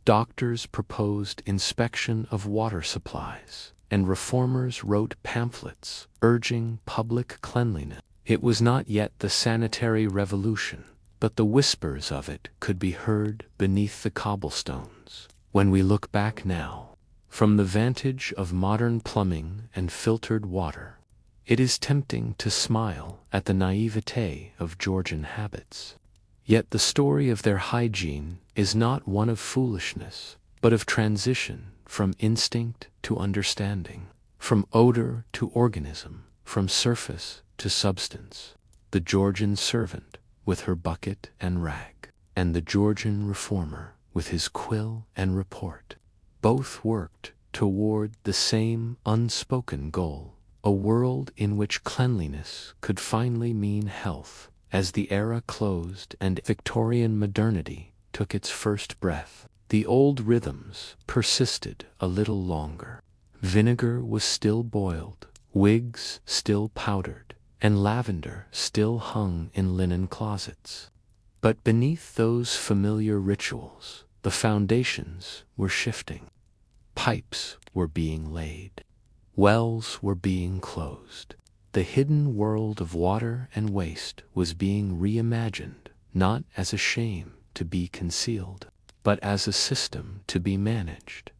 Doctors proposed inspection of water supplies, and reformers wrote pamphlets urging public cleanliness. It was not yet the sanitary revolution, but the whispers of it could be heard beneath the cobblestones. When we look back now, from the vantage of modern plumbing and filtered water, it is tempting to smile at the naivete of Georgian habits. Yet the story of their hygiene is not one of foolishness, but of transition from instinct to understanding, from odor to organism, from surface to substance. The Georgian servant with her bucket and rag, and the Georgian reformer with his quill and report, both worked toward the same unspoken goal, a world in which cleanliness could finally mean health. As the era closed and Victorian modernity took its first breath, the old rhythms persisted a little longer. Vinegar was still boiled, wigs still powdered, and lavender still hung in linen closets. But beneath those familiar rituals, the foundations were shifting. Pipes were being laid. Wells were being closed. The hidden world of water and waste was being reimagined, not as a shame to be concealed, but as a system to be managed.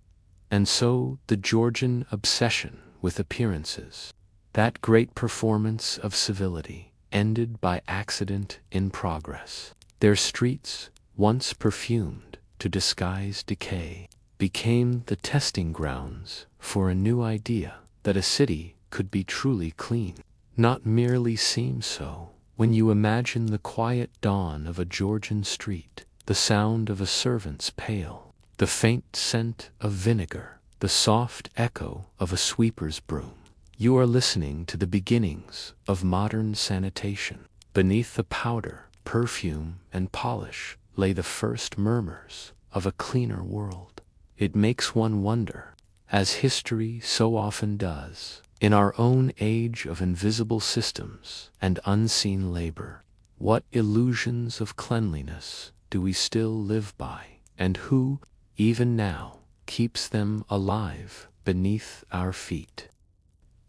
And so the Georgian obsession with appearances, that great performance of civility, ended by accident in progress. Their streets, once perfumed to disguise decay, became the testing grounds for a new idea that a city could be truly clean. Not merely seem so. When you imagine the quiet dawn of a Georgian street, the sound of a servant's pail, the faint scent of vinegar, the soft echo of a sweeper's broom, you are listening to the beginnings of modern sanitation. Beneath the powder, perfume, and polish lay the first murmurs of a cleaner world. It makes one wonder, as history so often does, in our own age of invisible systems and unseen labor, what illusions of cleanliness do we still live by, and who, even now, keeps them alive beneath our feet?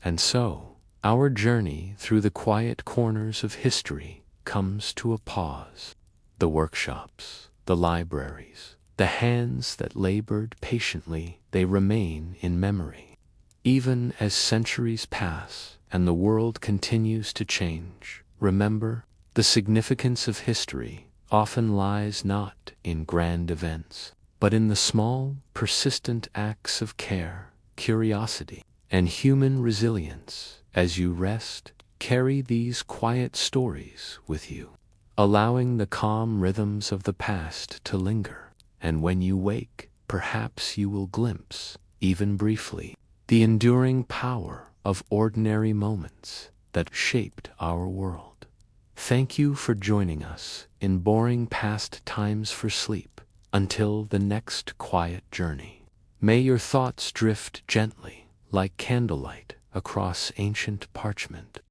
And so, our journey through the quiet corners of history comes to a pause. The workshops, the libraries, the hands that labored patiently, they remain in memory. Even as centuries pass and the world continues to change, remember, the significance of history often lies not in grand events, but in the small, persistent acts of care, curiosity, and human resilience. As you rest, carry these quiet stories with you, allowing the calm rhythms of the past to linger. And when you wake, perhaps you will glimpse, even briefly, the enduring power of ordinary moments that shaped our world. Thank you for joining us in boring past times for sleep. Until the next quiet journey, may your thoughts drift gently like candlelight across ancient parchment.